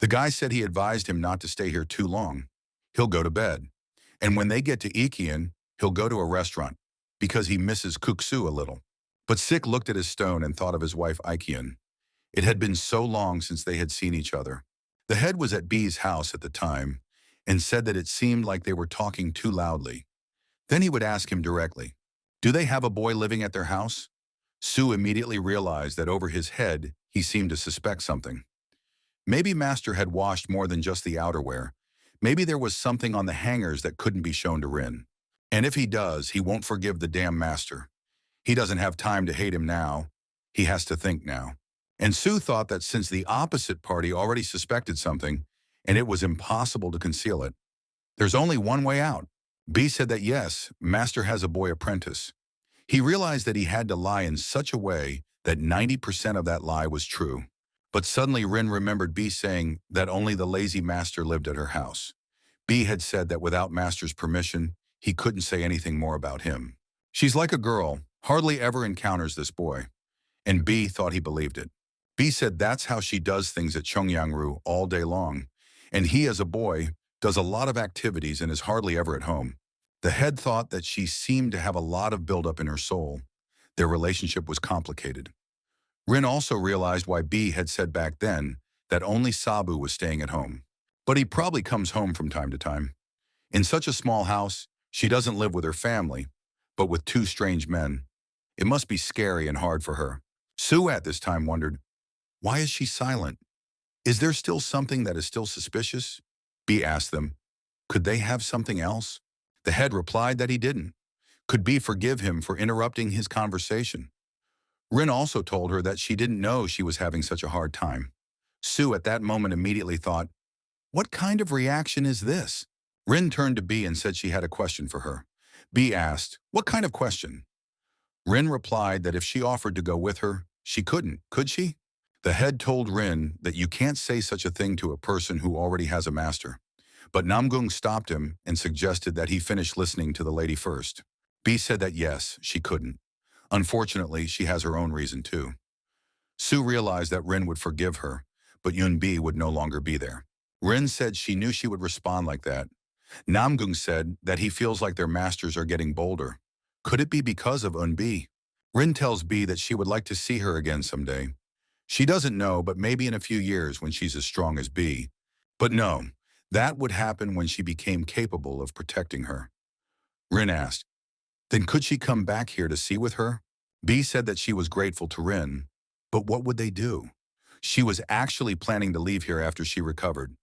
The guy said he advised him not to stay here too long. He'll go to bed. And when they get to Ikian, he'll go to a restaurant because he misses Kuksu a little. But Sik looked at his stone and thought of his wife Ikian. It had been so long since they had seen each other. The head was at B's house at the time and said that it seemed like they were talking too loudly. Then he would ask him directly, "Do they have a boy living at their house?" Sue immediately realized that over his head, he seemed to suspect something. Maybe Master had washed more than just the outerwear. Maybe there was something on the hangers that couldn't be shown to Rin. And if he does, he won't forgive the damn Master. He doesn't have time to hate him now. He has to think now. And Sue thought that since the opposite party already suspected something, and it was impossible to conceal it, there's only one way out. B said that yes, Master has a boy apprentice. He realized that he had to lie in such a way that 90% of that lie was true. But suddenly Rin remembered B saying that only the lazy Master lived at her house. B had said that without Master's permission, he couldn't say anything more about him. She's like a girl, hardly ever encounters this boy. And B thought he believed it. B said that's how she does things at Chongyangru all day long. And he, as a boy, does a lot of activities and is hardly ever at home. The head thought that she seemed to have a lot of buildup in her soul. Their relationship was complicated. Rin also realized why B had said back then that only Sabu was staying at home. But he probably comes home from time to time. In such a small house, she doesn't live with her family, but with two strange men. It must be scary and hard for her. Sue at this time wondered, why is she silent? Is there still something that is still suspicious? B asked them, could they have something else? The head replied that he didn't. Could B forgive him for interrupting his conversation? Rin also told her that she didn't know she was having such a hard time. Sue at that moment immediately thought, what kind of reaction is this? Rin turned to B and said she had a question for her. B asked, what kind of question? Rin replied that if she offered to go with her, she couldn't, could she? The head told Rin that you can't say such a thing to a person who already has a master. But Namgung stopped him and suggested that he finish listening to the lady first. B said that yes, she couldn't. Unfortunately, she has her own reason too. Sue realized that Rin would forgive her, but Yun B would no longer be there. Rin said she knew she would respond like that. Namgung said that he feels like their masters are getting bolder. Could it be because of Eun B? Rin tells B that she would like to see her again someday. She doesn't know, but maybe in a few years when she's as strong as B. But no, that would happen when she became capable of protecting her. Rin asked, then could she come back here to see with her? B said that she was grateful to Rin, but what would they do? She was actually planning to leave here after she recovered,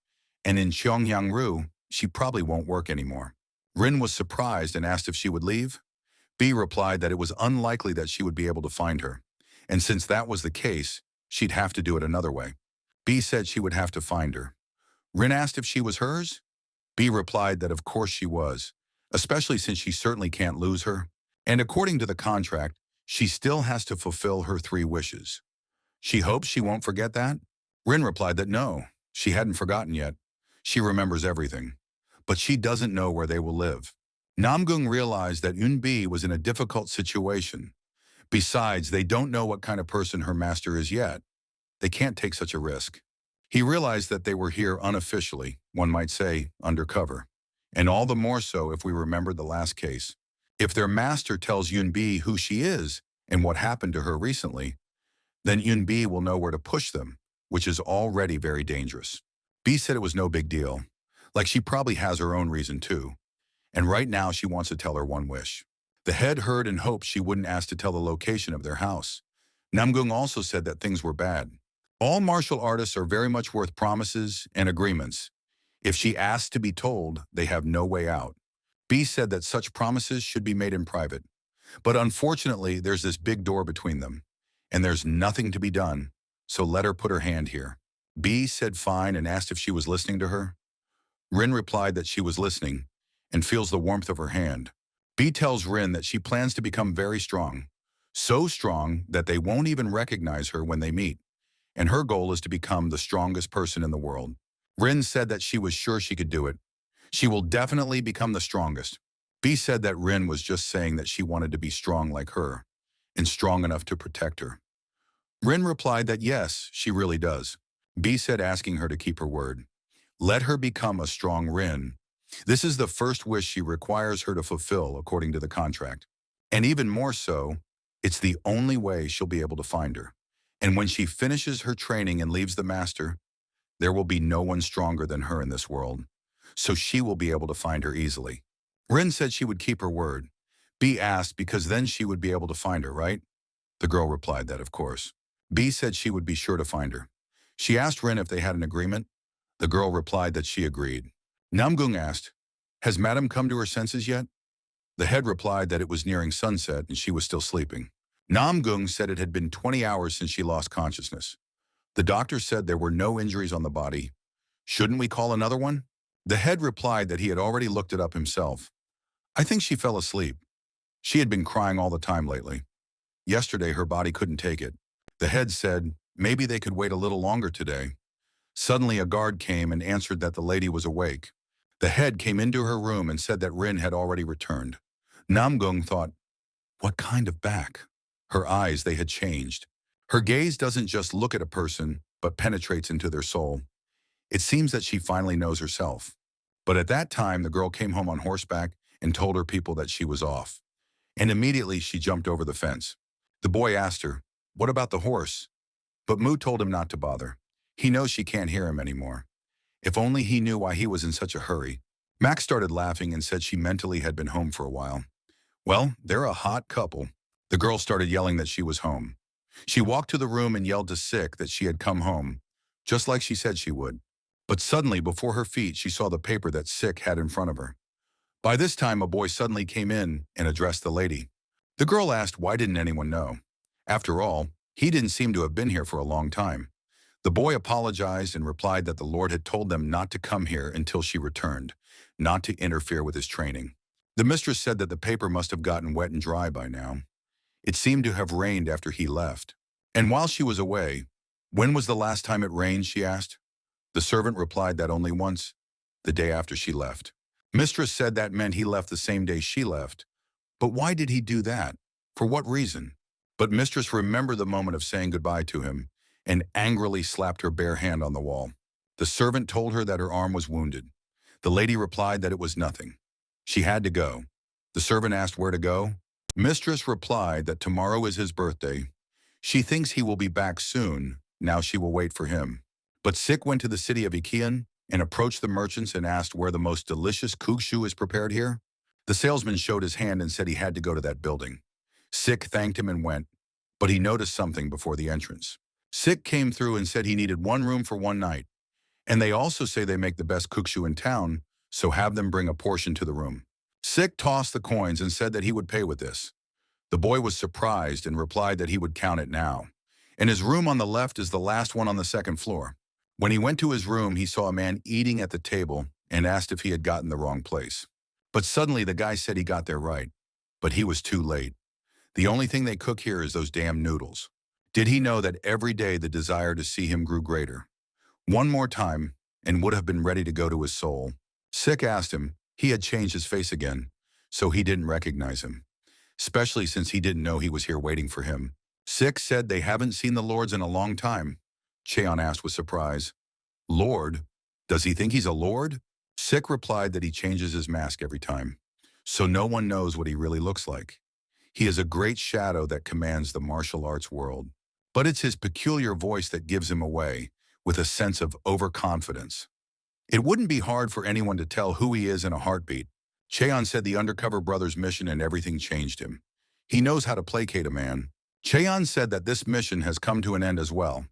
and in Cheongyangru, she probably won't work anymore. Rin was surprised and asked if she would leave. B replied that it was unlikely that she would be able to find her, and since that was the case, she'd have to do it another way. B said she would have to find her. Rin asked if she was hers. B replied that of course she was, especially since she certainly can't lose her. And according to the contract, she still has to fulfill her 3 wishes. She hopes she won't forget that? Rin replied that no, she hadn't forgotten yet. She remembers everything. But she doesn't know where they will live. Namgung realized that Eun-bi was in a difficult situation. Besides, they don't know what kind of person her master is yet. They can't take such a risk. He realized that they were here unofficially, one might say, undercover. And all the more so if we remember the last case. If their master tells Eun-bi who she is and what happened to her recently, then Eun-bi will know where to push them, which is already very dangerous. B said it was no big deal. Like she probably has her own reason too. And right now she wants to tell her one wish. The head heard and hoped she wouldn't ask to tell the location of their house. Namgung also said that things were bad. All martial artists are very much worth promises and agreements. If she asks to be told, they have no way out. B said that such promises should be made in private. But unfortunately, there's this big door between them. And there's nothing to be done, so let her put her hand here. B said fine and asked if she was listening to her. Rin replied that she was listening and feels the warmth of her hand. B tells Rin that she plans to become very strong. So strong that they won't even recognize her when they meet. And her goal is to become the strongest person in the world. Rin said that she was sure she could do it. She will definitely become the strongest. B said that Rin was just saying that she wanted to be strong like her, and strong enough to protect her. Rin replied that yes, she really does. B said, asking her to keep her word. Let her become a strong Rin. This is the first wish she requires her to fulfill according to the contract. And even more so, it's the only way she'll be able to find her. And when she finishes her training and leaves the master, there will be no one stronger than her in this world. So she will be able to find her easily. Rin said she would keep her word. B asked because then she would be able to find her, right? The girl replied that, of course. B said she would be sure to find her. She asked Rin if they had an agreement. The girl replied that she agreed. Namgung asked, has Madam come to her senses yet? The head replied that it was nearing sunset and she was still sleeping. Namgung said it had been 20 hours since she lost consciousness. The doctor said there were no injuries on the body. Shouldn't we call another one? The head replied that he had already looked it up himself. I think she fell asleep. She had been crying all the time lately. Yesterday her body couldn't take it. The head said, maybe they could wait a little longer today. Suddenly a guard came and answered that the lady was awake. The head came into her room and said that Rin had already returned. Namgung thought, what kind of back? Her eyes, they had changed. Her gaze doesn't just look at a person, but penetrates into their soul. It seems that she finally knows herself. But at that time, the girl came home on horseback and told her people that she was off. And immediately she jumped over the fence. The boy asked her, what about the horse? But Mu told him not to bother. He knows she can't hear him anymore. If only he knew why he was in such a hurry. Max started laughing and said she mentally had been home for a while. Well, they're a hot couple. The girl started yelling that she was home. She walked to the room and yelled to Sick that she had come home, just like she said she would. But suddenly, before her feet, she saw the paper that Sick had in front of her. By this time, a boy suddenly came in and addressed the lady. The girl asked why didn't anyone know. After all, he didn't seem to have been here for a long time. The boy apologized and replied that the Lord had told them not to come here until she returned, not to interfere with his training. The mistress said that the paper must have gotten wet and dry by now. It seemed to have rained after he left. And while she was away, when was the last time it rained, she asked. The servant replied that only once, the day after she left. Mistress said that meant he left the same day she left. But why did he do that? For what reason? But Mistress remembered the moment of saying goodbye to him and angrily slapped her bare hand on the wall. The servant told her that her arm was wounded. The lady replied that it was nothing. She had to go. The servant asked where to go. Mistress replied that tomorrow is his birthday. She thinks he will be back soon. Now she will wait for him. But Sick went to the city of Ikian and approached the merchants and asked where the most delicious kukshu is prepared here. The salesman showed his hand and said he had to go to that building. Sick thanked him and went, but he noticed something before the entrance. Sick came through and said he needed one room for one night. And they also say they make the best kukshu in town, so have them bring a portion to the room. Sick tossed the coins and said that he would pay with this. The boy was surprised and replied that he would count it now. And his room on the left is the last one on the second floor. When he went to his room, he saw a man eating at the table and asked if he had gotten the wrong place. But suddenly the guy said he got there right. But he was too late. The only thing they cook here is those damn noodles. Did he know that every day the desire to see him grew greater? One more time, and would have been ready to go to his soul. Sick asked him. He had changed his face again, so he didn't recognize him, especially since he didn't know he was here waiting for him. Sick said they haven't seen the lords in a long time. Cheon asked with surprise. Lord? Does he think he's a lord? Sick replied that he changes his mask every time, so no one knows what he really looks like. He is a great shadow that commands the martial arts world. But it's his peculiar voice that gives him away, with a sense of overconfidence. It wouldn't be hard for anyone to tell who he is in a heartbeat. Cheon said the undercover brother's mission and everything changed him. He knows how to placate a man. Cheon said that this mission has come to an end as well.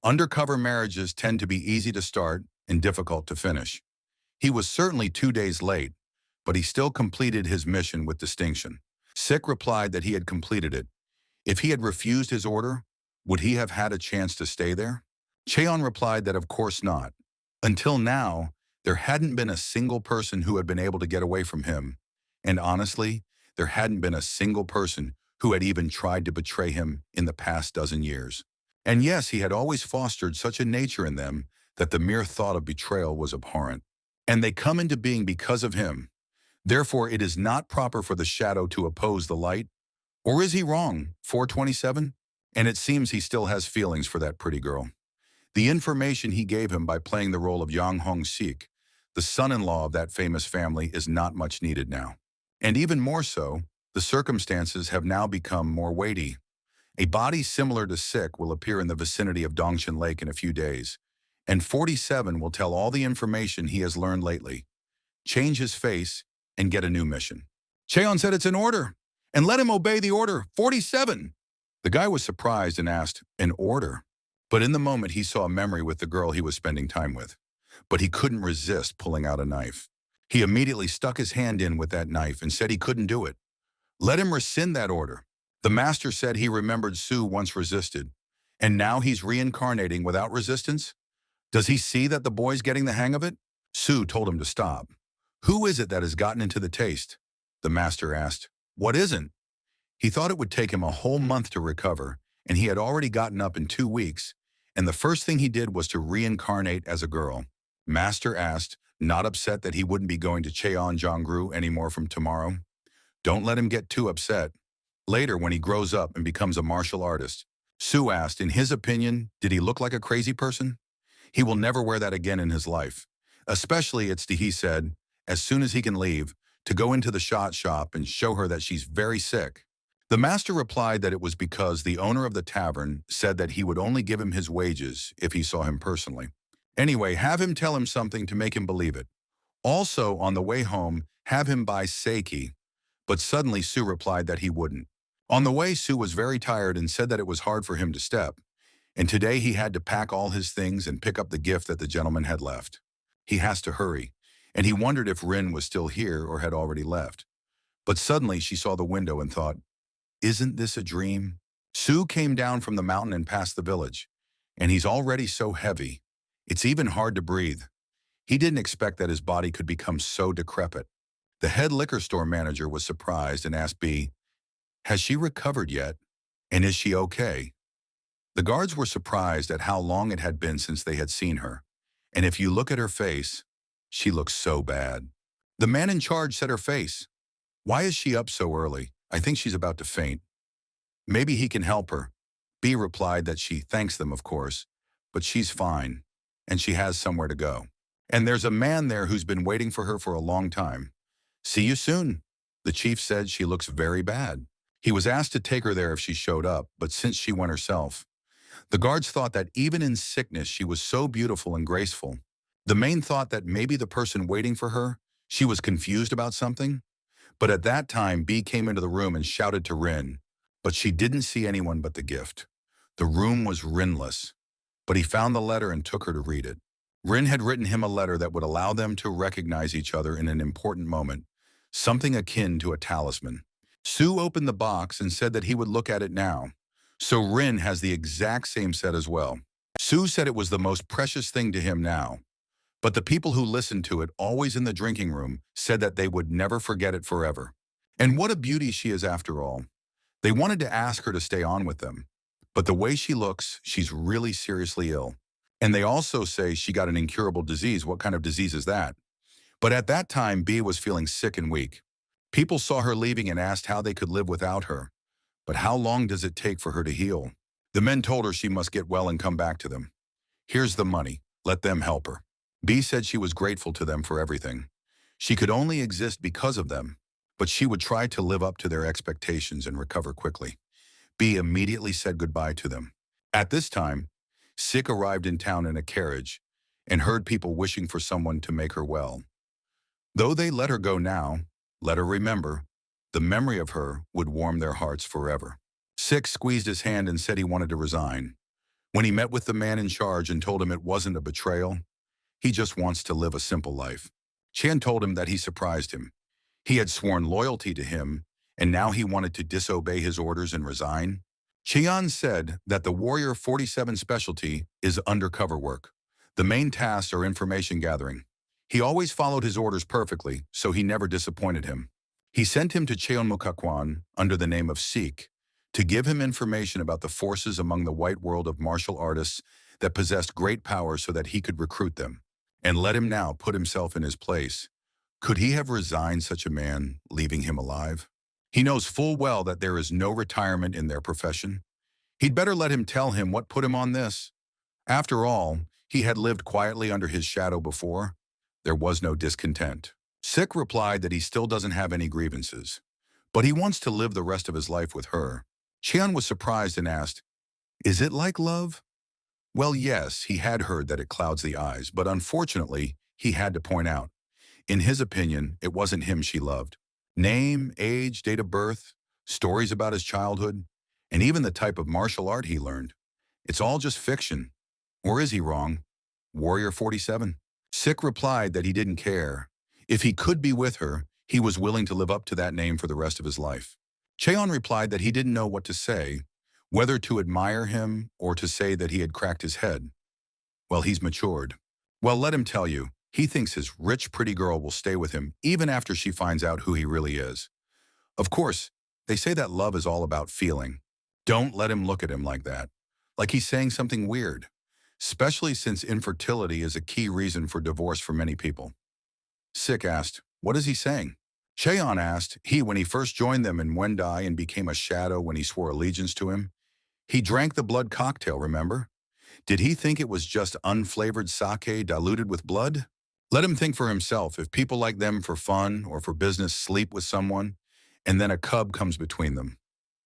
Undercover marriages tend to be easy to start and difficult to finish. He was certainly 2 days late, but he still completed his mission with distinction. Sick replied that he had completed it. If he had refused his order, would he have had a chance to stay there? Cheon replied that of course not. Until now, there hadn't been a single person who had been able to get away from him. And honestly, there hadn't been a single person who had even tried to betray him in the past dozen years. And yes, he had always fostered such a nature in them that the mere thought of betrayal was abhorrent. And they come into being because of him. Therefore, it is not proper for the shadow to oppose the light. Or is he wrong, 427? And it seems he still has feelings for that pretty girl. The information he gave him by playing the role of Yang Hong-sik, the son-in-law of that famous family, is not much needed now. And even more so, the circumstances have now become more weighty. A body similar to Sik will appear in the vicinity of Dongshan Lake in a few days, and 47 will tell all the information he has learned lately, change his face, and get a new mission. Cheon said it's an order, and let him obey the order. 47! The guy was surprised and asked, an order? But in the moment he saw a memory with the girl he was spending time with. But he couldn't resist pulling out a knife. He immediately stuck his hand in with that knife and said he couldn't do it. Let him rescind that order. The master said he remembered Sue once resisted, and now he's reincarnating without resistance? Does he see that the boy's getting the hang of it? Sue told him to stop. Who is it that has gotten into the taste? The master asked. What isn't? He thought it would take him a whole month to recover, and he had already gotten up in 2 weeks, and the first thing he did was to reincarnate as a girl. Master asked, not upset that he wouldn't be going to Cheonjeongru anymore from tomorrow. Don't let him get too upset. Later, when he grows up and becomes a martial artist, Sue asked, in his opinion, did he look like a crazy person? He will never wear that again in his life. Especially, he said, as soon as he can leave, to go into the shop and show her that she's very sick. The master replied that it was because the owner of the tavern said that he would only give him his wages if he saw him personally. Anyway, have him tell him something to make him believe it. Also, on the way home, have him buy sake. But suddenly Sue replied that he wouldn't. On the way, Sue was very tired and said that it was hard for him to step. And today he had to pack all his things and pick up the gift that the gentleman had left. He has to hurry, and he wondered if Rin was still here or had already left. But suddenly she saw the window and thought, isn't this a dream? Sue came down from the mountain and passed the village, and he's already so heavy. It's even hard to breathe. He didn't expect that his body could become so decrepit. The head liquor store manager was surprised and asked B, has she recovered yet? And is she okay? The guards were surprised at how long it had been since they had seen her. And if you look at her face, she looks so bad. The man in charge said her face. Why is she up so early? I think she's about to faint. Maybe he can help her. B replied that she thanks them, of course, but she's fine, and she has somewhere to go. And there's a man there who's been waiting for her for a long time. See you soon. The chief said she looks very bad. He was asked to take her there if she showed up, but since she went herself, the guards thought that even in sickness she was so beautiful and graceful. The main thought that maybe the person waiting for her, she was confused about something. But at that time, B came into the room and shouted to Rin, but she didn't see anyone but the gift. The room was Rinless, but he found the letter and took her to read it. Rin had written him a letter that would allow them to recognize each other in an important moment, something akin to a talisman. Sue opened the box and said that he would look at it now. So Rin has the exact same set as well. Sue said it was the most precious thing to him now. But the people who listened to it, always in the drinking room, said that they would never forget it forever. And what a beauty she is after all. They wanted to ask her to stay on with them. But the way she looks, she's really seriously ill. And they also say she got an incurable disease. What kind of disease is that? But at that time, B was feeling sick and weak. People saw her leaving and asked how they could live without her. But how long does it take for her to heal? The men told her she must get well and come back to them. Here's the money. Let them help her. B said she was grateful to them for everything. She could only exist because of them, but she would try to live up to their expectations and recover quickly. B immediately said goodbye to them. At this time, Sik arrived in town in a carriage and heard people wishing for someone to make her well. Though they let her go now, let her remember, the memory of her would warm their hearts forever. Sik squeezed his hand and said he wanted to resign. When he met with the man in charge and told him it wasn't a betrayal, he just wants to live a simple life. Chan told him that he surprised him. He had sworn loyalty to him, and now he wanted to disobey his orders and resign. Chian said that the Warrior 47 specialty is undercover work. The main tasks are information gathering. He always followed his orders perfectly, so he never disappointed him. He sent him to Cheonmukakwan under the name of Sik to give him information about the forces among the white world of martial artists that possessed great power so that he could recruit them. And let him now put himself in his place. Could he have resigned such a man, leaving him alive? He knows full well that there is no retirement in their profession. He'd better let him tell him what put him on this. After all, he had lived quietly under his shadow before. There was no discontent. Sik replied that he still doesn't have any grievances, but he wants to live the rest of his life with her. Cheon was surprised and asked, "Is it like love?" Well, yes, he had heard that it clouds the eyes, but unfortunately, he had to point out, in his opinion, it wasn't him she loved. Name, age, date of birth, stories about his childhood, and even the type of martial art he learned. It's all just fiction. Or is he wrong? Warrior 47? Sik replied that he didn't care. If he could be with her, he was willing to live up to that name for the rest of his life. Cheon replied that he didn't know what to say, whether to admire him or to say that he had cracked his head. Well, he's matured. Well, let him tell you, he thinks his rich, pretty girl will stay with him even after she finds out who he really is. Of course, they say that love is all about feeling. Don't let him look at him like that, like he's saying something weird, especially since infertility is a key reason for divorce for many people. Sik asked, "What is he saying?" Cheon asked, when he first joined them in Wendai and became a shadow when he swore allegiance to him, he drank the blood cocktail, remember? Did he think it was just unflavored sake diluted with blood? Let him think for himself. If people like them for fun or for business sleep with someone, and then a cub comes between them,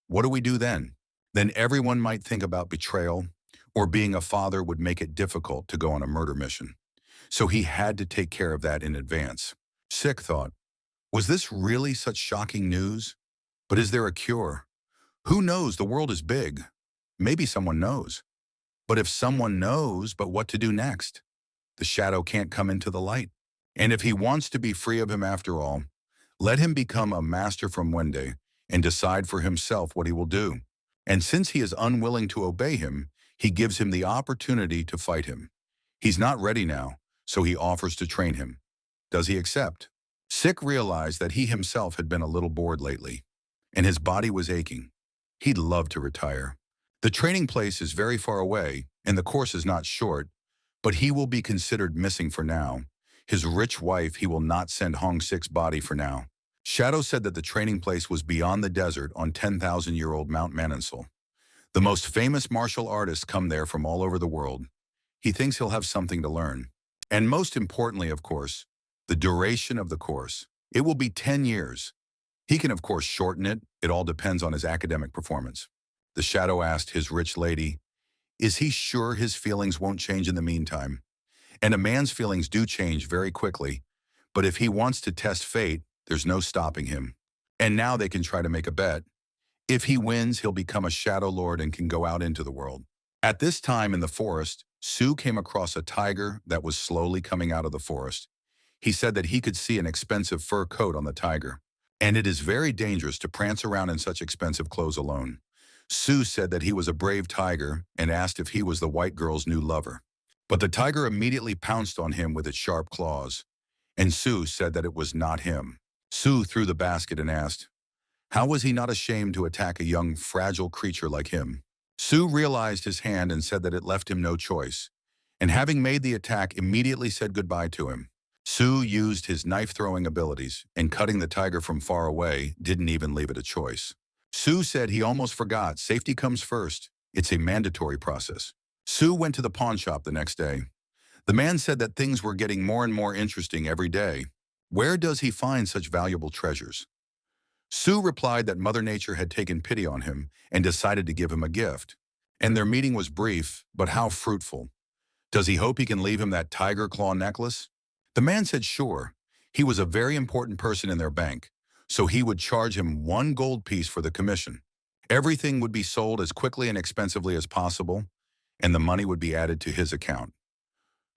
what do we do then? Then everyone might think about betrayal, or being a father would make it difficult to go on a murder mission. So he had to take care of that in advance. Sik thought, was this really such shocking news? But is there a cure? Who knows? The world is big. Maybe someone knows. But if someone knows, but what to do next? The shadow can't come into the light. And if he wants to be free of him after all, let him become a master from Wende and decide for himself what he will do. And since he is unwilling to obey him, he gives him the opportunity to fight him. He's not ready now, so he offers to train him. Does he accept? Sik realized that he himself had been a little bored lately, and his body was aching. He'd love to retire. The training place is very far away, and the course is not short, but he will be considered missing for now. His rich wife, he will not send Hong Sik's body for now. Shadow said that the training place was beyond the desert on 10,000-year-old Mount Manansil. The most famous martial artists come there from all over the world. He thinks he'll have something to learn. And most importantly, of course, the duration of the course. It will be 10 years. He can, of course, shorten it. It all depends on his academic performance. The shadow asked his rich lady, is he sure his feelings won't change in the meantime? And a man's feelings do change very quickly, but if he wants to test fate, there's no stopping him. And now they can try to make a bet. If he wins, he'll become a shadow lord and can go out into the world. At this time in the forest, Su came across a tiger that was slowly coming out of the forest. He said that he could see an expensive fur coat on the tiger, and it is very dangerous to prance around in such expensive clothes alone. Su said that he was a brave tiger and asked if he was the white girl's new lover. But the tiger immediately pounced on him with its sharp claws, and Su said that it was not him. Su threw the basket and asked, how was he not ashamed to attack a young, fragile creature like him? Su realized his hand and said that it left him no choice, and having made the attack, immediately said goodbye to him. Su used his knife-throwing abilities, and cutting the tiger from far away didn't even leave it a choice. Su said he almost forgot, safety comes first. It's a mandatory process. Su went to the pawn shop the next day. The man said that things were getting more and more interesting every day. Where does he find such valuable treasures? Su replied that Mother Nature had taken pity on him and decided to give him a gift. And their meeting was brief, but how fruitful. Does he hope he can leave him that tiger claw necklace? The man said sure. He was a very important person in their bank, so he would charge him 1 gold piece for the commission. Everything would be sold as quickly and expensively as possible, and the money would be added to his account.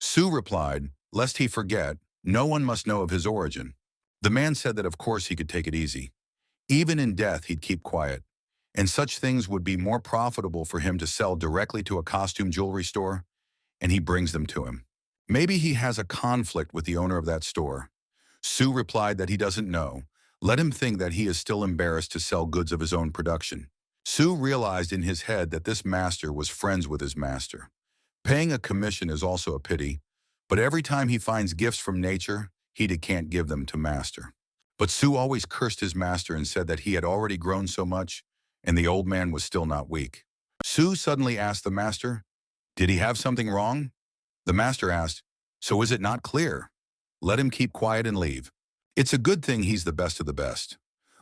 Su replied, lest he forget, no one must know of his origin. The man said that of course he could take it easy. Even in death, he'd keep quiet, and such things would be more profitable for him to sell directly to a costume jewelry store, and he brings them to him. Maybe he has a conflict with the owner of that store. Su replied that he doesn't know. Let him think that he is still embarrassed to sell goods of his own production. Su realized in his head that this master was friends with his master. Paying a commission is also a pity, but every time he finds gifts from nature, he can't give them to master. But Su always cursed his master and said that he had already grown so much, and the old man was still not weak. Su suddenly asked the master, Did he have something wrong? The master asked, so is it not clear? Let him keep quiet and leave. It's a good thing he's the best of the best.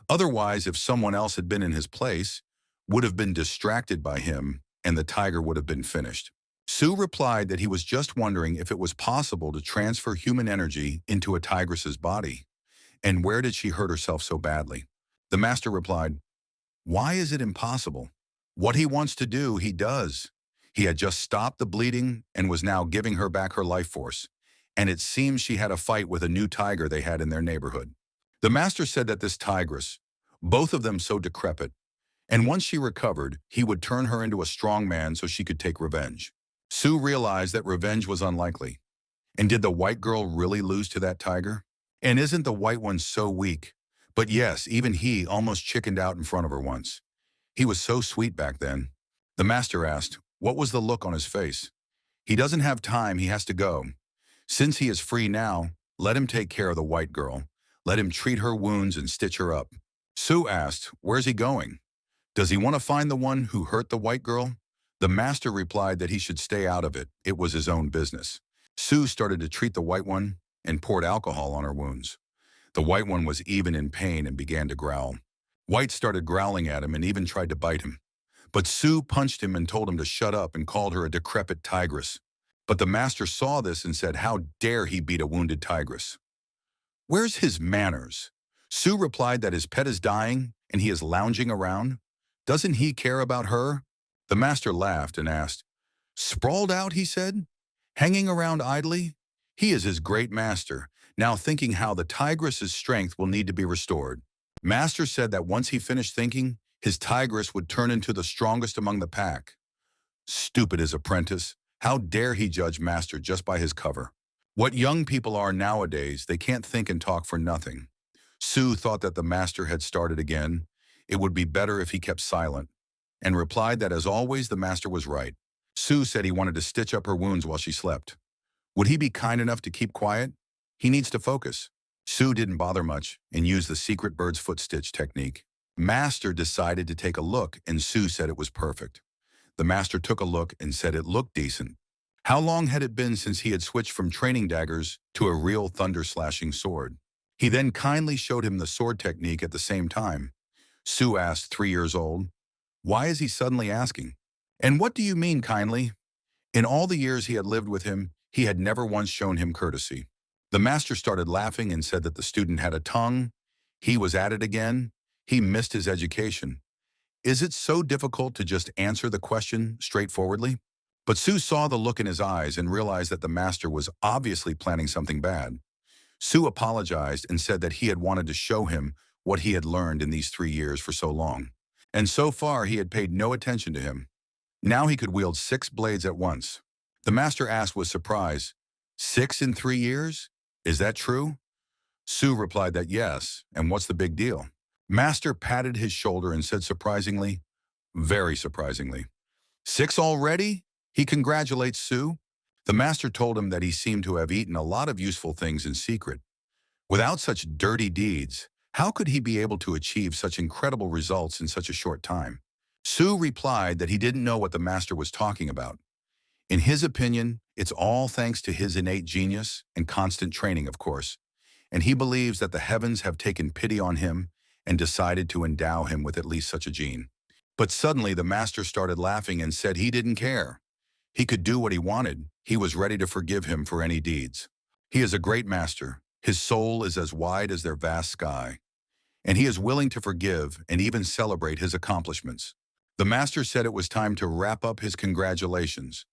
Otherwise, if someone else had been in his place, would have been distracted by him, and the tiger would have been finished. Sue replied that he was just wondering if it was possible to transfer human energy into a tigress's body, and where did she hurt herself so badly? The master replied, why is it impossible? What he wants to do, he does. He had just stopped the bleeding and was now giving her back her life force, and it seems she had a fight with a new tiger they had in their neighborhood. The master said that this tigress, both of them so decrepit, and once she recovered, he would turn her into a strong man so she could take revenge. Sue realized that revenge was unlikely. And did the white girl really lose to that tiger? And isn't the white one so weak? But yes, even he almost chickened out in front of her once. He was so sweet back then. The master asked, what was the look on his face? He doesn't have time, he has to go. Since he is free now, let him take care of the white girl. Let him treat her wounds and stitch her up. Sue asked, where's he going? Does he want to find the one who hurt the white girl? The master replied that he should stay out of it. It was his own business. Sue started to treat the white one and poured alcohol on her wounds. The white one was even in pain and began to growl. White started growling at him and even tried to bite him. But Sue punched him and told him to shut up and called her a decrepit tigress. But the master saw this and said, how dare he beat a wounded tigress? Where's his manners? Sue replied that his pet is dying and he is lounging around. Doesn't he care about her? The master laughed and asked, sprawled out, he said, hanging around idly? He is his great master, now thinking how the tigress's strength will need to be restored. Master said that once he finished thinking, his tigress would turn into the strongest among the pack. Stupid his apprentice. How dare he judge master just by his cover? What young people are nowadays, they can't think and talk for nothing. Sue thought that the master had started again. It would be better if he kept silent, and replied that as always the master was right. Sue said he wanted to stitch up her wounds while she slept. Would he be kind enough to keep quiet? He needs to focus. Sue didn't bother much and used the secret bird's foot stitch technique. Master decided to take a look and Sue said it was perfect. The master took a look and said it looked decent. How long had it been since he had switched from training daggers to a real thunder-slashing sword? He then kindly showed him the sword technique at the same time. Sue asked, 3 years old, why is he suddenly asking? And what do you mean kindly? In all the years he had lived with him, he had never once shown him courtesy. The master started laughing and said that the student had a tongue. He was at it again. He missed his education. Is it so difficult to just answer the question straightforwardly? But Sue saw the look in his eyes and realized that the master was obviously planning something bad. Sue apologized and said that he had wanted to show him what he had learned in these 3 years for so long. And so far he had paid no attention to him. Now he could wield 6 blades at once. The master asked with surprise, 6 in 3 years? Is that true? Sue replied that yes, and what's the big deal? Master patted his shoulder and said surprisingly, very surprisingly, 6 already? He congratulates Sue. The master told him that he seemed to have eaten a lot of useful things in secret. Without such dirty deeds, how could he be able to achieve such incredible results in such a short time? Sue replied that he didn't know what the master was talking about. In his opinion, it's all thanks to his innate genius and constant training, of course, and he believes that the heavens have taken pity on him and decided to endow him with at least such a gene. But suddenly the master started laughing and said he didn't care. He could do what he wanted. He was ready to forgive him for any deeds. He is a great master. His soul is as wide as their vast sky, and he is willing to forgive and even celebrate his accomplishments. The master said it was time to wrap up his congratulations,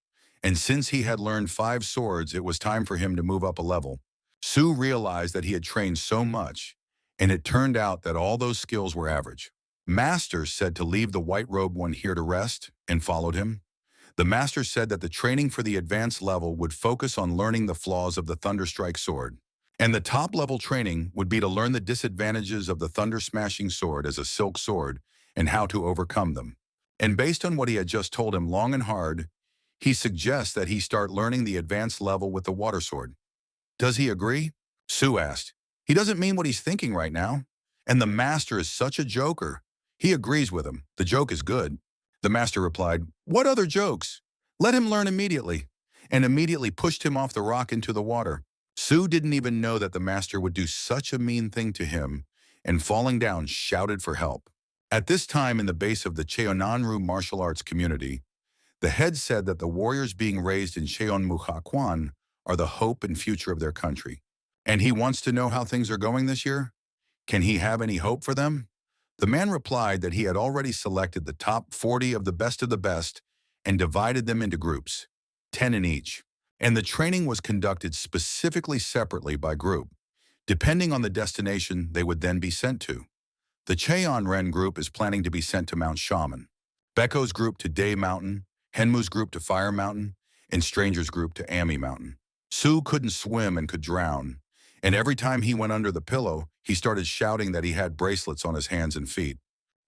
and since he had learned 5 swords, it was time for him to move up a level. Sue realized that he had trained so much, and it turned out that all those skills were average. Master said to leave the white-robed one here to rest, and followed him. The master said that the training for the advanced level would focus on learning the flaws of the Thunderstrike sword, and the top-level training would be to learn the disadvantages of the thunder-smashing sword as a silk sword and how to overcome them. And based on what he had just told him long and hard, he suggests that he start learning the advanced level with the water sword. Does he agree? Sue asked. He doesn't mean what he's thinking right now. And the master is such a joker. He agrees with him. The joke is good. The master replied, what other jokes? Let him learn immediately, and immediately pushed him off the rock into the water. Su didn't even know that the master would do such a mean thing to him, and falling down shouted for help. At this time in the base of the Cheonanru martial arts community, the head said that the warriors being raised in Cheonmuhakwan are the hope and future of their country. And he wants to know how things are going this year? Can he have any hope for them? The man replied that he had already selected the top 40 of the best and divided them into groups, 10 in each. And the training was conducted specifically separately by group. Depending on the destination they would then be sent to. The Cheon Ren group is planning to be sent to Mount Shaman, Beko's group to Day Mountain, Henmu's group to Fire Mountain, and Stranger's group to Ami Mountain. Su couldn't swim and could drown, and every time he went under the pillow, he started shouting that he had bracelets on his hands and feet.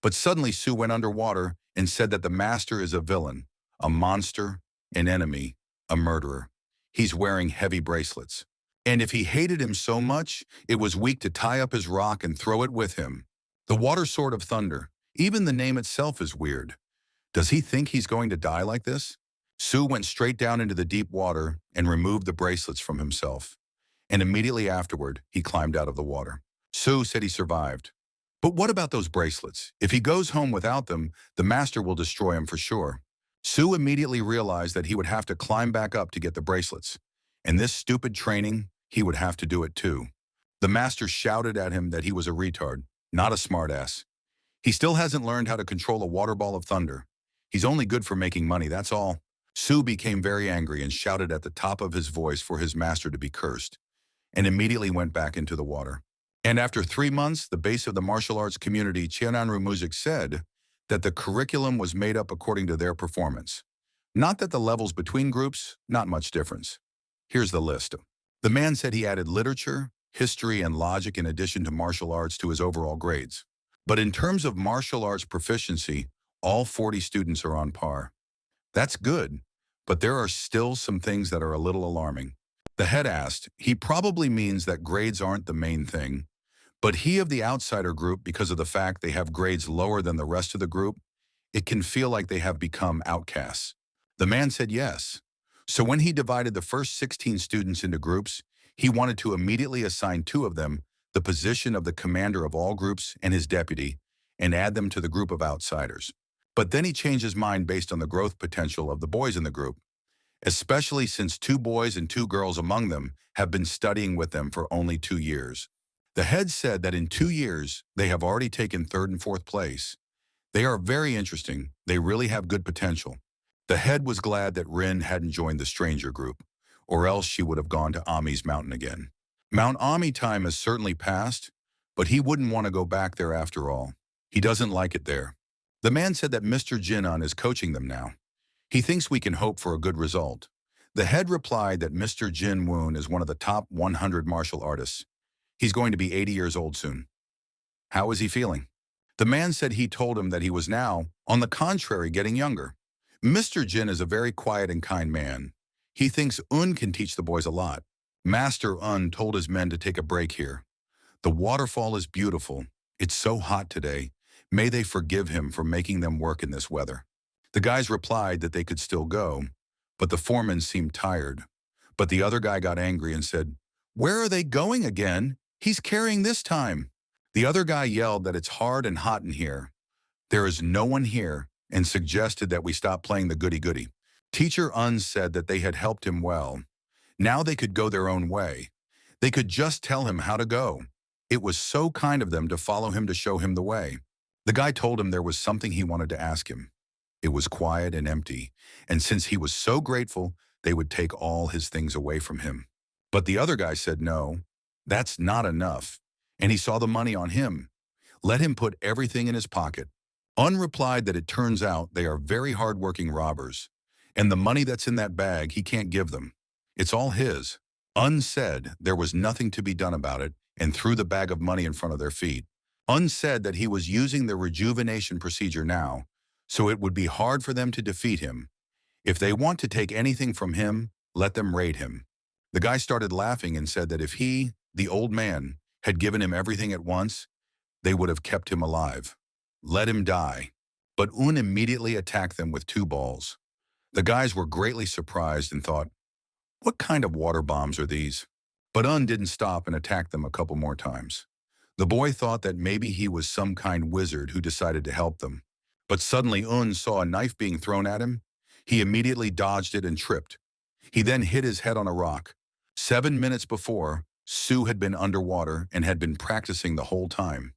But suddenly Su went underwater and said that the master is a villain, a monster, an enemy, a murderer. He's wearing heavy bracelets. And if he hated him so much, it was weak to tie up his rock and throw it with him. The water sword of thunder, even the name itself is weird. Does he think he's going to die like this? Su went straight down into the deep water and removed the bracelets from himself. And immediately afterward, he climbed out of the water. Su said he survived. But what about those bracelets? If he goes home without them, the master will destroy him for sure. Su immediately realized that he would have to climb back up to get the bracelets. And this stupid training, he would have to do it too. The master shouted at him that he was a retard, not a smartass. He still hasn't learned how to control a water ball of thunder. He's only good for making money, that's all. Su became very angry and shouted at the top of his voice for his master to be cursed, and immediately went back into the water. And after 3 months, the base of the martial arts community, Cheonanru Music, said that the curriculum was made up according to their performance. Not that the levels between groups, not much difference. Here's the list. The man said he added literature, history, and logic in addition to martial arts to his overall grades. But in terms of martial arts proficiency, all 40 students are on par. That's good, but there are still some things that are a little alarming. The head asked, he probably means that grades aren't the main thing, but he of the outsider group, because of the fact they have grades lower than the rest of the group, it can feel like they have become outcasts. The man said yes. So when he divided the first 16 students into groups, he wanted to immediately assign 2 of them the position of the commander of all groups and his deputy, and add them to the group of outsiders. But then he changed his mind based on the growth potential of the boys in the group, especially since 2 boys and 2 girls among them have been studying with them for only 2 years. The head said that in 2 years, they have already taken 3rd and 4th place. They are very interesting. They really have good potential. The head was glad that Rin hadn't joined the stranger group, or else she would have gone to Ami's mountain again. Mount Ami time has certainly passed, but he wouldn't want to go back there after all. He doesn't like it there. The man said that Mr. Jinan is coaching them now. He thinks we can hope for a good result. The head replied that Mr. Jin Woon is one of the top 100 martial artists. He's going to be 80 years old soon. How is he feeling? The man said he told him that he was now, on the contrary, getting younger. Mr. Jin is a very quiet and kind man. He thinks Un can teach the boys a lot. Master Un told his men to take a break here. The waterfall is beautiful. It's so hot today. May they forgive him for making them work in this weather. The guys replied that they could still go, but the foreman seemed tired. But the other guy got angry and said, "Where are they going again? He's carrying this time." The other guy yelled that it's hard and hot in here. There is no one here, and suggested that we stop playing the goody-goody. Teacher Un said that they had helped him well. Now they could go their own way. They could just tell him how to go. It was so kind of them to follow him to show him the way. The guy told him there was something he wanted to ask him. It was quiet and empty, and since he was so grateful, they would take all his things away from him. But the other guy said no, that's not enough, and he saw the money on him. Let him put everything in his pocket. Un replied that it turns out they are very hard-working robbers, and the money that's in that bag he can't give them. It's all his. Un said there was nothing to be done about it and threw the bag of money in front of their feet. Un said that he was using the rejuvenation procedure now, so it would be hard for them to defeat him. If they want to take anything from him, let them raid him. The guy started laughing and said that if he, the old man, had given him everything at once, they would have kept him alive. Let him die. But Un immediately attacked them with 2 balls. The guys were greatly surprised and thought, what kind of water bombs are these? But Un didn't stop and attacked them a couple more times. The boy thought that maybe he was some kind wizard who decided to help them. But suddenly Un saw a knife being thrown at him. He immediately dodged it and tripped. He then hit his head on a rock. 7 minutes before, Sue had been underwater and had been practicing the whole time.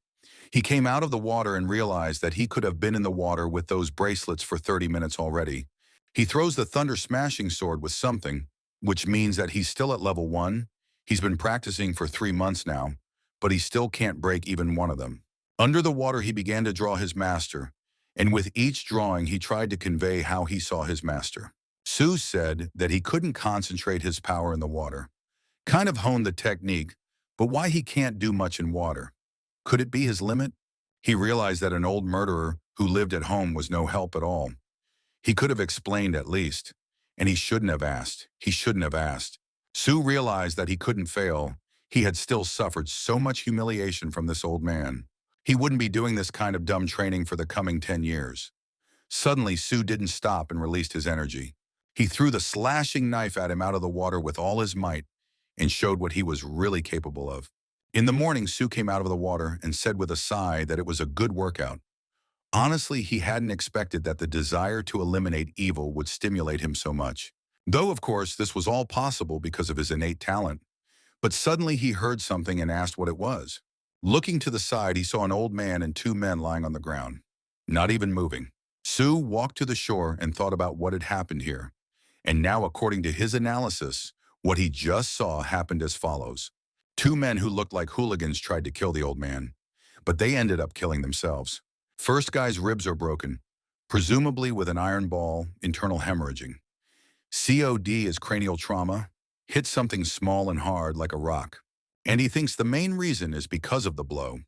He came out of the water and realized that he could have been in the water with those bracelets for 30 minutes already. He throws the thunder smashing sword with something, which means that he's still at level 1. He's been practicing for 3 months now, but he still can't break even one of them. Under the water, he began to draw his master, and with each drawing, he tried to convey how he saw his master. Sue said that he couldn't concentrate his power in the water. Kind of honed the technique, but why he can't do much in water? Could it be his limit? He realized that an old murderer who lived at home was no help at all. He could have explained at least, and he shouldn't have asked. He shouldn't have asked. Sue realized that he couldn't fail. He had still suffered so much humiliation from this old man. He wouldn't be doing this kind of dumb training for the coming 10 years. Suddenly, Sue didn't stop and released his energy. He threw the slashing knife at him out of the water with all his might and showed what he was really capable of. In the morning, Sue came out of the water and said with a sigh that it was a good workout. Honestly, he hadn't expected that the desire to eliminate evil would stimulate him so much. Though, of course, this was all possible because of his innate talent. But suddenly he heard something and asked what it was. Looking to the side, he saw an old man and 2 men lying on the ground, not even moving. Sue walked to the shore and thought about what had happened here. And now, according to his analysis, what he just saw happened as follows. 2 men who looked like hooligans tried to kill the old man, but they ended up killing themselves. First guy's ribs are broken, presumably with an iron ball, internal hemorrhaging. COD is cranial trauma, hit something small and hard like a rock. And he thinks the main reason is because of the blow.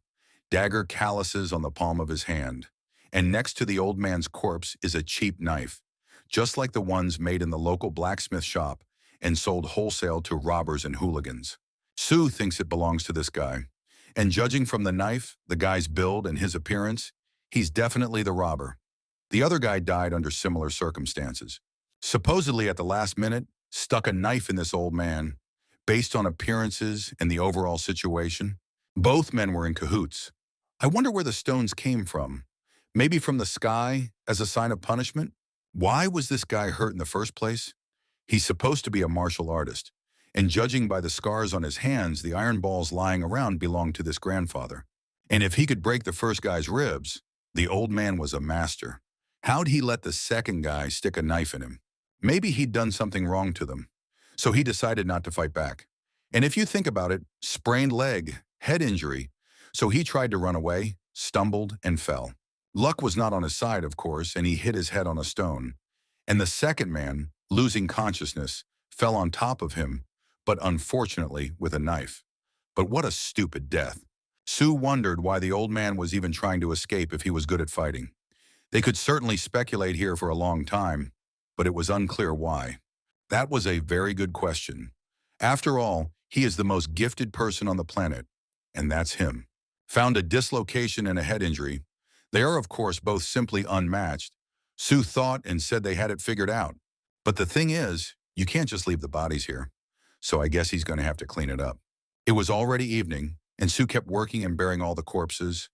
Dagger calluses on the palm of his hand. And next to the old man's corpse is a cheap knife, just like the ones made in the local blacksmith shop and sold wholesale to robbers and hooligans. Sue thinks it belongs to this guy. And judging from the knife, the guy's build, and his appearance, he's definitely the robber. The other guy died under similar circumstances. Supposedly at the last minute, stuck a knife in this old man, based on appearances and the overall situation. Both men were in cahoots. I wonder where the stones came from. Maybe from the sky as a sign of punishment? Why was this guy hurt in the first place? He's supposed to be a martial artist, and judging by the scars on his hands, the iron balls lying around belonged to this grandfather. And if he could break the first guy's ribs, the old man was a master. How'd he let the second guy stick a knife in him? Maybe he'd done something wrong to them, so he decided not to fight back. And if you think about it, sprained leg, head injury, so he tried to run away, stumbled, and fell. Luck was not on his side, of course, and he hit his head on a stone. And the second man, losing consciousness, fell on top of him, but unfortunately with a knife. But what a stupid death. Sue wondered why the old man was even trying to escape if he was good at fighting. They could certainly speculate here for a long time, but it was unclear why. That was a very good question. After all, he is the most gifted person on the planet, and that's him. Found a dislocation and a head injury. They are, of course, both simply unmatched. Sue thought and said they had it figured out. But the thing is, you can't just leave the bodies here. So I guess he's going to have to clean it up. It was already evening, and Sue kept working and burying all the corpses.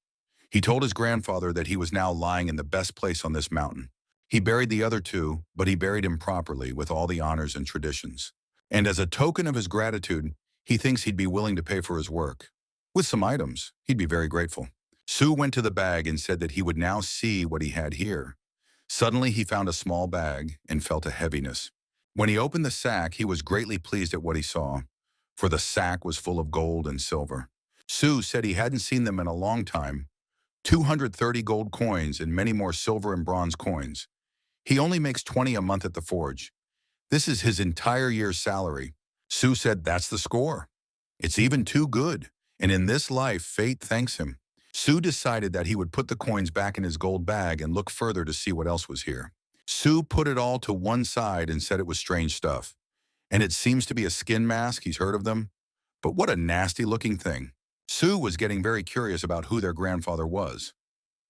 He told his grandfather that he was now lying in the best place on this mountain. He buried the other 2, but he buried him properly with all the honors and traditions. And as a token of his gratitude, he thinks he'd be willing to pay for his work. With some items, he'd be very grateful. Sue went to the bag and said that he would now see what he had here. Suddenly, he found a small bag and felt a heaviness. When he opened the sack, he was greatly pleased at what he saw, for the sack was full of gold and silver. Sue said he hadn't seen them in a long time. 230 gold coins and many more silver and bronze coins. He only makes 20 a month at the forge. This is his entire year's salary. Sue said that's the score. It's even too good, and in this life, fate thanks him. Sue decided that he would put the coins back in his gold bag and look further to see what else was here. Sue put it all to one side and said it was strange stuff. And it seems to be a skin mask, he's heard of them. But what a nasty-looking thing. Sue was getting very curious about who their grandfather was.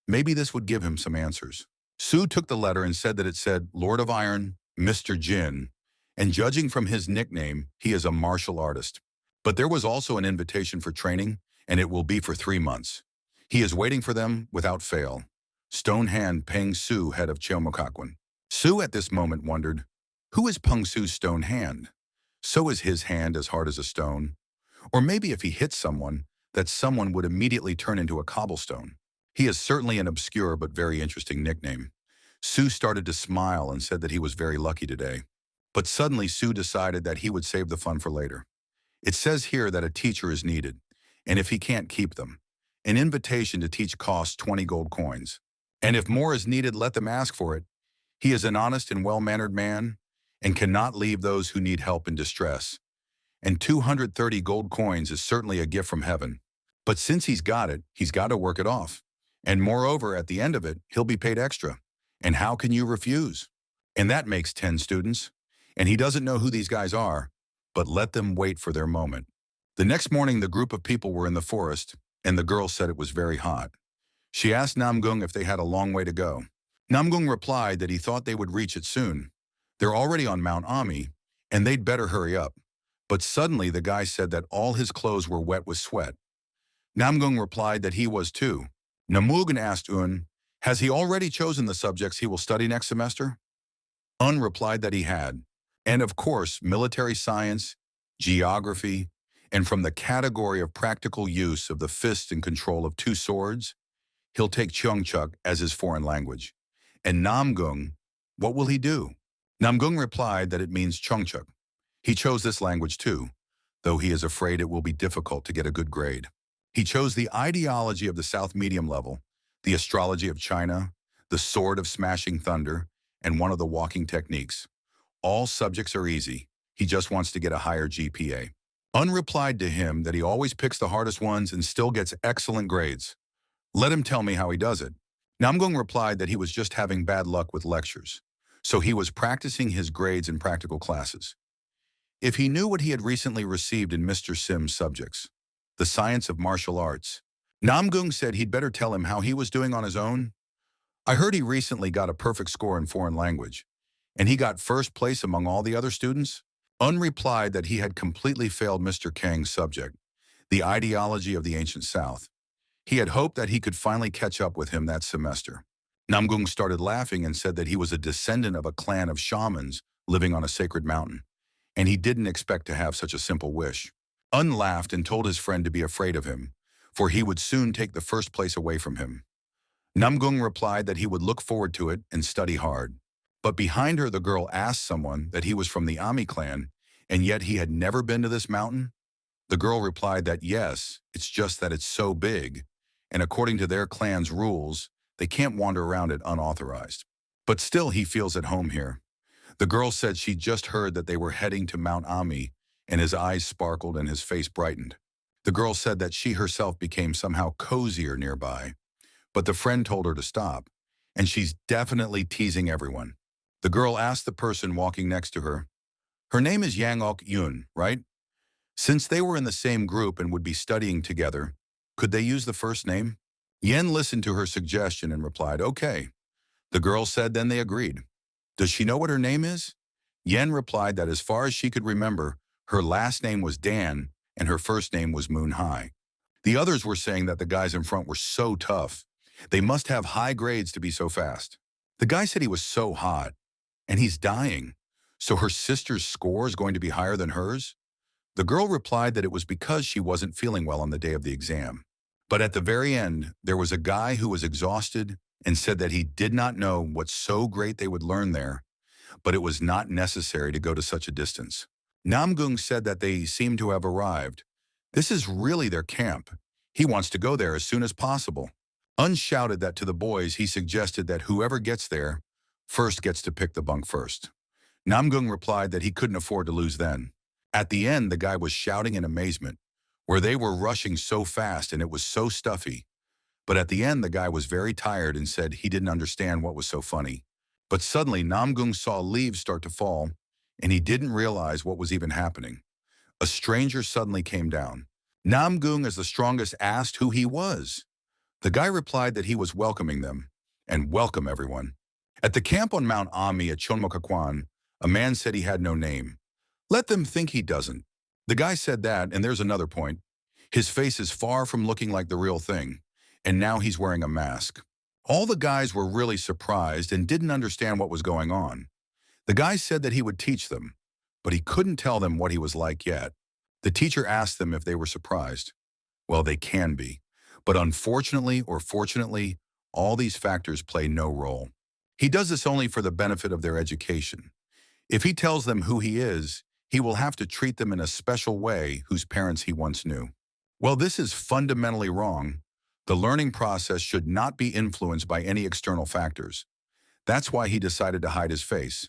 Maybe this would give him some answers. Sue took the letter and said that it said, Lord of Iron, Mr. Jin, and judging from his nickname, he is a martial artist. But there was also an invitation for training, and it will be for 3 months. He is waiting for them without fail. Stone Hand Peng Su, head of Cheomokakwan. Su at this moment wondered, who is Peng Su's stone hand? So is his hand as hard as a stone? Or maybe if he hits someone, that someone would immediately turn into a cobblestone. He is certainly an obscure but very interesting nickname. Su started to smile and said that he was very lucky today. But suddenly Su decided that he would save the fun for later. It says here that a teacher is needed, and if he can't keep them, an invitation to teach costs 20 gold coins. And if more is needed, let them ask for it. He is an honest and well-mannered man, and cannot leave those who need help in distress. And 230 gold coins is certainly a gift from heaven. But since he's got it, he's got to work it off. And moreover, at the end of it, he'll be paid extra. And how can you refuse? And that makes 10 students. And he doesn't know who these guys are, but let them wait for their moment. The next morning, the group of people were in the forest, and the girl said it was very hot. She asked Namgung if they had a long way to go. Namgung replied that he thought they would reach it soon. They're already on Mount Ami, and they'd better hurry up. But suddenly the guy said that all his clothes were wet with sweat. Namgung replied that he was too. Namgung asked Un, has he already chosen the subjects he will study next semester? Un replied that he had. And of course, military science, geography, and from the category of practical use of the fist and control of 2 swords, he'll take Cheongchuk as his foreign language. And Namgung, what will he do? Namgung replied that it means Cheongchuk. He chose this language too, though he is afraid it will be difficult to get a good grade. He chose the ideology of the South medium level, the astrology of China, the sword of smashing thunder, and one of the walking techniques. All subjects are easy. He just wants to get a higher GPA. Un replied to him that he always picks the hardest ones and still gets excellent grades. Let him tell me how he does it. Namgung replied that he was just having bad luck with lectures, so he was practicing his grades in practical classes. If he knew what he had recently received in Mr. Sim's subjects, the science of martial arts, Namgung said he'd better tell him how he was doing on his own. I heard he recently got a perfect score in foreign language, and he got first place among all the other students. Un replied that he had completely failed Mr. Kang's subject, the ideology of the ancient South. He had hoped that he could finally catch up with him that semester. Namgung started laughing and said that he was a descendant of a clan of shamans living on a sacred mountain, and he didn't expect to have such a simple wish. Un laughed and told his friend to be afraid of him, for he would soon take the first place away from him. Namgung replied that he would look forward to it and study hard. But behind her, the girl asked someone that he was from the Ami clan, and yet he had never been to this mountain. The girl replied that yes, it's just that it's so big, and according to their clan's rules, they can't wander around it unauthorized. But still he feels at home here. The girl said she just heard that they were heading to Mount Ami, and his eyes sparkled and his face brightened. The girl said that she herself became somehow cozier nearby, but the friend told her to stop, and she's definitely teasing everyone. The girl asked the person walking next to her, her name is Yang Ok Yun, right? Since they were in the same group and would be studying together, could they use the first name? Yen listened to her suggestion and replied, okay. The girl said then they agreed. Does she know what her name is? Yen replied that as far as she could remember, her last name was Dan and her first name was Moon High. The others were saying that the guys in front were so tough. They must have high grades to be so fast. The guy said he was so hot, and he's dying. So her sister's score is going to be higher than hers? The girl replied that it was because she wasn't feeling well on the day of the exam. But at the very end, there was a guy who was exhausted and said that he did not know what so great they would learn there, but it was not necessary to go to such a distance. Namgung said that they seemed to have arrived. This is really their camp. He wants to go there as soon as possible. Un shouted that to the boys he suggested that whoever gets there first gets to pick the bunk first. Namgung replied that he couldn't afford to lose then. At the end, the guy was shouting in amazement, where they were rushing so fast and it was so stuffy. But at the end, the guy was very tired and said he didn't understand what was so funny. But suddenly, Namgung saw leaves start to fall, and he didn't realize what was even happening. A stranger suddenly came down. Namgung, as the strongest, asked who he was. The guy replied that he was welcoming them, and welcome everyone. At the camp on Mount Ami at Cheonmokakwan, A man said he had no name. Let them think he doesn't. The guy said that, and there's another point. His face is far from looking like the real thing, and now he's wearing a mask. All the guys were really surprised and didn't understand what was going on. The guy said that he would teach them, but he couldn't tell them what he was like yet. The teacher asked them if they were surprised. Well, they can be. But unfortunately or fortunately, all these factors play no role. He does this only for the benefit of their education. If he tells them who he is, he will have to treat them in a special way whose parents he once knew. Well, this is fundamentally wrong. The learning process should not be influenced by any external factors. That's why he decided to hide his face.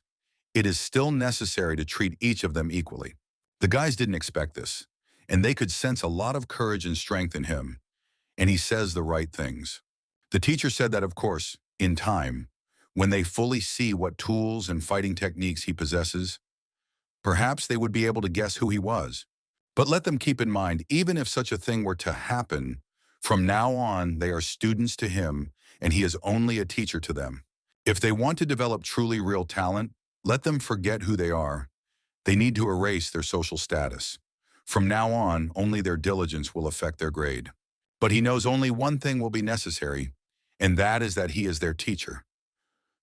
It is still necessary to treat each of them equally. The guys didn't expect this, and they could sense a lot of courage and strength in him, and he says the right things. The teacher said that, of course, in time, when they fully see what tools and fighting techniques he possesses, perhaps they would be able to guess who he was. But let them keep in mind, even if such a thing were to happen, from now on they are students to him, and he is only a teacher to them. If they want to develop truly real talent, let them forget who they are. They need to erase their social status. From now on, only their diligence will affect their grade. But he knows only one thing will be necessary, and that is that he is their teacher.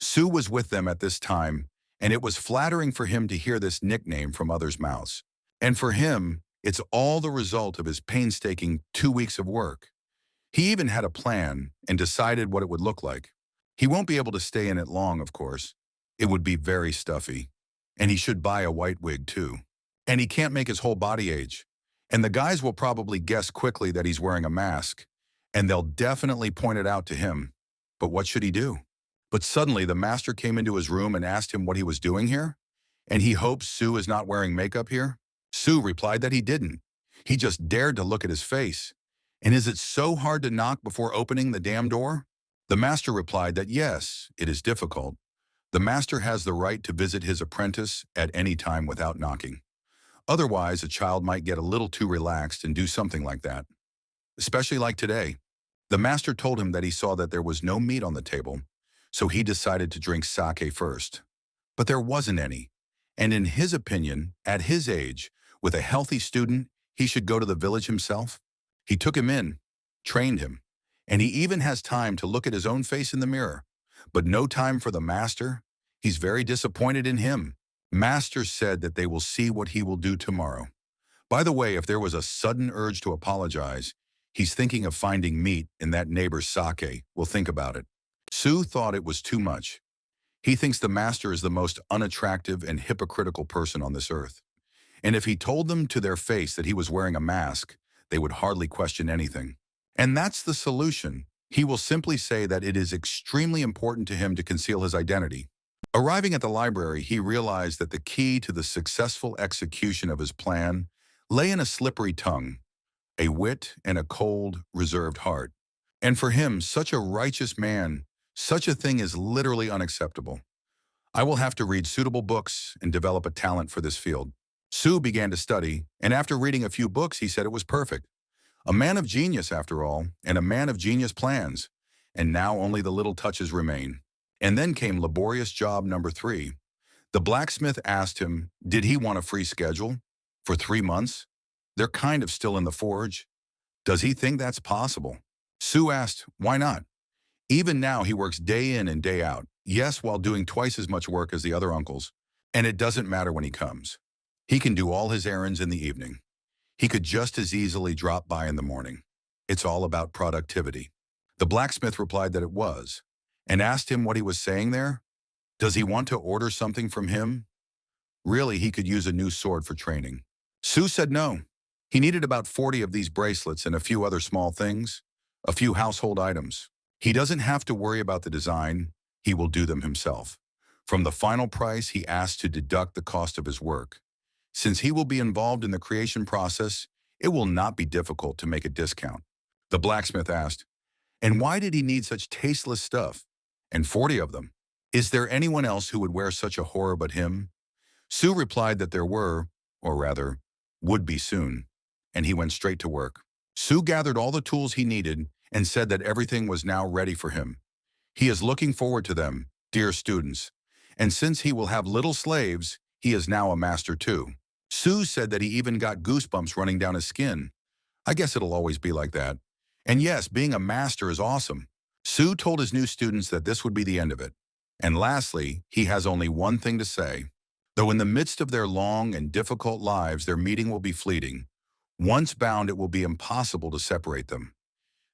Sue was with them at this time, and it was flattering for him to hear this nickname from others' mouths. And for him, it's all the result of his painstaking 2 weeks of work. He even had a plan and decided what it would look like. He won't be able to stay in it long, of course. It would be very stuffy. And he should buy a white wig, too. And he can't make his whole body age. And the guys will probably guess quickly that he's wearing a mask, and they'll definitely point it out to him. But what should he do? But suddenly the master came into his room and asked him what he was doing here, and he hopes Sue is not wearing makeup here. Sue replied that he didn't. He just dared to look at his face. And is it so hard to knock before opening the damn door? The master replied that yes, it is difficult. The master has the right to visit his apprentice at any time without knocking. Otherwise, a child might get a little too relaxed and do something like that. Especially like today. The master told him that he saw that there was no meat on the table, so he decided to drink sake first. But there wasn't any. And in his opinion, at his age, with a healthy student, he should go to the village himself. He took him in, trained him, and he even has time to look at his own face in the mirror. But no time for the master. He's very disappointed in him. Master said that they will see what he will do tomorrow. By the way, if there was a sudden urge to apologize, he's thinking of finding meat in that neighbor's sake. We'll think about it. Sue thought it was too much. He thinks the master is the most unattractive and hypocritical person on this earth. And if he told them to their face that he was wearing a mask, they would hardly question anything. And that's the solution. He will simply say that it is extremely important to him to conceal his identity. Arriving at the library, he realized that the key to the successful execution of his plan lay in a slippery tongue, a wit, and a cold, reserved heart. And for him, such a righteous man, such a thing is literally unacceptable. I will have to read suitable books and develop a talent for this field. Sue began to study, and after reading a few books, he said it was perfect. A man of genius, after all, and a man of genius plans. And now only the little touches remain. And then came laborious job number 3. The blacksmith asked him, did he want a free schedule? For 3 months? They're kind of still in the forge. Does he think that's possible? Sue asked, why not? Even now he works day in and day out. Yes, while doing twice as much work as the other uncles. And it doesn't matter when he comes. He can do all his errands in the evening. He could just as easily drop by in the morning. It's all about productivity. The blacksmith replied that it was, and asked him what he was saying there. Does he want to order something from him? Really, he could use a new sword for training. Sue said no. He needed about 40 of these bracelets and a few other small things, a few household items. He doesn't have to worry about the design. He will do them himself. From the final price, he asked to deduct the cost of his work. Since he will be involved in the creation process, it will not be difficult to make a discount. The blacksmith asked, and why did he need such tasteless stuff? And 40 of them. Is there anyone else who would wear such a horror but him? Sue replied that there were, or rather, would be soon, and he went straight to work. Sue gathered all the tools he needed and said that everything was now ready for him. He is looking forward to them, dear students, And since he will have little slaves, he is now a master too. Sue said that he even got goosebumps running down his skin. I guess it'll always be like that. And yes, being a master is awesome. Sue told his new students that this would be the end of it. And lastly, he has only one thing to say. Though in the midst of their long and difficult lives, their meeting will be fleeting. Once bound, it will be impossible to separate them.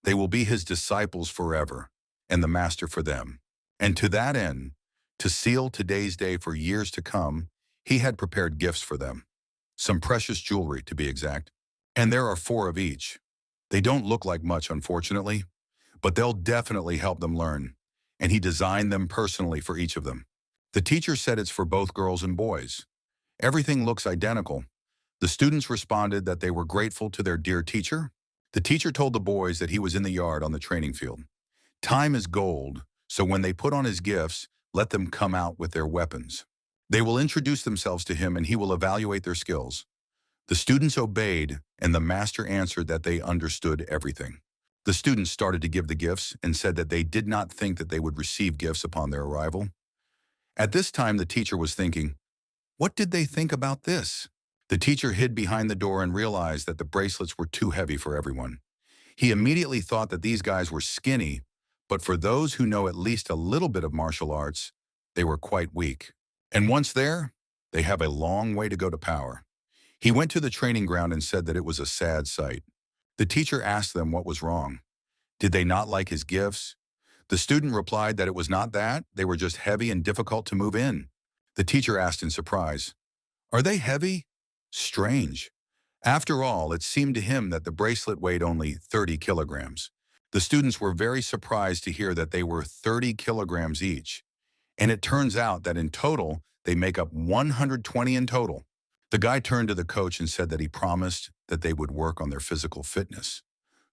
They will be his disciples forever, and the master for them. And to that end, to seal today's day for years to come, he had prepared gifts for them. Some precious jewelry, to be exact. And there are 4 of each. They don't look like much, unfortunately, but they'll definitely help them learn. And he designed them personally for each of them. The teacher said it's for both girls and boys. Everything looks identical. The students responded that they were grateful to their dear teacher. The teacher told the boys that he was in the yard on the training field. Time is gold, so when they put on his gifts, let them come out with their weapons. They will introduce themselves to him and he will evaluate their skills. The students obeyed, and the master answered that they understood everything. The students started to give the gifts and said that they did not think that they would receive gifts upon their arrival. At this time, the teacher was thinking, what did they think about this? The teacher hid behind the door and realized that the bracelets were too heavy for everyone. He immediately thought that these guys were skinny, but for those who know at least a little bit of martial arts, they were quite weak. And once there, they have a long way to go to power. He went to the training ground and said that it was a sad sight. The teacher asked them what was wrong. Did they not like his gifts? The student replied that it was not that, they were just heavy and difficult to move in. The teacher asked in surprise, are they heavy? Strange. After all, it seemed to him that the bracelet weighed only 30 kilograms. The students were very surprised to hear that they were 30 kilograms each. And it turns out that in total, they make up 120 in total. The guy turned to the coach and said that he promised that they would work on their physical fitness.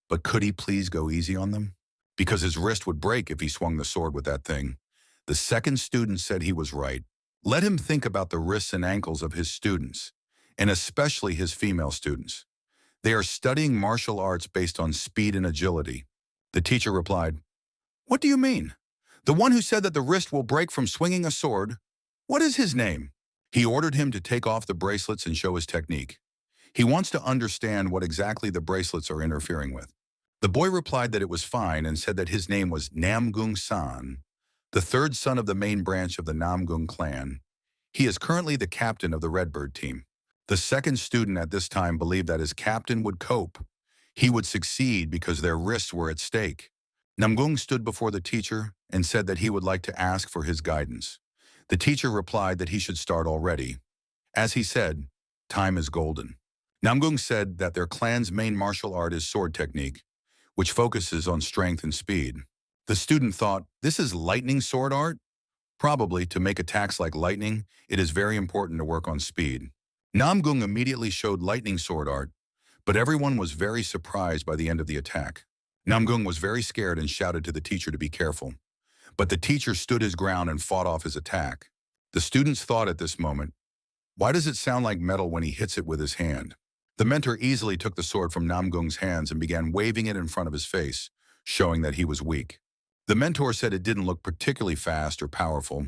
But could he please go easy on them? Because his wrist would break if he swung the sword with that thing. The second student said he was right. Let him think about the wrists and ankles of his students, and especially his female students. They are studying martial arts based on speed and agility. The teacher replied, what do you mean? The one who said that the wrist will break from swinging a sword? What is his name? He ordered him to take off the bracelets and show his technique. He wants to understand what exactly the bracelets are interfering with. The boy replied that it was fine and said that his name was Namgung San, the 3rd son of the main branch of the Namgung clan. He is currently the captain of the Redbird team. The second student at this time believed that his captain would cope. He would succeed because their wrists were at stake. Namgung stood before the teacher and said that he would like to ask for his guidance. The teacher replied that he should start already. As he said, time is golden. Namgung said that their clan's main martial art is sword technique, which focuses on strength and speed. The student thought, this is lightning sword art? Probably to make attacks like lightning, it is very important to work on speed. Namgung immediately showed lightning sword art, but everyone was very surprised by the end of the attack. Namgung was very scared and shouted to the teacher to be careful. But the teacher stood his ground and fought off his attack. The students thought at this moment, why does it sound like metal when he hits it with his hand? The mentor easily took the sword from Namgung's hands and began waving it in front of his face, showing that he was weak. The mentor said it didn't look particularly fast or powerful,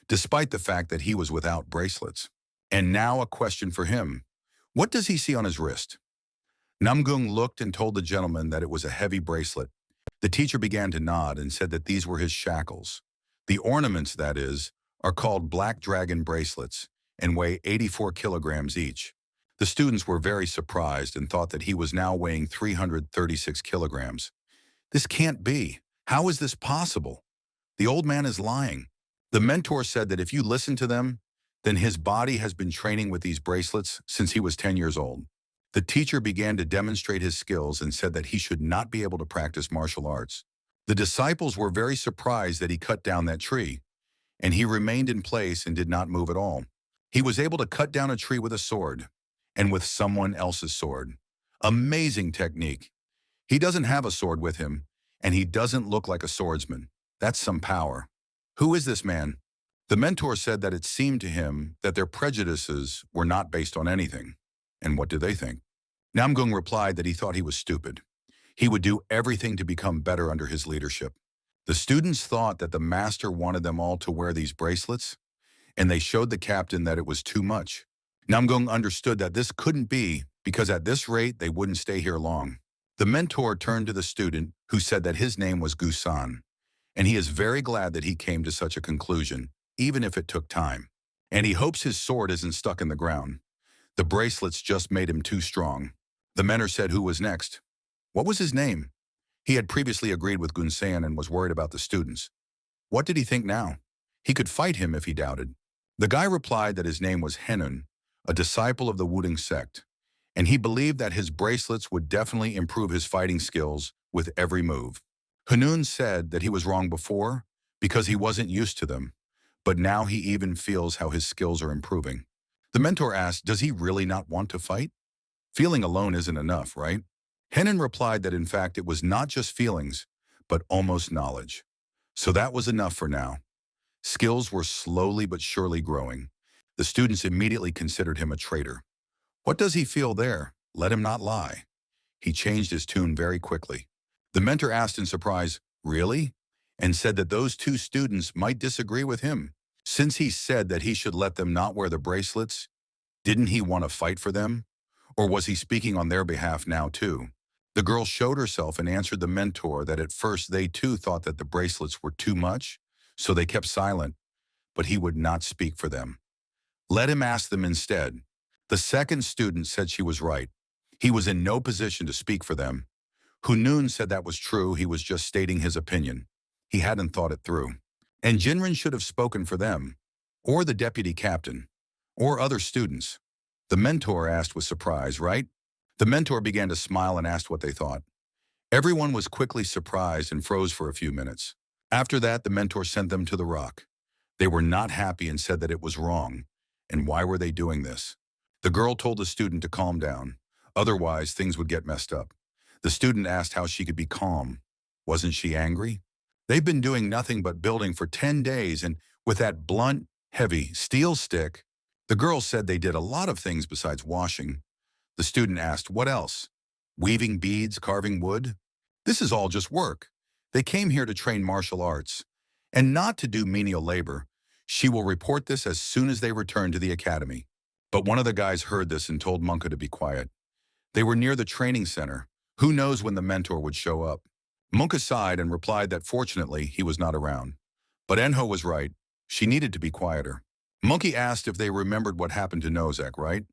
despite the fact that he was without bracelets. And now a question for him. What does he see on his wrist? Namgung looked and told the gentleman that it was a heavy bracelet. The teacher began to nod and said that these were his shackles. The ornaments, that is, are called black dragon bracelets and weigh 84 kilograms each. The students were very surprised and thought that he was now weighing 336 kilograms. This can't be. How is this possible? The old man is lying. The mentor said that if you listen to them, then his body has been training with these bracelets since he was 10 years old. The teacher began to demonstrate his skills and said that he should not be able to practice martial arts. The disciples were very surprised that he cut down that tree, and he remained in place and did not move at all. He was able to cut down a tree with a sword, and with someone else's sword. Amazing technique. He doesn't have a sword with him, and he doesn't look like a swordsman. That's some power. Who is this man? The mentor said that it seemed to him that their prejudices were not based on anything. And what do they think? Namgung replied that he thought he was stupid. He would do everything to become better under his leadership. The students thought that the master wanted them all to wear these bracelets. and they showed the captain that it was too much. Namgung understood that this couldn't be because at this rate they wouldn't stay here long. The mentor turned to the student who said that his name was Gusan, and he is very glad that he came to such a conclusion, even if it took time. And he hopes his sword isn't stuck in the ground. The bracelets just made him too strong. The mentor said who was next. What was his name? He had previously agreed with Gunsan and was worried about the students. What did he think now? He could fight him if he doubted. The guy replied that his name was Henun, a disciple of the Wuding sect, and he believed that his bracelets would definitely improve his fighting skills with every move. Hanun said that he was wrong before because he wasn't used to them, but now he even feels how his skills are improving. The mentor asked, does he really not want to fight? Feeling alone isn't enough, right? Henun replied that in fact it was not just feelings, but almost knowledge. So that was enough for now. Skills were slowly but surely growing. The students immediately considered him a traitor. What does he feel there? Let him not lie. He changed his tune very quickly. The mentor asked in surprise, really? And said that those two students might disagree with him. Since he said that he should let them not wear the bracelets, didn't he want to fight for them? Or was he speaking on their behalf now too? The girl showed herself and answered the mentor that at first they too thought that the bracelets were too much, so they kept silent, but he would not speak for them. Let him ask them instead. The second student said she was right. He was in no position to speak for them. Hunun said that was true, he was just stating his opinion. He hadn't thought it through. And Jinren should have spoken for them, or the deputy captain, or other students. The mentor asked with surprise, right? The mentor began to smile and asked what they thought. Everyone was quickly surprised and froze for a few minutes. After that, the mentor sent them to the rock. They were not happy and said that it was wrong. And why were they doing this? The girl told the student to calm down. Otherwise, things would get messed up. The student asked how she could be calm. Wasn't she angry? They've been doing nothing but building for 10 days, and with that blunt, heavy steel stick, the girl said they did a lot of things besides washing. The student asked, what else? Weaving beads, carving wood? This is all just work. They came here to train martial arts, and not to do menial labor. She will report this as soon as they return to the academy. But one of the guys heard this and told Manga to be quiet. They were near the training center. Who knows when the mentor would show up? Manga sighed and replied that fortunately he was not around. But Enho was right. She needed to be quieter. Monkey asked if they remembered what happened to Nozak, right?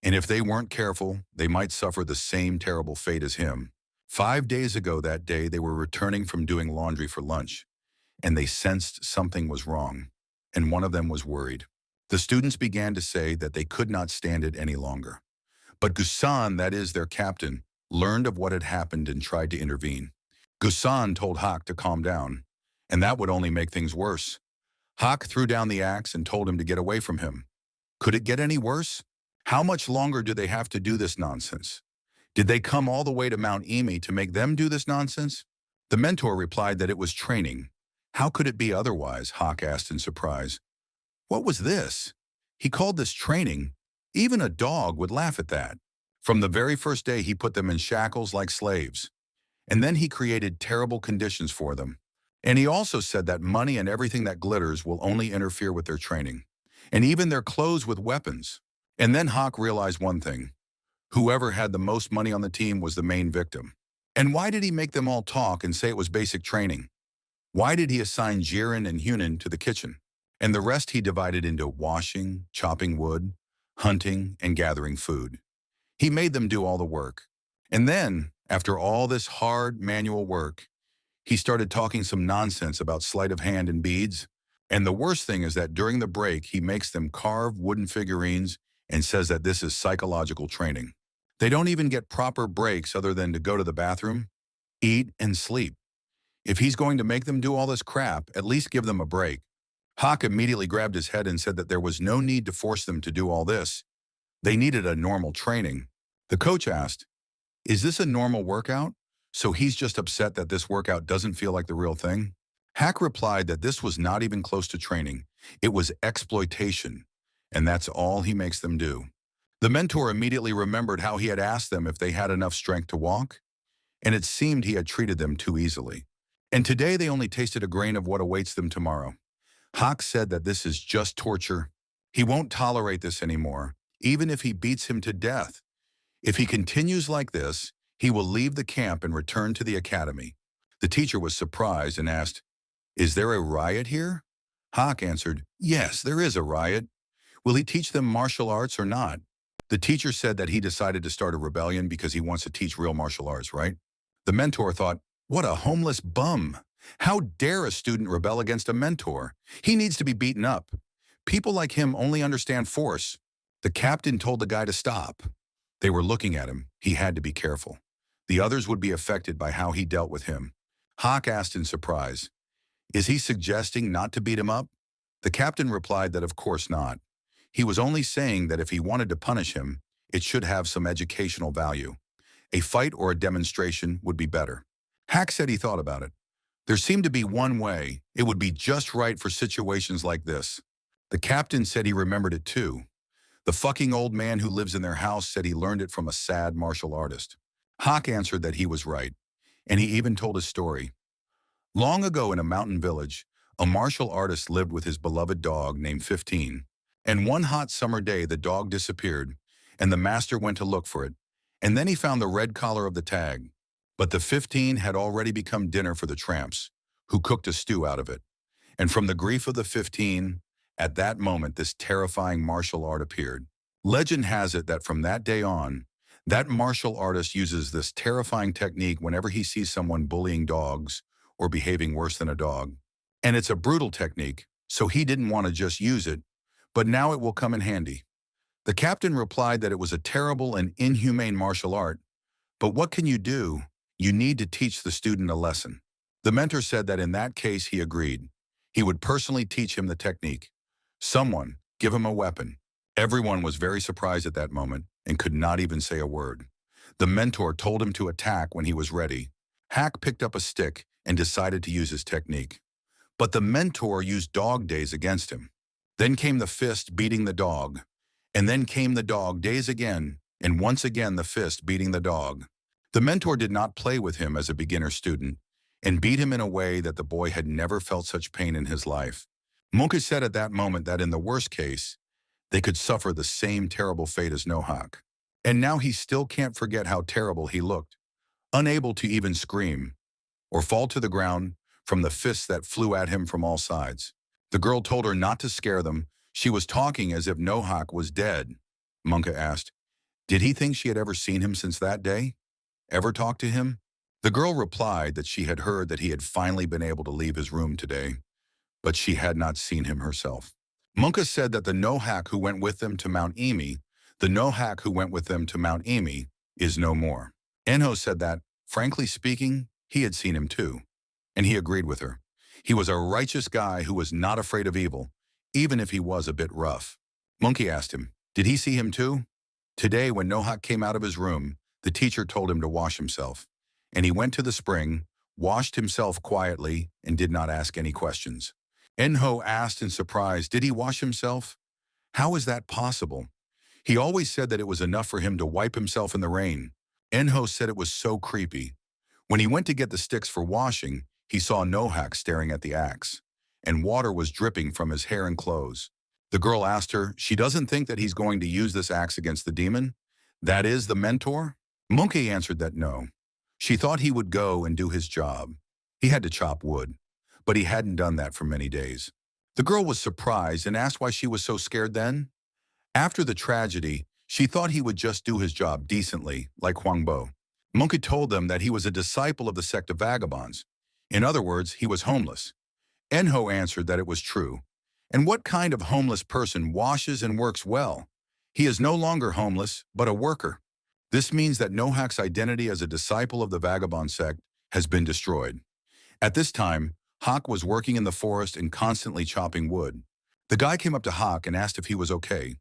And if they weren't careful, they might suffer the same terrible fate as him. 5 days ago that day, they were returning from doing laundry for lunch, and they sensed something was wrong, and one of them was worried. The students began to say that they could not stand it any longer. But Gusan, that is their captain, learned of what had happened and tried to intervene. Gusan told Hak to calm down, and that would only make things worse. Hak threw down the axe and told him to get away from him. Could it get any worse? How much longer do they have to do this nonsense? Did they come all the way to Mount Emi to make them do this nonsense? The mentor replied that it was training. How could it be otherwise? Hak asked in surprise. What was this? He called this training. Even a dog would laugh at that. From the very first day, he put them in shackles like slaves. And then he created terrible conditions for them. And he also said that money and everything that glitters will only interfere with their training. And even their clothes with weapons. And then Hawk realized one thing. Whoever had the most money on the team was the main victim. And why did he make them all talk and say it was basic training? Why did he assign Jiren and Hunan to the kitchen? And the rest he divided into washing, chopping wood, hunting, and gathering food. He made them do all the work. And then, after all this hard manual work, he started talking some nonsense about sleight of hand and beads. And the worst thing is that during the break, he makes them carve wooden figurines and says that this is psychological training. They don't even get proper breaks other than to go to the bathroom, eat, and sleep. If he's going to make them do all this crap, at least give them a break. Hawk immediately grabbed his head and said that there was no need to force them to do all this. They needed a normal training. The coach asked, is this a normal workout? So he's just upset that this workout doesn't feel like the real thing? Hack replied that this was not even close to training. It was exploitation, and that's all he makes them do. The mentor immediately remembered how he had asked them if they had enough strength to walk, and it seemed he had treated them too easily. And today they only tasted a grain of what awaits them tomorrow. Hawk said that this is just torture. He won't tolerate this anymore, even if he beats him to death. If he continues like this, he will leave the camp and return to the academy. The teacher was surprised and asked, "Is there a riot here?" Hawk answered, "Yes, there is a riot. Will he teach them martial arts or not?" The teacher said that he decided to start a rebellion because he wants to teach real martial arts, right? The mentor thought, "What a homeless bum. How dare a student rebel against a mentor? He needs to be beaten up. People like him only understand force." The captain told the guy to stop. They were looking at him. He had to be careful. The others would be affected by how he dealt with him. Hawk asked in surprise, "Is he suggesting not to beat him up?" The captain replied that of course not. He was only saying that if he wanted to punish him, it should have some educational value. A fight or a demonstration would be better. Hack said he thought about it. There seemed to be one way. It would be just right for situations like this. The captain said he remembered it too. The fucking old man who lives in their house said he learned it from a sad martial artist. Hawk answered that he was right, and he even told his story. Long ago in a mountain village, a martial artist lived with his beloved dog named 15. And one hot summer day, the dog disappeared, and the master went to look for it. And then he found the red collar of the tag. But the 15 had already become dinner for the tramps, who cooked a stew out of it. And from the grief of the 15, at that moment this terrifying martial art appeared. Legend has it that from that day on, that martial artist uses this terrifying technique whenever he sees someone bullying dogs or behaving worse than a dog. And it's a brutal technique, so he didn't want to just use it, but now it will come in handy. The captain replied that it was a terrible and inhumane martial art, but what can you do? You need to teach the student a lesson. The mentor said that in that case he agreed. He would personally teach him the technique. Someone, give him a weapon. Everyone was very surprised at that moment and could not even say a word. The mentor told him to attack when he was ready. Hack picked up a stick and decided to use his technique. But the mentor used dog days against him. Then came the fist beating the dog. And then came the dog days again, and once again the fist beating the dog. The mentor did not play with him as a beginner student and beat him in a way that the boy had never felt such pain in his life. Manga said at that moment that in the worst case, they could suffer the same terrible fate as Nohak. And now he still can't forget how terrible he looked, unable to even scream or fall to the ground from the fists that flew at him from all sides. The girl told her not to scare them. She was talking as if Nohak was dead. Manga asked, did he think she had ever seen him since that day? Ever talked to him? The girl replied that she had heard that he had finally been able to leave his room today, but she had not seen him herself. Manga said that the Nohak who went with them to Mount Emi, is no more. Enho said that, frankly speaking, he had seen him too, and he agreed with her. He was a righteous guy who was not afraid of evil, even if he was a bit rough. Monkey asked him, did he see him too? Today, when Nohak came out of his room, the teacher told him to wash himself, and he went to the spring, washed himself quietly, and did not ask any questions. Enho asked in surprise, did he wash himself? How is that possible? He always said that it was enough for him to wipe himself in the rain. Enho said it was so creepy. When he went to get the sticks for washing, he saw Nohak staring at the axe, and water was dripping from his hair and clothes. The girl asked her, she doesn't think that he's going to use this axe against the demon? That is the mentor? Monkey answered that no. She thought he would go and do his job. He had to chop wood, but he hadn't done that for many days. The girl was surprised and asked why she was so scared then. After the tragedy, she thought he would just do his job decently, like Huangbo. Monkey told them that he was a disciple of the sect of vagabonds. In other words, he was homeless. Enho answered that it was true. And what kind of homeless person washes and works well? He is no longer homeless, but a worker. This means that Nohak's identity as a disciple of the vagabond sect has been destroyed. At this time, Hawk was working in the forest and constantly chopping wood. The guy came up to Hawk and asked if he was okay.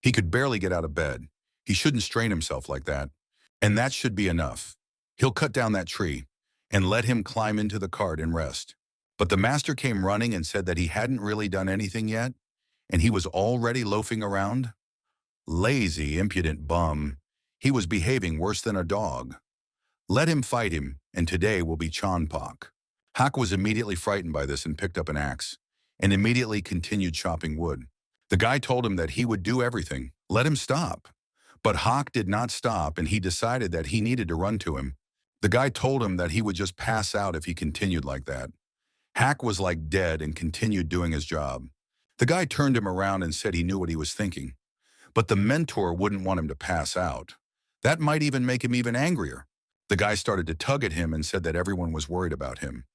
He could barely get out of bed. He shouldn't strain himself like that. And that should be enough. He'll cut down that tree and let him climb into the cart and rest. But the master came running and said that he hadn't really done anything yet, and he was already loafing around. Lazy, impudent bum. He was behaving worse than a dog. Let him fight him, and today will be Chanpak. Hak was immediately frightened by this and picked up an axe. and immediately continued chopping wood. The guy told him that he would do everything. Let him stop. But Hawk did not stop, and he decided that he needed to run to him. The guy told him that he would just pass out if he continued like that. Hack was like dead and continued doing his job. The guy turned him around and said he knew what he was thinking. But the mentor wouldn't want him to pass out. That might even make him even angrier. The guy started to tug at him and said that everyone was worried about him.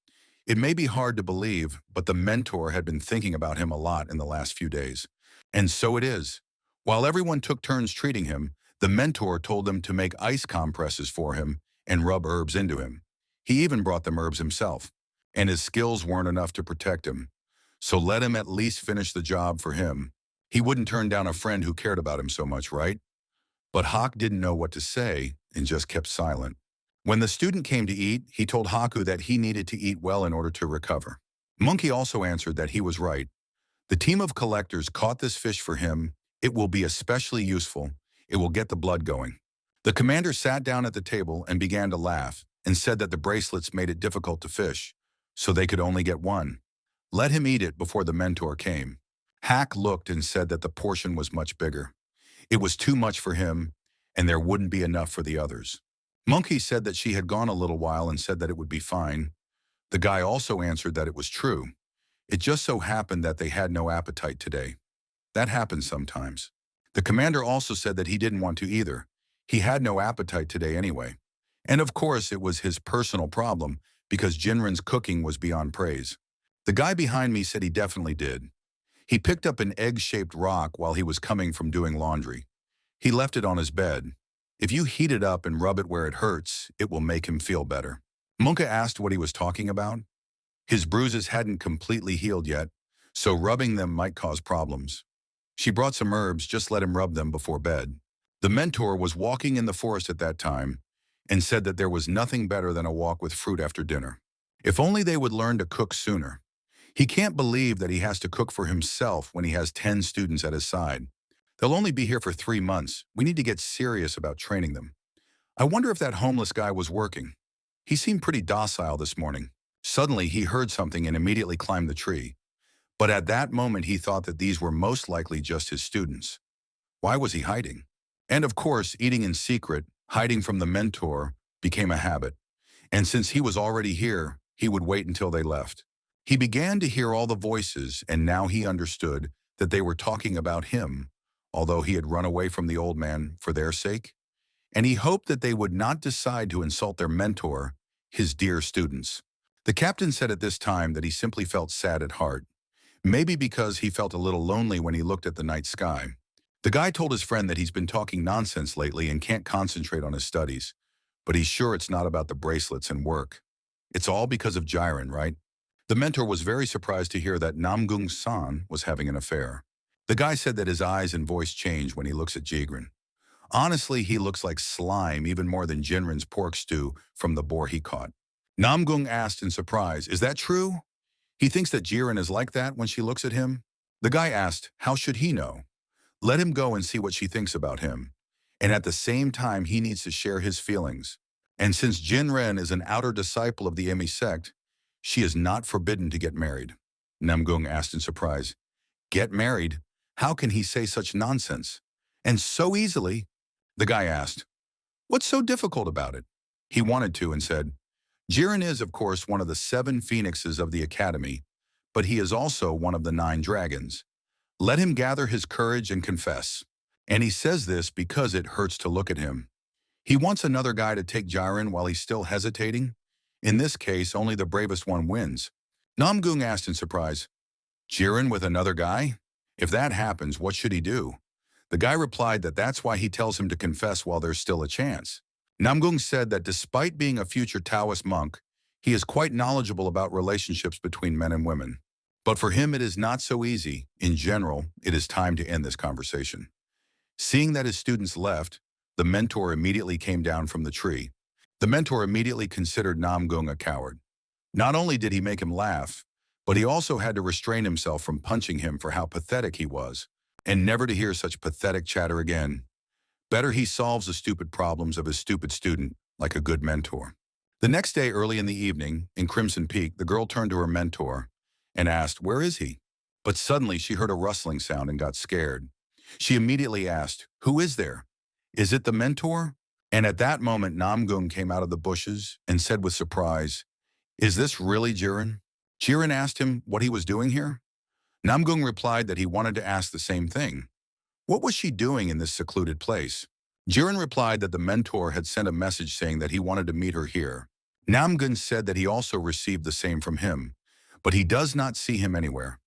It may be hard to believe, but the mentor had been thinking about him a lot in the last few days. And so it is. While everyone took turns treating him, the mentor told them to make ice compresses for him and rub herbs into him. He even brought them herbs himself. And his skills weren't enough to protect him. So let him at least finish the job for him. He wouldn't turn down a friend who cared about him so much, right? But Hawk didn't know what to say and just kept silent. When the student came to eat, he told Haku that he needed to eat well in order to recover. Monkey also answered that he was right. The team of collectors caught this fish for him. It will be especially useful. It will get the blood going. The commander sat down at the table and began to laugh and said that the bracelets made it difficult to fish, so they could only get one. Let him eat it before the mentor came. Hack looked and said that the portion was much bigger. It was too much for him, and there wouldn't be enough for the others. Monkey said that she had gone a little while and said that it would be fine. The guy also answered that it was true. It just so happened that they had no appetite today. That happens sometimes. The commander also said that he didn't want to either. He had no appetite today anyway. And of course, it was his personal problem because Jinren's cooking was beyond praise. The guy behind me said he definitely did. He picked up an egg-shaped rock while he was coming from doing laundry. He left it on his bed. If you heat it up and rub it where it hurts, it will make him feel better. Munka asked what he was talking about. His bruises hadn't completely healed yet, so rubbing them might cause problems. She brought some herbs, just let him rub them before bed. The mentor was walking in the forest at that time and said that there was nothing better than a walk with fruit after dinner. If only they would learn to cook sooner. He can't believe that he has to cook for himself when he has 10 students at his side. They'll only be here for 3 months. We need to get serious about training them. I wonder if that homeless guy was working. He seemed pretty docile this morning. Suddenly, he heard something and immediately climbed the tree. But at that moment, he thought that these were most likely just his students. Why was he hiding? And of course, eating in secret, hiding from the mentor, became a habit. And since he was already here, he would wait until they left. He began to hear all the voices, and now he understood that they were talking about him, although he had run away from the old man for their sake. And he hoped that they would not decide to insult their mentor, his dear students. The captain said at this time that he simply felt sad at heart, maybe because he felt a little lonely when he looked at the night sky. The guy told his friend that he's been talking nonsense lately and can't concentrate on his studies, but he's sure it's not about the bracelets and work. It's all because of Jiren, right? The mentor was very surprised to hear that Namgung-san was having an affair. The guy said that his eyes and voice change when he looks at Jiren. Honestly, he looks like slime even more than Jinren's pork stew from the boar he caught. Namgung asked in surprise, "Is that true?" He thinks that Jiren is like that when she looks at him. The guy asked, how should he know? Let him go and see what she thinks about him. And at the same time, he needs to share his feelings. And since Jinren is an outer disciple of the Emi sect, she is not forbidden to get married. Namgung asked in surprise, "Get married? How can he say such nonsense? And so easily?" The guy asked, "What's so difficult about it?" He wanted to and said, "Jiren is, of course, one of the 7 phoenixes of the academy, but he is also one of the 9 dragons. Let him gather his courage and confess." And he says this because it hurts to look at him. He wants another guy to take Jiren while he's still hesitating. In this case, only the bravest one wins. Namgung asked in surprise, "Jiren with another guy? If that happens, what should he do?" The guy replied that that's why he tells him to confess while there's still a chance. Namgung said that despite being a future Taoist monk, he is quite knowledgeable about relationships between men and women. But for him, it is not so easy. In general, it is time to end this conversation. Seeing that his students left, the mentor immediately came down from the tree. The mentor immediately considered Namgung a coward. Not only did he make him laugh, but he also had to restrain himself from punching him for how pathetic he was, and never to hear such pathetic chatter again. Better he solves the stupid problems of his stupid student, like a good mentor. The next day, early in the evening, in Crimson Peak, the girl turned to her mentor and asked, "Where is he?" But suddenly she heard a rustling sound and got scared. She immediately asked, "Who is there? Is it the mentor?" And at that moment, Namgung came out of the bushes and said with surprise, "Is this really Jiren?" Jiren asked him what he was doing here. Namgung replied that he wanted to ask the same thing. What was she doing in this secluded place? Jiren replied that the mentor had sent a message saying that he wanted to meet her here. Namgung said that he also received the same from him, but he does not see him anywhere.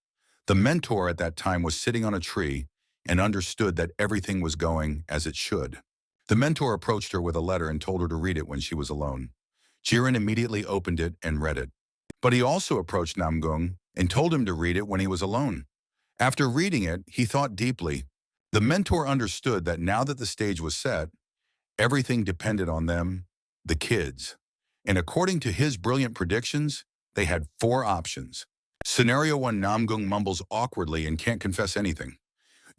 The mentor at that time was sitting on a tree and understood that everything was going as it should. The mentor approached her with a letter and told her to read it when she was alone. Jiren immediately opened it and read it. But he also approached Namgung and told him to read it when he was alone. After reading it, he thought deeply. The mentor understood that now that the stage was set, everything depended on them, the kids. And according to his brilliant predictions, they had 4 options. Scenario 1, Namgung mumbles awkwardly and can't confess anything.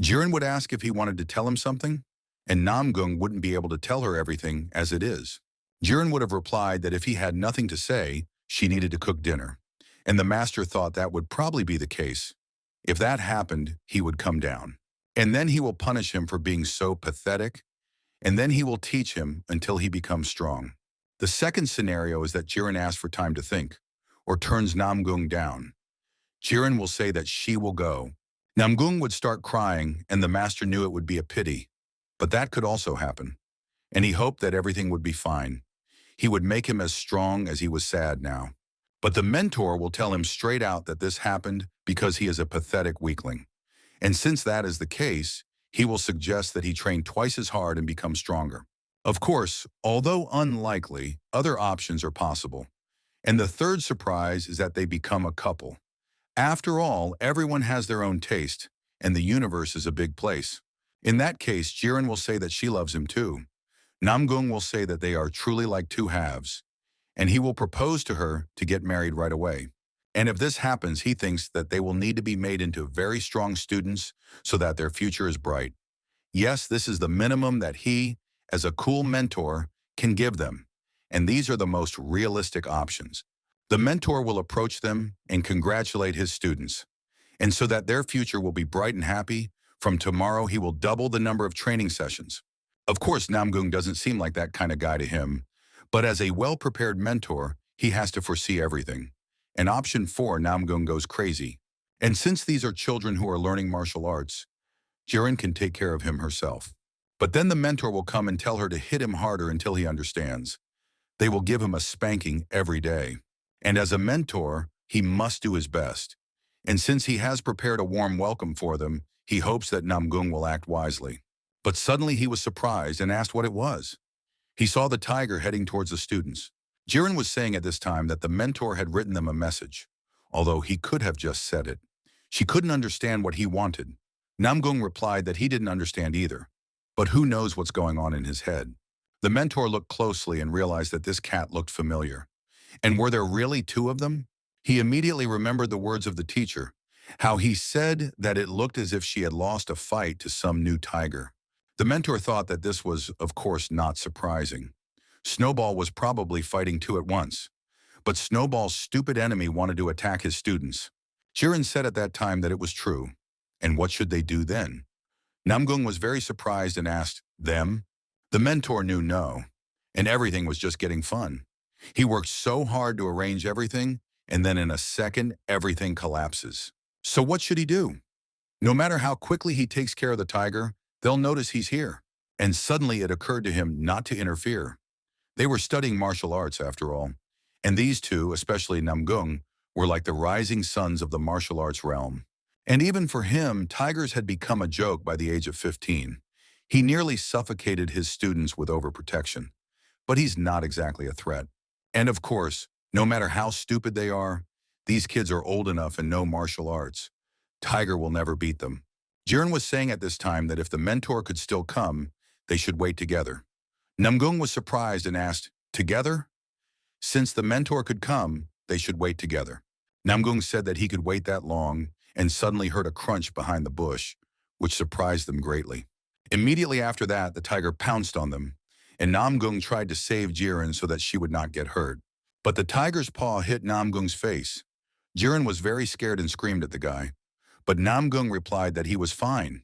Jiren would ask if he wanted to tell him something, and Namgung wouldn't be able to tell her everything as it is. Jiren would have replied that if he had nothing to say, she needed to cook dinner. And the master thought that would probably be the case. If that happened, he would come down. And then he will punish him for being so pathetic, and then he will teach him until he becomes strong. The second scenario is that Jiren asks for time to think, or turns Namgung down. Jiren will say that she will go. Namgung would start crying, and the master knew it would be a pity. But that could also happen. And he hoped that everything would be fine. He would make him as strong as he was sad now. But the mentor will tell him straight out that this happened because he is a pathetic weakling. And since that is the case, he will suggest that he train twice as hard and become stronger. Of course, although unlikely, other options are possible. And the third surprise is that they become a couple. After all, everyone has their own taste, and the universe is a big place. In that case, Jiren will say that she loves him too. Namgung will say that they are truly like 2 halves, and he will propose to her to get married right away. And if this happens, he thinks that they will need to be made into very strong students so that their future is bright. Yes, this is the minimum that he, as a cool mentor, can give them. And these are the most realistic options. The mentor will approach them and congratulate his students. And so that their future will be bright and happy, from tomorrow he will double the number of training sessions. Of course, Namgung doesn't seem like that kind of guy to him, but as a well-prepared mentor, he has to foresee everything. And option 4, Namgung goes crazy. And since these are children who are learning martial arts, Jiren can take care of him herself. But then the mentor will come and tell her to hit him harder until he understands. They will give him a spanking every day. And as a mentor, he must do his best. And since he has prepared a warm welcome for them, he hopes that Namgung will act wisely. But suddenly he was surprised and asked what it was. He saw the tiger heading towards the students. Jiren was saying at this time that the mentor had written them a message, although he could have just said it. She couldn't understand what he wanted. Namgung replied that he didn't understand either. But who knows what's going on in his head? The mentor looked closely and realized that this cat looked familiar. And were there really 2 of them? He immediately remembered the words of the teacher, how he said that it looked as if she had lost a fight to some new tiger. The mentor thought that this was, of course, not surprising. Snowball was probably fighting 2 at once. But Snowball's stupid enemy wanted to attack his students. Jiren said at that time that it was true. And what should they do then? Namgung was very surprised and asked, "Them?" The mentor knew no, and everything was just getting fun. He worked so hard to arrange everything, and then in a second, everything collapses. So what should he do? No matter how quickly he takes care of the tiger, they'll notice he's here. And suddenly it occurred to him not to interfere. They were studying martial arts after all. And these 2, especially Namgung, were like the rising suns of the martial arts realm. And even for him, tigers had become a joke by the age of 15. He nearly suffocated his students with overprotection. But he's not exactly a threat. And of course, no matter how stupid they are, these kids are old enough and know martial arts. Tiger will never beat them. Jiren was saying at this time that if the mentor could still come, they should wait together. Namgung was surprised and asked, "Together?" Since the mentor could come, they should wait together. Namgung said that he could wait that long and suddenly heard a crunch behind the bush, which surprised them greatly. Immediately after that, the tiger pounced on them, and Namgung tried to save Jiren so that she would not get hurt. But the tiger's paw hit Namgung's face. Jiren was very scared and screamed at the guy. But Namgung replied that he was fine.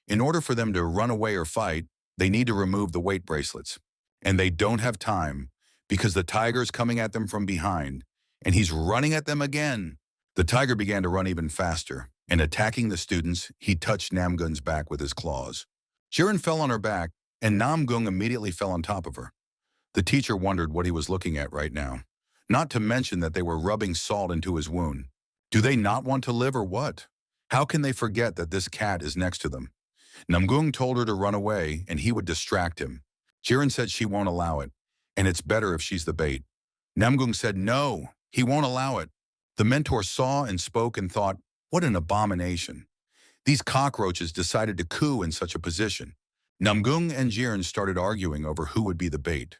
In order for them to run away or fight, they need to remove the weight bracelets. And they don't have time because the tiger's coming at them from behind, and he's running at them again. The tiger began to run even faster, and attacking the students, he touched Namgung's back with his claws. Jiren fell on her back, and Namgung immediately fell on top of her. The teacher wondered what he was looking at right now, not to mention that they were rubbing salt into his wound. Do they not want to live or what? How can they forget that this cat is next to them? Namgung told her to run away and he would distract him. Jiren said she won't allow it, and it's better if she's the bait. Namgung said no, he won't allow it. The mentor saw and spoke and thought, what an abomination. These cockroaches decided to coup in such a position. Namgung and Jiren started arguing over who would be the bait.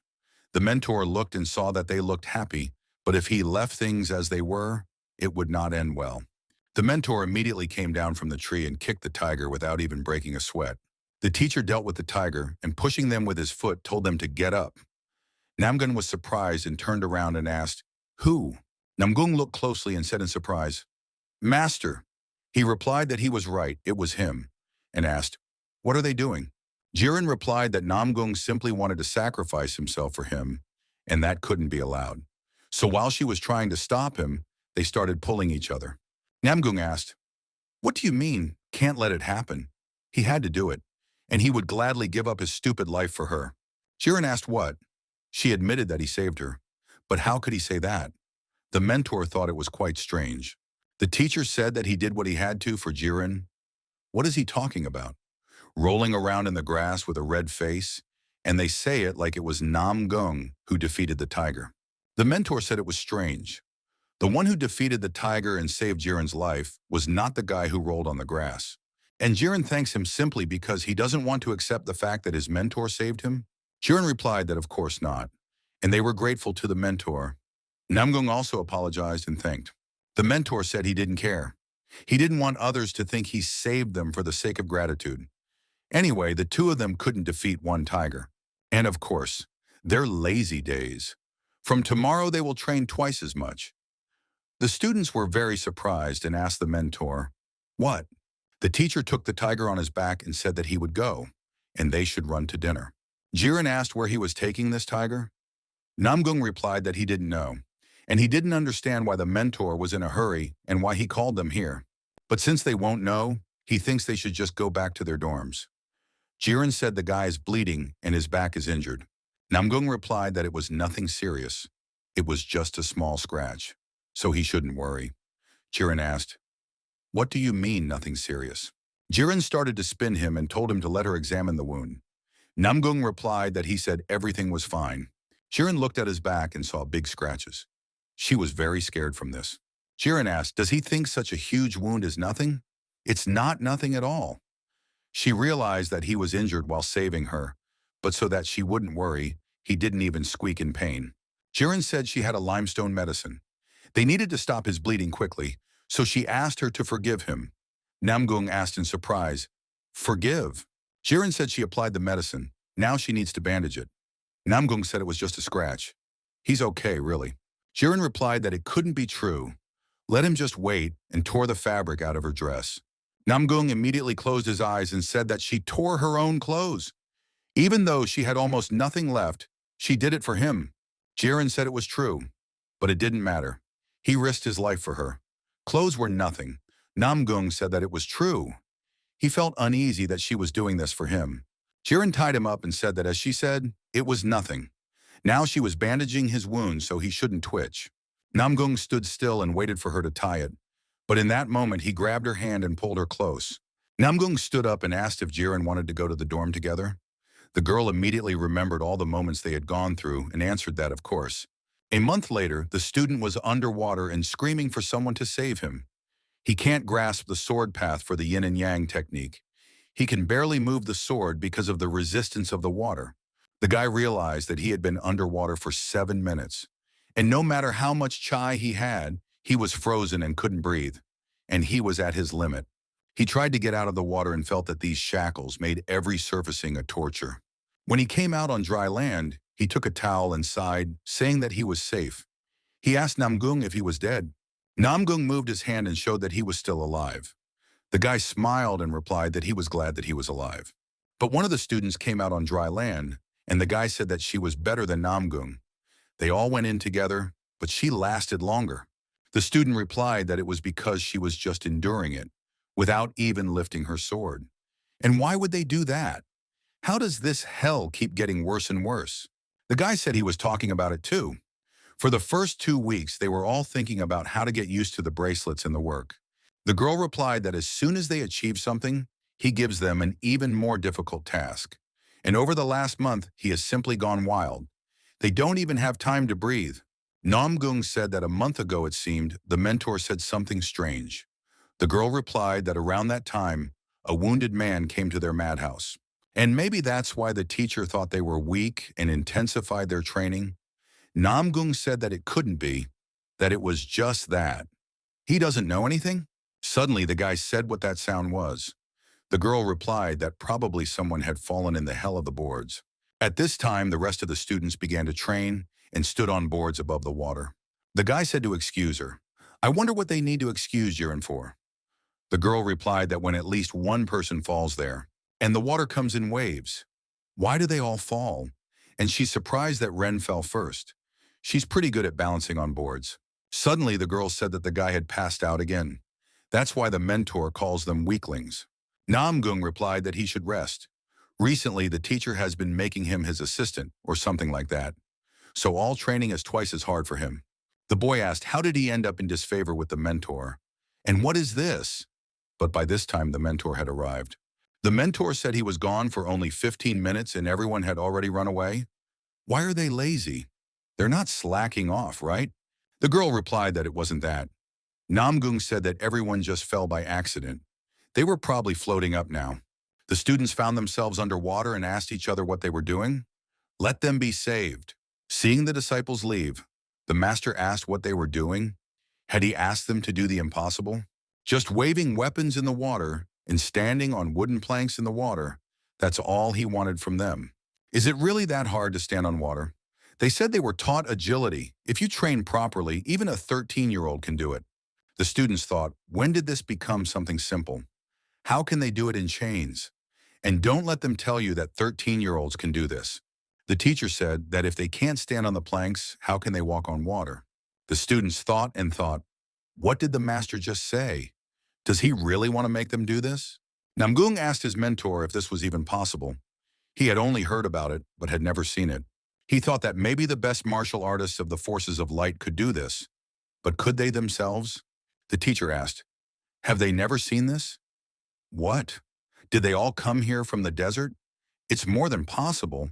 The mentor looked and saw that they looked happy, but if he left things as they were, it would not end well. The mentor immediately came down from the tree and kicked the tiger without even breaking a sweat. The teacher dealt with the tiger and pushing them with his foot told them to get up. Namgung was surprised and turned around and asked, "Who?" Namgung looked closely and said in surprise, "Master." He replied that he was right, it was him, and asked, "What are they doing?" Jiren replied that Namgung simply wanted to sacrifice himself for him, and that couldn't be allowed. So while she was trying to stop him, they started pulling each other. Namgung asked, "What do you mean, can't let it happen?" He had to do it, and he would gladly give up his stupid life for her. Jiren asked what? She admitted that he saved her. But how could he say that? The mentor thought it was quite strange. The teacher said that he did what he had to for Jiren. What is he talking about? Rolling around in the grass with a red face, and they say it like it was Namgung who defeated the tiger. The mentor said it was strange. The one who defeated the tiger and saved Jiren's life was not the guy who rolled on the grass. And Jiren thanks him simply because he doesn't want to accept the fact that his mentor saved him. Jiren replied that of course not, and they were grateful to the mentor. Namgung also apologized and thanked. The mentor said he didn't care. He didn't want others to think he saved them for the sake of gratitude. Anyway, the two of them couldn't defeat one tiger. And of course, they're lazy days. From tomorrow they will train twice as much. The students were very surprised and asked the mentor, "What?" The teacher took the tiger on his back and said that he would go, and they should run to dinner. Jiren asked where he was taking this tiger. Namgung replied that he didn't know, and he didn't understand why the mentor was in a hurry and why he called them here. But since they won't know, he thinks they should just go back to their dorms. Jiren said the guy is bleeding and his back is injured. Namgung replied that it was nothing serious. It was just a small scratch, so he shouldn't worry. Jiren asked, "What do you mean nothing serious?" Jiren started to spin him and told him to let her examine the wound. Namgung replied that he said everything was fine. Jiren looked at his back and saw big scratches. She was very scared from this. Jiren asked, does he think such a huge wound is nothing? It's not nothing at all. She realized that he was injured while saving her, but so that she wouldn't worry, he didn't even squeak in pain. Jiren said she had a limestone medicine. They needed to stop his bleeding quickly, so she asked her to forgive him. Namgung asked in surprise, "Forgive?" Jiren said she applied the medicine. Now she needs to bandage it. Namgung said it was just a scratch. He's okay, really. Jiren replied that it couldn't be true. Let him just wait, and tore the fabric out of her dress. Namgung immediately closed his eyes and said that she tore her own clothes. Even though she had almost nothing left, she did it for him. Jiren said it was true, but it didn't matter. He risked his life for her. Clothes were nothing. Namgung said that it was true. He felt uneasy that she was doing this for him. Jiren tied him up and said that as she said, it was nothing. Now she was bandaging his wound so he shouldn't twitch. Namgung stood still and waited for her to tie it. But in that moment, he grabbed her hand and pulled her close. Namgung stood up and asked if Jiren wanted to go to the dorm together. The girl immediately remembered all the moments they had gone through and answered that, of course. A month later, the student was underwater and screaming for someone to save him. He can't grasp the sword path for the yin and yang technique. He can barely move the sword because of the resistance of the water. The guy realized that he had been underwater for 7 minutes. And no matter how much chai he had, he was frozen and couldn't breathe. And he was at his limit. He tried to get out of the water and felt that these shackles made every surfacing a torture. When he came out on dry land, he took a towel and sighed, saying that he was safe. He asked Namgung if he was dead. Namgung moved his hand and showed that he was still alive. The guy smiled and replied that he was glad that he was alive. But one of the students came out on dry land, and the guy said that she was better than Namgung. They all went in together, but she lasted longer. The student replied that it was because she was just enduring it, without even lifting her sword. And why would they do that? How does this hell keep getting worse and worse? The guy said he was talking about it too. For the first 2 weeks, they were all thinking about how to get used to the bracelets and the work. The girl replied that as soon as they achieve something, he gives them an even more difficult task. And over the last month, he has simply gone wild. They don't even have time to breathe. Namgung said that a month ago, it seemed, the mentor said something strange. The girl replied that around that time, a wounded man came to their madhouse. And maybe that's why the teacher thought they were weak and intensified their training. Namgung said that it couldn't be, that it was just that. He doesn't know anything? Suddenly, the guy said what that sound was. The girl replied that probably someone had fallen in the hell of the boards. At this time, the rest of the students began to train and stood on boards above the water. The guy said to excuse her, "I wonder what they need to excuse Jiren for." The girl replied that when at least one person falls there, and the water comes in waves. Why do they all fall? And she's surprised that Ren fell first. She's pretty good at balancing on boards. Suddenly, the girl said that the guy had passed out again. That's why the mentor calls them weaklings. Namgung replied that he should rest. Recently, the teacher has been making him his assistant, or something like that. So all training is twice as hard for him. The boy asked, how did he end up in disfavor with the mentor? And what is this? But by this time, the mentor had arrived. The mentor said he was gone for only 15 minutes and everyone had already run away. Why are they lazy? They're not slacking off, right? The girl replied that it wasn't that. Namgung said that everyone just fell by accident. They were probably floating up now. The students found themselves underwater and asked each other what they were doing. Let them be saved. Seeing the disciples leave, the master asked what they were doing. Had he asked them to do the impossible? Just waving weapons in the water and standing on wooden planks in the water, that's all he wanted from them. Is it really that hard to stand on water? They said they were taught agility. If you train properly, even a 13-year-old can do it. The students thought, when did this become something simple? How can they do it in chains? And don't let them tell you that 13-year-olds can do this. The teacher said that if they can't stand on the planks, how can they walk on water? The students thought and thought, what did the master just say? Does he really want to make them do this? Namgung asked his mentor if this was even possible. He had only heard about it, but had never seen it. He thought that maybe the best martial artists of the forces of light could do this. But could they themselves? The teacher asked, have they never seen this? What? Did they all come here from the desert? It's more than possible.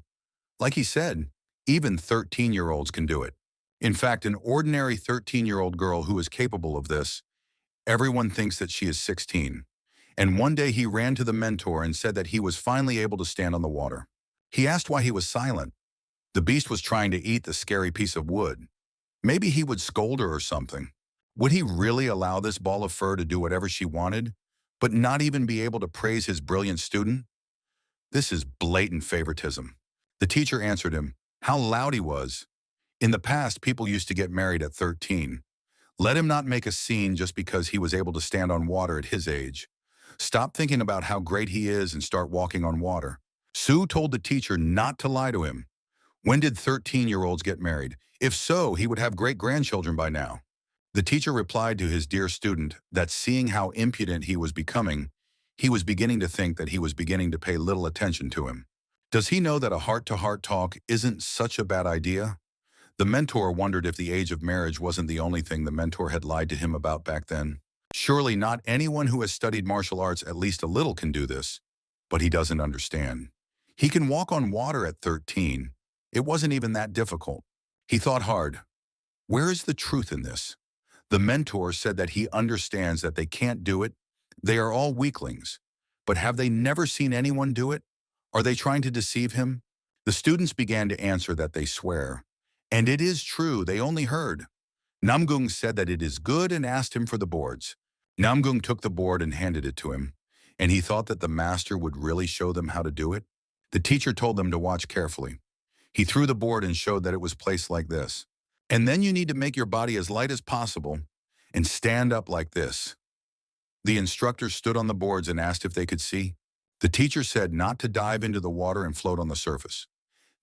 Like he said, even 13-year-olds can do it. In fact, an ordinary 13-year-old girl who is capable of this, everyone thinks that she is 16. And one day he ran to the mentor and said that he was finally able to stand on the water. He asked why he was silent. The beast was trying to eat the scary piece of wood. Maybe he would scold her or something. Would he really allow this ball of fur to do whatever she wanted, but not even be able to praise his brilliant student? This is blatant favoritism. The teacher answered him, how loud he was. In the past, people used to get married at 13. Let him not make a scene just because he was able to stand on water at his age. Stop thinking about how great he is and start walking on water. Su told the teacher not to lie to him. When did 13-year-olds get married? If so, he would have great-grandchildren by now. The teacher replied to his dear student that seeing how impudent he was becoming, he was beginning to think that he was beginning to pay little attention to him. Does he know that a heart-to-heart talk isn't such a bad idea? The mentor wondered if the age of marriage wasn't the only thing the mentor had lied to him about back then. Surely not anyone who has studied martial arts at least a little can do this. But he doesn't understand. He can walk on water at 13. It wasn't even that difficult. He thought hard. Where is the truth in this? The mentor said that he understands that they can't do it. They are all weaklings. But have they never seen anyone do it? Are they trying to deceive him? The students began to answer that they swear. And it is true, they only heard. Namgung said that it is good and asked him for the boards. Namgung took the board and handed it to him. And he thought that the master would really show them how to do it. The teacher told them to watch carefully. He threw the board and showed that it was placed like this. And then you need to make your body as light as possible and stand up like this. The instructor stood on the boards and asked if they could see. The teacher said not to dive into the water and float on the surface.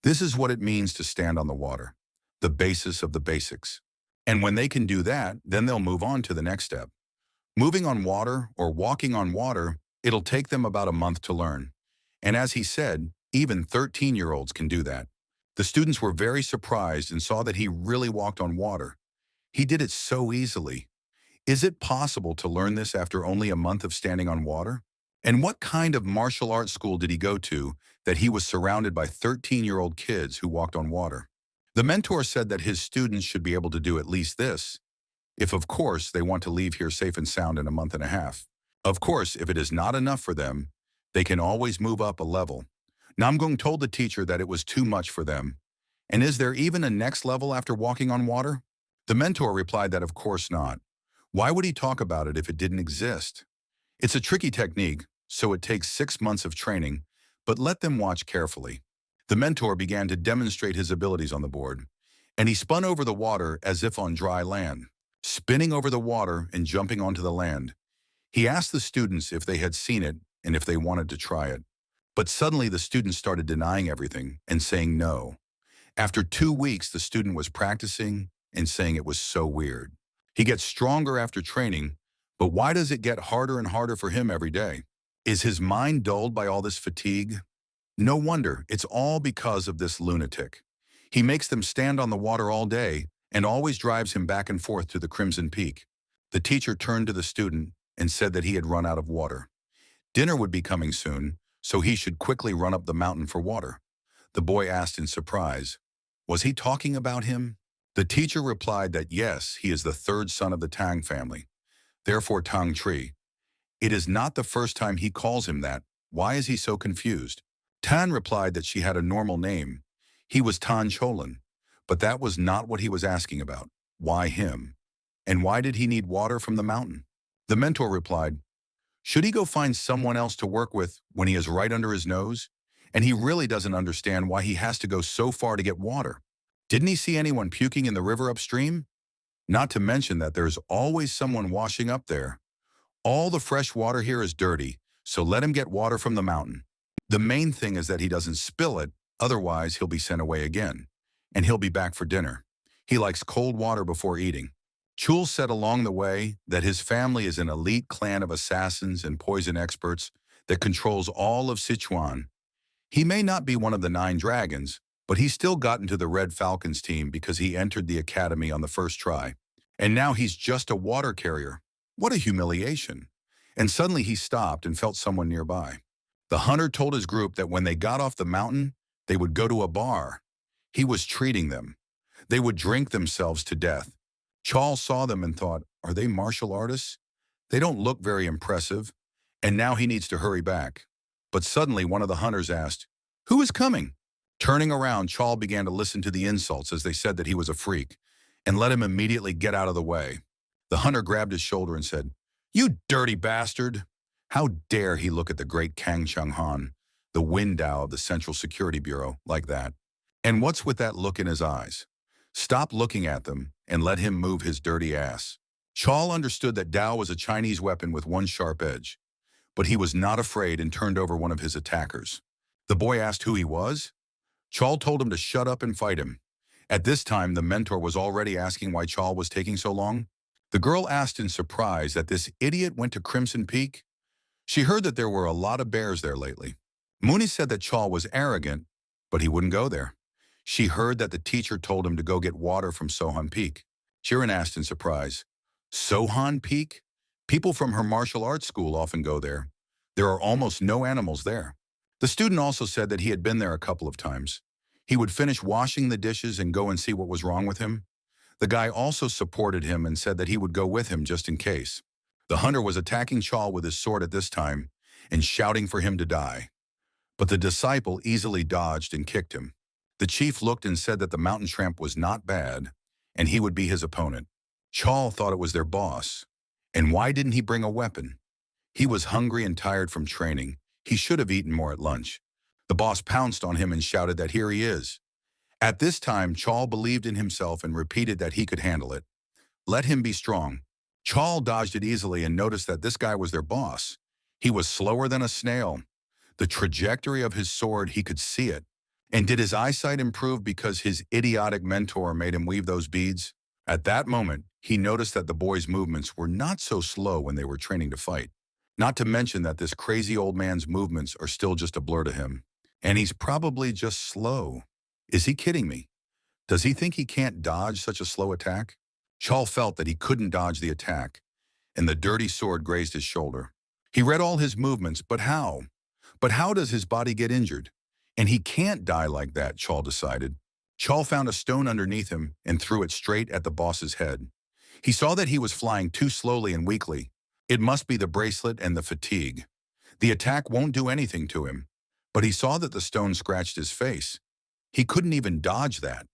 This is what it means to stand on the water, the basis of the basics. And when they can do that, then they'll move on to the next step. Moving on water or walking on water, it'll take them about a month to learn. And as he said, even 13-year-olds can do that. The students were very surprised and saw that he really walked on water. He did it so easily. Is it possible to learn this after only a month of standing on water? And what kind of martial arts school did he go to that he was surrounded by 13-year-old kids who walked on water? The mentor said that his students should be able to do at least this, if of course they want to leave here safe and sound in a month and a half. Of course, if it is not enough for them, they can always move up a level. Namgung told the teacher that it was too much for them. And is there even a next level after walking on water? The mentor replied that of course not. Why would he talk about it if it didn't exist? It's a tricky technique, so it takes 6 months of training, but let them watch carefully. The mentor began to demonstrate his abilities on the board, and he spun over the water as if on dry land, spinning over the water and jumping onto the land. He asked the students if they had seen it and if they wanted to try it. But suddenly the students started denying everything and saying no. After 2 weeks, the student was practicing and saying it was so weird. He gets stronger after training, but why does it get harder and harder for him every day? Is his mind dulled by all this fatigue? No wonder, it's all because of this lunatic. He makes them stand on the water all day and always drives him back and forth to the Crimson Peak. The teacher turned to the student and said that he had run out of water. Dinner would be coming soon, so he should quickly run up the mountain for water. The boy asked in surprise, was he talking about him? The teacher replied that yes, he is the third son of the Tang family, therefore Tang Tree. It is not the first time he calls him that. Why is he so confused? Tan replied that she had a normal name. He was Tan Cholin, but that was not what he was asking about. Why him? And why did he need water from the mountain? The mentor replied, should he go find someone else to work with when he is right under his nose? And he really doesn't understand why he has to go so far to get water. Didn't he see anyone puking in the river upstream? Not to mention that there's always someone washing up there. All the fresh water here is dirty, so let him get water from the mountain. The main thing is that he doesn't spill it, otherwise he'll be sent away again. And he'll be back for dinner. He likes cold water before eating. Chul said along the way that his family is an elite clan of assassins and poison experts that controls all of Sichuan. He may not be one of the 9 dragons, but he still got into the Red Falcons team because he entered the academy on the first try. And now he's just a water carrier. What a humiliation. And suddenly he stopped and felt someone nearby. The hunter told his group that when they got off the mountain, they would go to a bar. He was treating them. They would drink themselves to death. Chal saw them and thought, are they martial artists? They don't look very impressive. And now he needs to hurry back. But suddenly one of the hunters asked, who is coming? Turning around, Chal began to listen to the insults as they said that he was a freak, and let him immediately get out of the way. The hunter grabbed his shoulder and said, you dirty bastard! How dare he look at the great Kang Chung-han, the Windao of the Central Security Bureau, like that? And what's with that look in his eyes? Stop looking at them and let him move his dirty ass. Chal understood that Dao was a Chinese weapon with one sharp edge, but he was not afraid and turned over one of his attackers. The boy asked who he was. Chal told him to shut up and fight him. At this time, the mentor was already asking why Chal was taking so long. The girl asked in surprise that this idiot went to Crimson Peak. She heard that there were a lot of bears there lately. Mooney said that Chal was arrogant, but he wouldn't go there. She heard that the teacher told him to go get water from Sohan Peak. Chiron asked in surprise, Sohan Peak? People from her martial arts school often go there. There are almost no animals there. The student also said that he had been there a couple of times. He would finish washing the dishes and go and see what was wrong with him. The guy also supported him and said that he would go with him just in case. The hunter was attacking Chal with his sword at this time and shouting for him to die. But the disciple easily dodged and kicked him. The chief looked and said that the mountain tramp was not bad and he would be his opponent. Chal thought it was their boss. And why didn't he bring a weapon? He was hungry and tired from training. He should have eaten more at lunch. The boss pounced on him and shouted that here he is. At this time, Chal believed in himself and repeated that he could handle it. Let him be strong. Chal dodged it easily and noticed that this guy was their boss. He was slower than a snail. The trajectory of his sword, he could see it. And did his eyesight improve because his idiotic mentor made him weave those beads? At that moment, he noticed that the boy's movements were not so slow when they were training to fight. Not to mention that this crazy old man's movements are still just a blur to him. And he's probably just slow. Is he kidding me? Does he think he can't dodge such a slow attack? Chal felt that he couldn't dodge the attack, and the dirty sword grazed his shoulder. He read all his movements, but how? But how does his body get injured? And he can't die like that, Chal decided. Chal found a stone underneath him and threw it straight at the boss's head. He saw that he was flying too slowly and weakly. It must be the bracelet and the fatigue. The attack won't do anything to him. But he saw that the stone scratched his face. He couldn't even dodge that.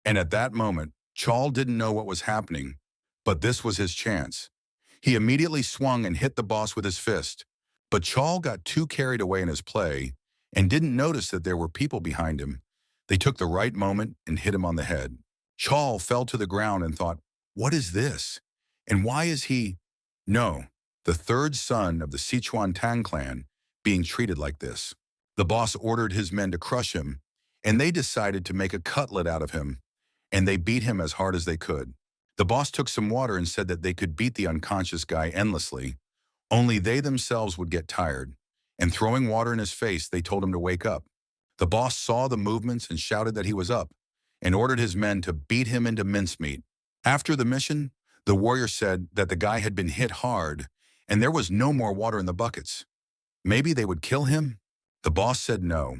And at that moment, Chal didn't know what was happening, but this was his chance. He immediately swung and hit the boss with his fist. But Chal got too carried away in his play and didn't notice that there were people behind him. They took the right moment and hit him on the head. Chal fell to the ground and thought, what is this? And why is he, no, the third son of the Sichuan Tang clan, being treated like this? The boss ordered his men to crush him, and they decided to make a cutlet out of him, and they beat him as hard as they could. The boss took some water and said that they could beat the unconscious guy endlessly, only they themselves would get tired, and throwing water in his face, they told him to wake up. The boss saw the movements and shouted that he was up, and ordered his men to beat him into mincemeat. After the mission, the warrior said that the guy had been hit hard, and there was no more water in the buckets. Maybe they would kill him? The boss said no.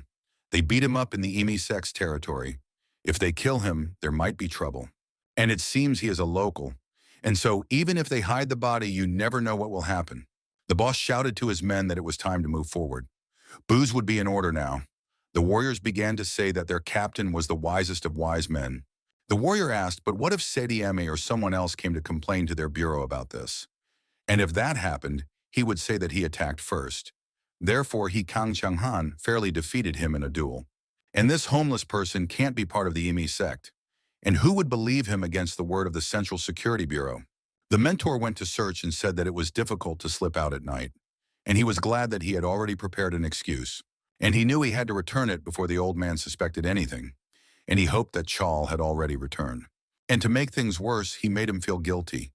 They beat him up in the anicaps territory. If they kill him, there might be trouble. And it seems he is a local. And so even if they hide the body, you never know what will happen. The boss shouted to his men that it was time to move forward. Booze would be in order now. The warriors began to say that their captain was the wisest of wise men. The warrior asked, but what if Sedieme or someone else came to complain to their bureau about this? And if that happened, he would say that he attacked first. Therefore, he Kang Changhan fairly defeated him in a duel. And this homeless person can't be part of the Imi sect. And who would believe him against the word of the Central Security Bureau? The mentor went to search and said that it was difficult to slip out at night. And he was glad that he had already prepared an excuse. And he knew he had to return it before the old man suspected anything. And he hoped that Chal had already returned. And to make things worse, he made him feel guilty.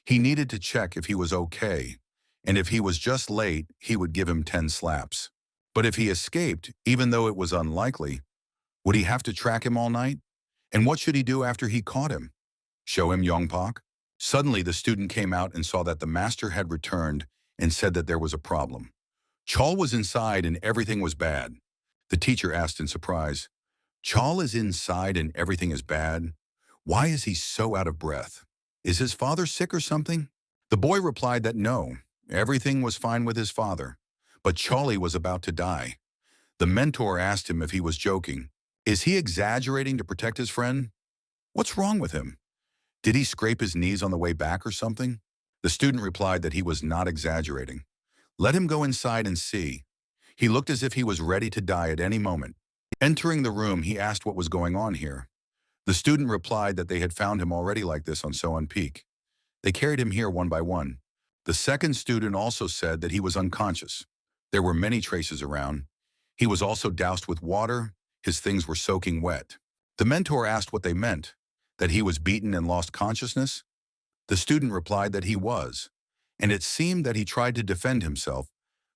He needed to check if he was okay. And if he was just late, he would give him 10 slaps. But if he escaped, even though it was unlikely, would he have to track him all night? And what should he do after he caught him? Show him Yongpak? Suddenly, the student came out and saw that the master had returned and said that there was a problem. Chal was inside and everything was bad. The teacher asked in surprise, Chal is inside and everything is bad? Why is he so out of breath? Is his father sick or something? The boy replied that no, everything was fine with his father, but Charlie was about to die. The mentor asked him if he was joking. Is he exaggerating to protect his friend? What's wrong with him? Did he scrape his knees on the way back or something? The student replied that he was not exaggerating. Let him go inside and see. He looked as if he was ready to die at any moment. Entering the room, he asked what was going on here. The student replied that they had found him already like this on Soan Peak. They carried him here one by one. The second student also said that he was unconscious. There were many traces around. He was also doused with water. His things were soaking wet. The mentor asked what they meant, that he was beaten and lost consciousness. The student replied that he was, and it seemed that he tried to defend himself,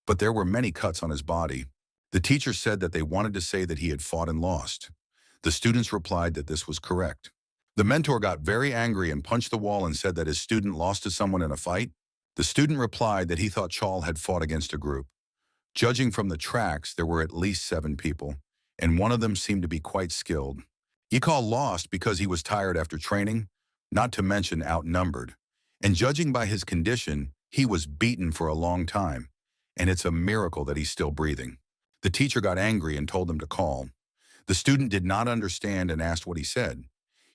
but there were many cuts on his body. The teacher said that they wanted to say that he had fought and lost. The students replied that this was correct. The mentor got very angry and punched the wall and said that his student lost to someone in a fight. The student replied that he thought Chal had fought against a group. Judging from the tracks, there were at least 7 people, and one of them seemed to be quite skilled. Yikal lost because he was tired after training, not to mention outnumbered. And judging by his condition, he was beaten for a long time, and it's a miracle that he's still breathing. The teacher got angry and told them to calm. The student did not understand and asked what he said.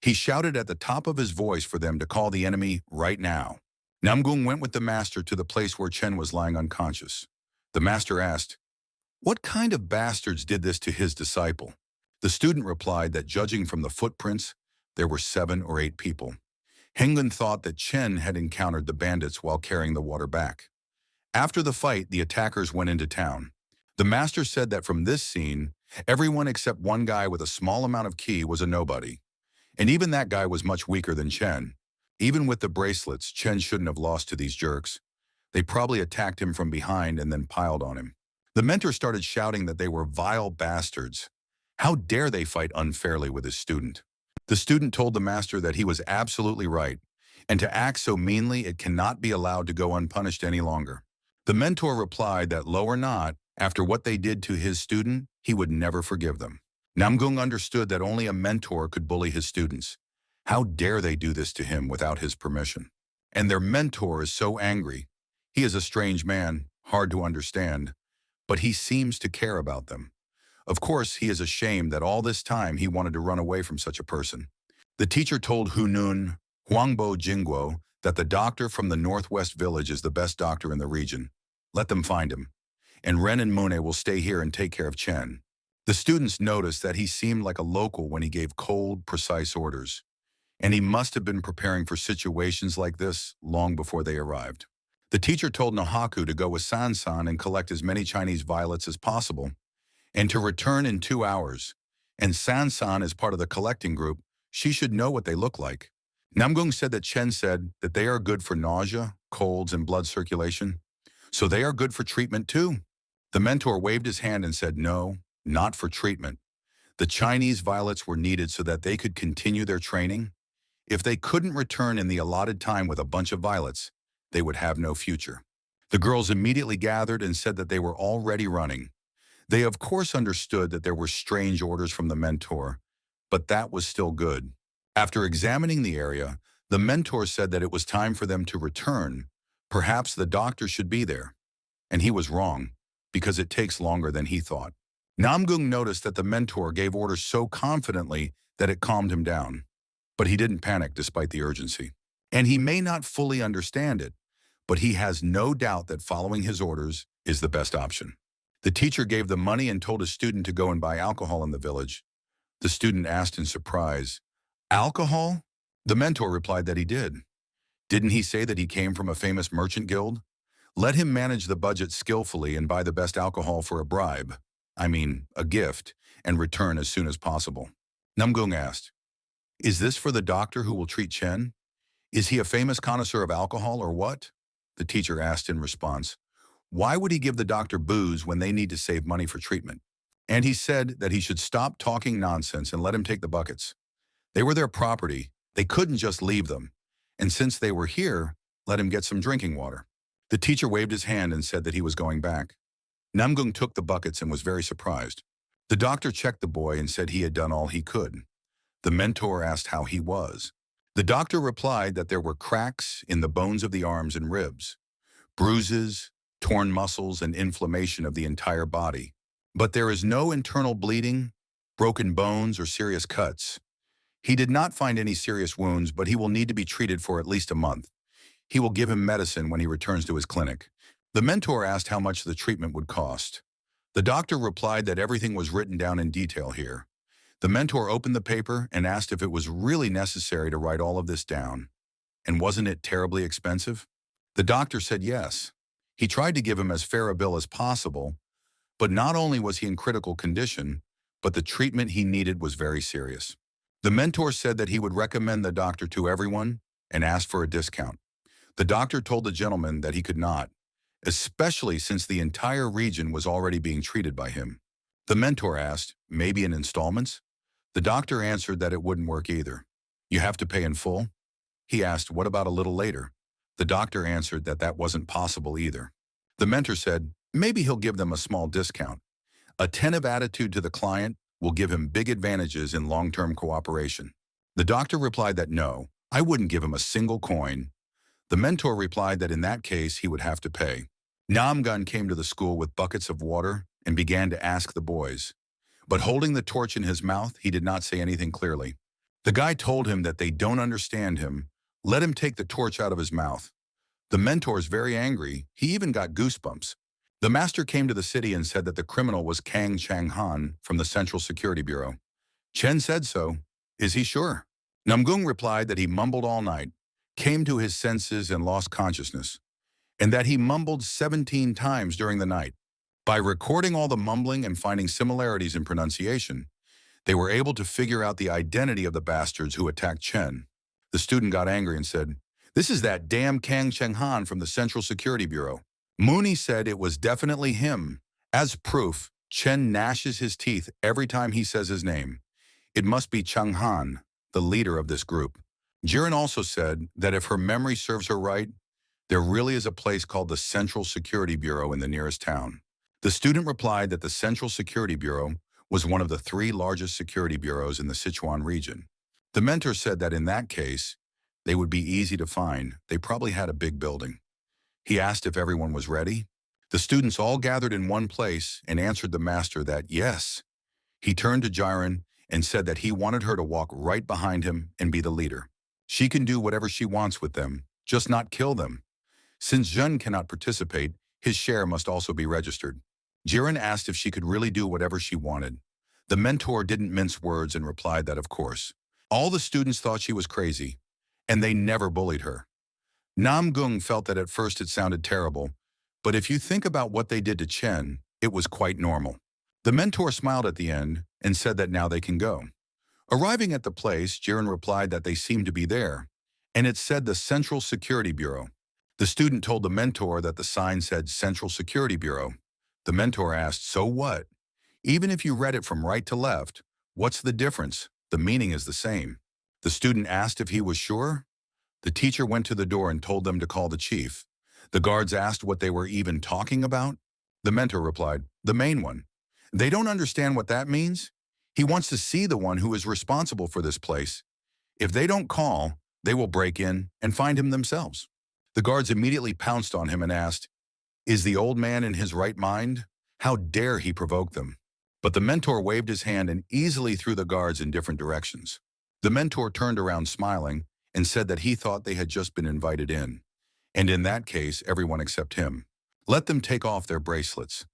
He shouted at the top of his voice for them to call the enemy right now. Namgung went with the master to the place where Chen was lying unconscious. The master asked, "What kind of bastards did this to his disciple?" The student replied that judging from the footprints, there were 7 or 8 people. Hengun thought that Chen had encountered the bandits while carrying the water back. After the fight, the attackers went into town. The master said that from this scene, everyone except one guy with a small amount of ki was a nobody. And even that guy was much weaker than Chen. Even with the bracelets, Chen shouldn't have lost to these jerks. They probably attacked him from behind and then piled on him. The mentor started shouting that they were vile bastards. How dare they fight unfairly with his student? The student told the master that he was absolutely right, and to act so meanly it cannot be allowed to go unpunished any longer. The mentor replied that low or not, after what they did to his student, he would never forgive them. Namgung understood that only a mentor could bully his students. How dare they do this to him without his permission? And their mentor is so angry. He is a strange man, hard to understand, but he seems to care about them. Of course, he is ashamed that all this time he wanted to run away from such a person. The teacher told Hunun, Huangbo Jingguo, that the doctor from the northwest village is the best doctor in the region. Let them find him. And Ren and Mune will stay here and take care of Chen. The students noticed that he seemed like a local when he gave cold, precise orders. And he must have been preparing for situations like this long before they arrived. The teacher told Nahaku to go with San-san and collect as many Chinese violets as possible, and to return in 2 hours. And San-san is part of the collecting group. She should know what they look like. Namgung said that Chen said that they are good for nausea, colds, and blood circulation. So they are good for treatment too. The mentor waved his hand and said no, not for treatment. The Chinese violets were needed so that they could continue their training. If they couldn't return in the allotted time with a bunch of violets, they would have no future. The girls immediately gathered and said that they were already running. They of course understood that there were strange orders from the mentor, but that was still good. After examining the area, the mentor said that it was time for them to return. Perhaps the doctor should be there. And he was wrong, because it takes longer than he thought. Namgung noticed that the mentor gave orders so confidently that it calmed him down. But he didn't panic despite the urgency. And he may not fully understand it, but he has no doubt that following his orders is the best option. The teacher gave the money and told his student to go and buy alcohol in the village. The student asked in surprise, "Alcohol?" The mentor replied that he did. Didn't he say that he came from a famous merchant guild? Let him manage the budget skillfully and buy the best alcohol for a bribe, a gift, and return as soon as possible. Namgung asked, "Is this for the doctor who will treat Chen? Is he a famous connoisseur of alcohol or what?" The teacher asked in response, "Why would he give the doctor booze when they need to save money for treatment?" And he said that he should stop talking nonsense and let him take the buckets. They were their property. They couldn't just leave them. And since they were here, let him get some drinking water. The teacher waved his hand and said that he was going back. Namgung took the buckets and was very surprised. The doctor checked the boy and said he had done all he could. The mentor asked how he was. The doctor replied that there were cracks in the bones of the arms and ribs, bruises, torn muscles, and inflammation of the entire body. But there is no internal bleeding, broken bones, or serious cuts. He did not find any serious wounds, but he will need to be treated for at least a month. He will give him medicine when he returns to his clinic. The mentor asked how much the treatment would cost. The doctor replied that everything was written down in detail here. The mentor opened the paper and asked if it was really necessary to write all of this down. And wasn't it terribly expensive? The doctor said yes. He tried to give him as fair a bill as possible, but not only was he in critical condition, but the treatment he needed was very serious. The mentor said that he would recommend the doctor to everyone and asked for a discount. The doctor told the gentleman that he could not, especially since the entire region was already being treated by him. The mentor asked, maybe in installments? The doctor answered that it wouldn't work either. You have to pay in full? He asked, what about a little later? The doctor answered that that wasn't possible either. The mentor said, maybe he'll give them a small discount. Attentive attitude to the client will give him big advantages in long-term cooperation. The doctor replied that no, I wouldn't give him a single coin. The mentor replied that in that case he would have to pay. Namgun came to the school with buckets of water and began to ask the boys. But holding the torch in his mouth, he did not say anything clearly. The guy told him that they don't understand him. Let him take the torch out of his mouth. The mentor is very angry. He even got goosebumps. The master came to the city and said that the criminal was Kang Chang-han from the Central Security Bureau. Chen said so. Is he sure? Namgung replied that he mumbled all night. came to his senses and lost consciousness, and that he mumbled 17 times during the night. By recording all the mumbling and finding similarities in pronunciation, they were able to figure out the identity of the bastards who attacked Chen. The student got angry and said, "This is that damn Kang Cheng-han from the Central Security Bureau." Mooney said it was definitely him. As proof, Chen gnashes his teeth every time he says his name. It must be Cheng-han, the leader of this group. Jiren also said that if her memory serves her right, there really is a place called the Central Security Bureau in the nearest town. The student replied that the Central Security Bureau was one of the 3 largest security bureaus in the Sichuan region. The mentor said that in that case, they would be easy to find. They probably had a big building. He asked if everyone was ready. The students all gathered in one place and answered the master that yes. He turned to Jiren and said that he wanted her to walk right behind him and be the leader. She can do whatever she wants with them, just not kill them. Since Zhen cannot participate, his share must also be registered. Jiren asked if she could really do whatever she wanted. The mentor didn't mince words and replied that of course. All the students thought she was crazy, and they never bullied her. Namgung felt that at first it sounded terrible, but if you think about what they did to Chen, it was quite normal. The mentor smiled at the end and said that now they can go. Arriving at the place, Jiren replied that they seemed to be there, and it said the Central Security Bureau. The student told the mentor that the sign said Central Security Bureau. The mentor asked, "So what? Even if you read it from right to left, what's the difference? The meaning is the same." The student asked if he was sure. The teacher went to the door and told them to call the chief. The guards asked what they were even talking about. The mentor replied, "The main one. They don't understand what that means. He wants to see the one who is responsible for this place. If they don't call, they will break in and find him themselves." The guards immediately pounced on him and asked, "Is the old man in his right mind? How dare he provoke them?" But the mentor waved his hand and easily threw the guards in different directions. The mentor turned around smiling and said that he thought they had just been invited in, and in that case, everyone except him. Let them take off their bracelets.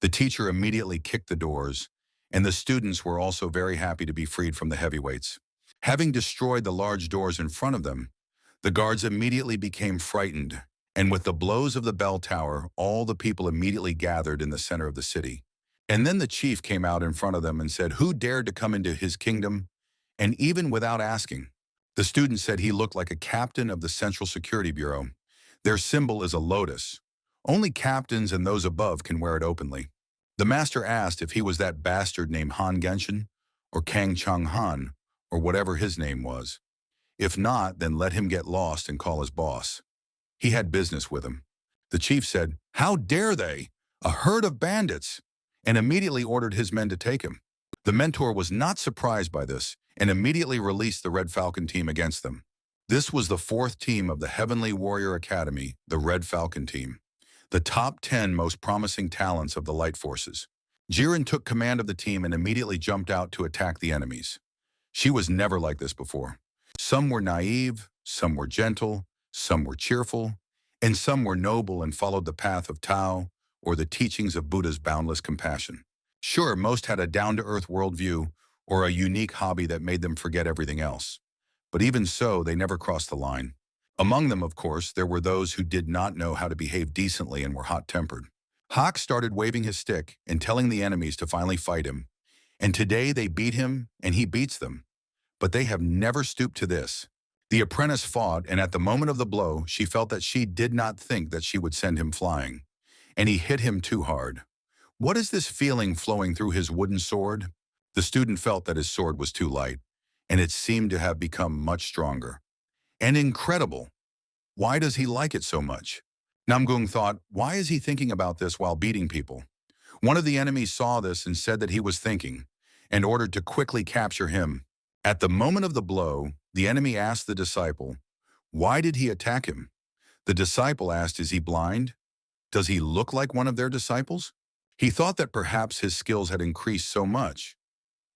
The teacher immediately kicked the doors, and the students were also very happy to be freed from the heavyweights. Having destroyed the large doors in front of them, the guards immediately became frightened, and with the blows of the bell tower, all the people immediately gathered in the center of the city. And then the chief came out in front of them and said, "Who dared to come into his kingdom?" And even without asking, the student said he looked like a captain of the Central Security Bureau. Their symbol is a lotus. Only captains and those above can wear it openly. The master asked if he was that bastard named Han Genshin, or Kang Cheng-han, or whatever his name was. If not, then let him get lost and call his boss. He had business with him. The chief said, "How dare they? A herd of bandits!" and immediately ordered his men to take him. The mentor was not surprised by this and immediately released the Red Falcon team against them. This was the 4th team of the Heavenly Warrior Academy, the Red Falcon team, the top 10 most promising talents of the Light Forces. Jiren took command of the team and immediately jumped out to attack the enemies. She was never like this before. Some were naive, some were gentle, some were cheerful, and some were noble and followed the path of Tao or the teachings of Buddha's boundless compassion. Sure, most had a down-to-earth worldview or a unique hobby that made them forget everything else. But even so, they never crossed the line. Among them, of course, there were those who did not know how to behave decently and were hot-tempered. Hawk started waving his stick and telling the enemies to finally fight him. And today they beat him and he beats them. But they have never stooped to this. The apprentice fought, and at the moment of the blow, she felt that she did not think that she would send him flying. And he hit him too hard. What is this feeling flowing through his wooden sword? The student felt that his sword was too light, and it seemed to have become much stronger. And incredible. Why does he like it so much? Namgung thought, why is he thinking about this while beating people? One of the enemies saw this and said that he was thinking, and ordered to quickly capture him. At the moment of the blow, the enemy asked the disciple, why did he attack him? The disciple asked, is he blind? Does he look like one of their disciples? He thought that perhaps his skills had increased so much.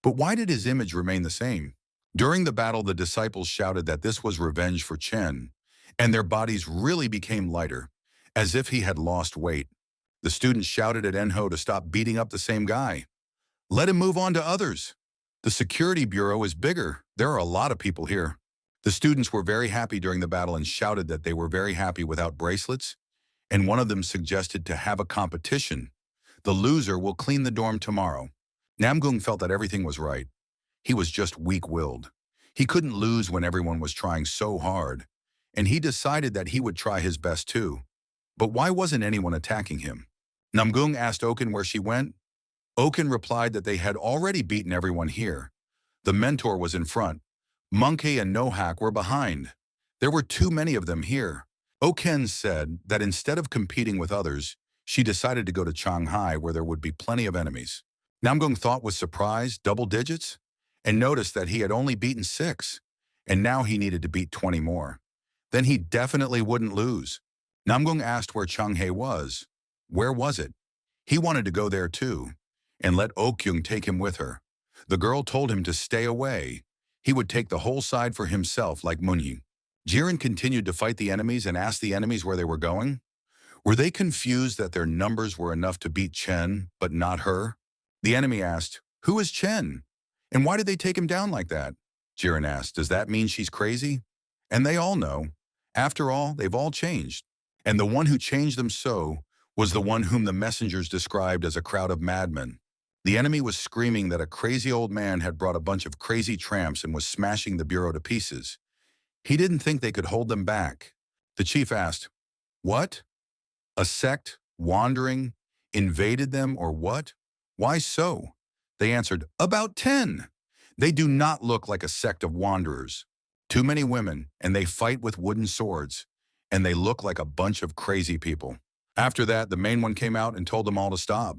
But why did his image remain the same? During the battle, the disciples shouted that this was revenge for Chen, and their bodies really became lighter, as if he had lost weight. The students shouted at Enho to stop beating up the same guy. Let him move on to others. The security bureau is bigger. There are a lot of people here. The students were very happy during the battle and shouted that they were very happy without bracelets, and one of them suggested to have a competition. The loser will clean the dorm tomorrow. Namgung felt that everything was right. He was just weak-willed. He couldn't lose when everyone was trying so hard, and he decided that he would try his best too. But why wasn't anyone attacking him? Namgung asked Oken where she went. Oken replied that they had already beaten everyone here. The mentor was in front. Monkey and Nohak were behind. There were too many of them here. Oken said that instead of competing with others, she decided to go to Shanghai where there would be plenty of enemies. Namgung thought with surprise, double digits, and noticed that he had only beaten 6, and now he needed to beat 20 more. Then he definitely wouldn't lose. Namgung asked where Changhae was. Where was it? He wanted to go there too, and let Okyung take him with her. The girl told him to stay away. He would take the whole side for himself like Munyi. Jiren continued to fight the enemies and asked the enemies where they were going. Were they confused that their numbers were enough to beat Chen, but not her? The enemy asked, "Who is Chen? And why did they take him down like that?" Jiren asked, "Does that mean she's crazy?" And they all know. After all, they've all changed. And the one who changed them so was the one whom the messengers described as a crowd of madmen. The enemy was screaming that a crazy old man had brought a bunch of crazy tramps and was smashing the bureau to pieces. He didn't think they could hold them back. The chief asked, "What? A sect, wandering, invaded them or what? Why so?" They answered, "About 10. They do not look like a sect of wanderers. Too many women, and they fight with wooden swords, and they look like a bunch of crazy people." After that, the main one came out and told them all to stop.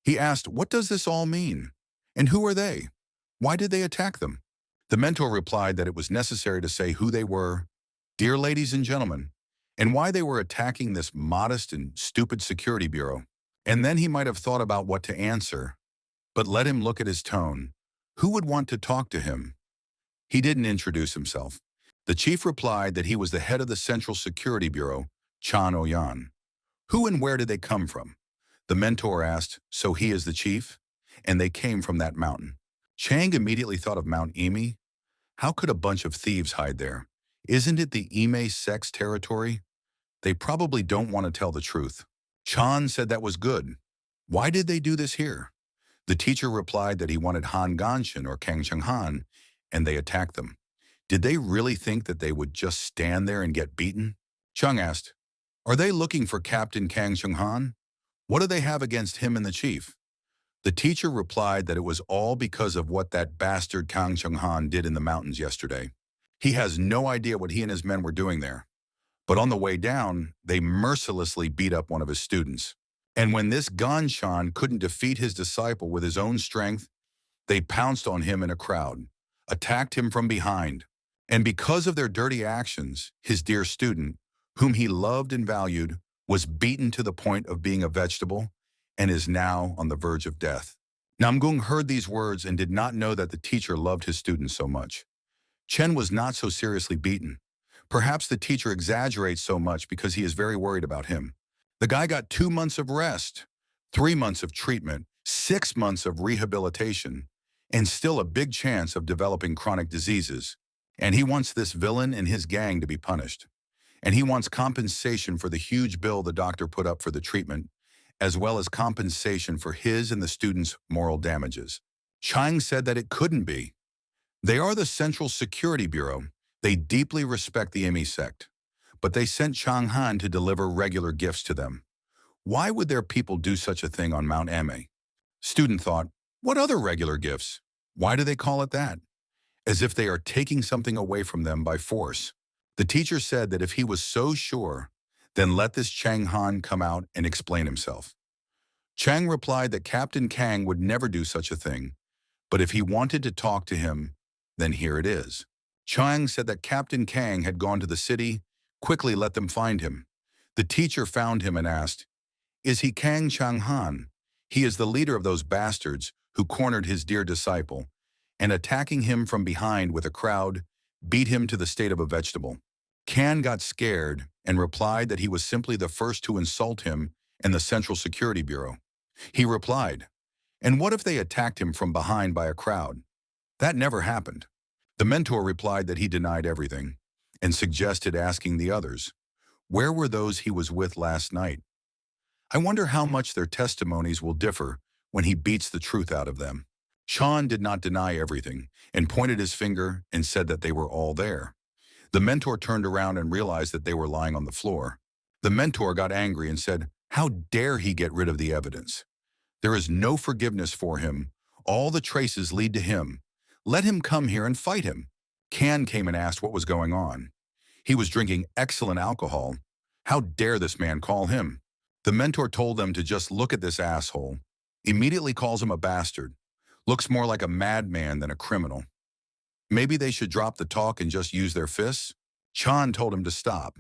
He asked, "What does this all mean? And who are they? Why did they attack them?" The mentor replied that it was necessary to say who they were, "Dear ladies and gentlemen," and why they were attacking this modest and stupid security bureau. And then he might have thought about what to answer, but let him look at his tone. Who would want to talk to him? He didn't introduce himself. The chief replied that he was the head of the Central Security Bureau, Chan Oyan. Who and where did they come from? The mentor asked, "So he is the chief?" And they came from that mountain. Chang immediately thought of Mount Emi. How could a bunch of thieves hide there? Isn't it the Ime sect's territory? They probably don't want to tell the truth. Chan said that was good. Why did they do this here? The teacher replied that he wanted Han Ganshin or Kang Chenghan, and they attacked them. Did they really think that they would just stand there and get beaten? Chung asked, "Are they looking for Captain Kang Chenghan? What do they have against him and the chief?" The teacher replied that it was all because of what that bastard Kang Chenghan did in the mountains yesterday. He has no idea what he and his men were doing there. But on the way down, they mercilessly beat up one of his students. And when this Ganshan couldn't defeat his disciple with his own strength, they pounced on him in a crowd, attacked him from behind. And because of their dirty actions, his dear student, whom he loved and valued, was beaten to the point of being a vegetable and is now on the verge of death. Namgung heard these words and did not know that the teacher loved his students so much. Chen was not so seriously beaten. Perhaps the teacher exaggerates so much because he is very worried about him. The guy got 2 months of rest, 3 months of treatment, 6 months of rehabilitation, and still a big chance of developing chronic diseases. And he wants this villain and his gang to be punished. And he wants compensation for the huge bill the doctor put up for the treatment, as well as compensation for his and the students' moral damages. Chang said that it couldn't be. They are the Central Security Bureau. They deeply respect the Emi sect, but they sent Chang Han to deliver regular gifts to them. Why would their people do such a thing on Mount Eme? Student thought, what other regular gifts? Why do they call it that? As if they are taking something away from them by force. The teacher said that if he was so sure, then let this Chang Han come out and explain himself. Chang replied that Captain Kang would never do such a thing, but if he wanted to talk to him, then here it is. Chang said that Captain Kang had gone to the city, quickly let them find him. The teacher found him and asked, "Is he Kang Chang-han? He is the leader of those bastards who cornered his dear disciple, and attacking him from behind with a crowd, beat him to the state of a vegetable." Kan got scared and replied that he was simply the first to insult him and the Central Security Bureau. He replied, "And what if they attacked him from behind by a crowd?" That never happened. The mentor replied that he denied everything and suggested asking the others, where were those he was with last night? I wonder how much their testimonies will differ when he beats the truth out of them. Sean did not deny everything and pointed his finger and said that they were all there. The mentor turned around and realized that they were lying on the floor. The mentor got angry and said, how dare he get rid of the evidence? There is no forgiveness for him. All the traces lead to him. Let him come here and fight him. Can came and asked what was going on. He was drinking excellent alcohol. How dare this man call him? The mentor told them to just look at this asshole. Immediately calls him a bastard. Looks more like a madman than a criminal. Maybe they should drop the talk and just use their fists? Chan told him to stop.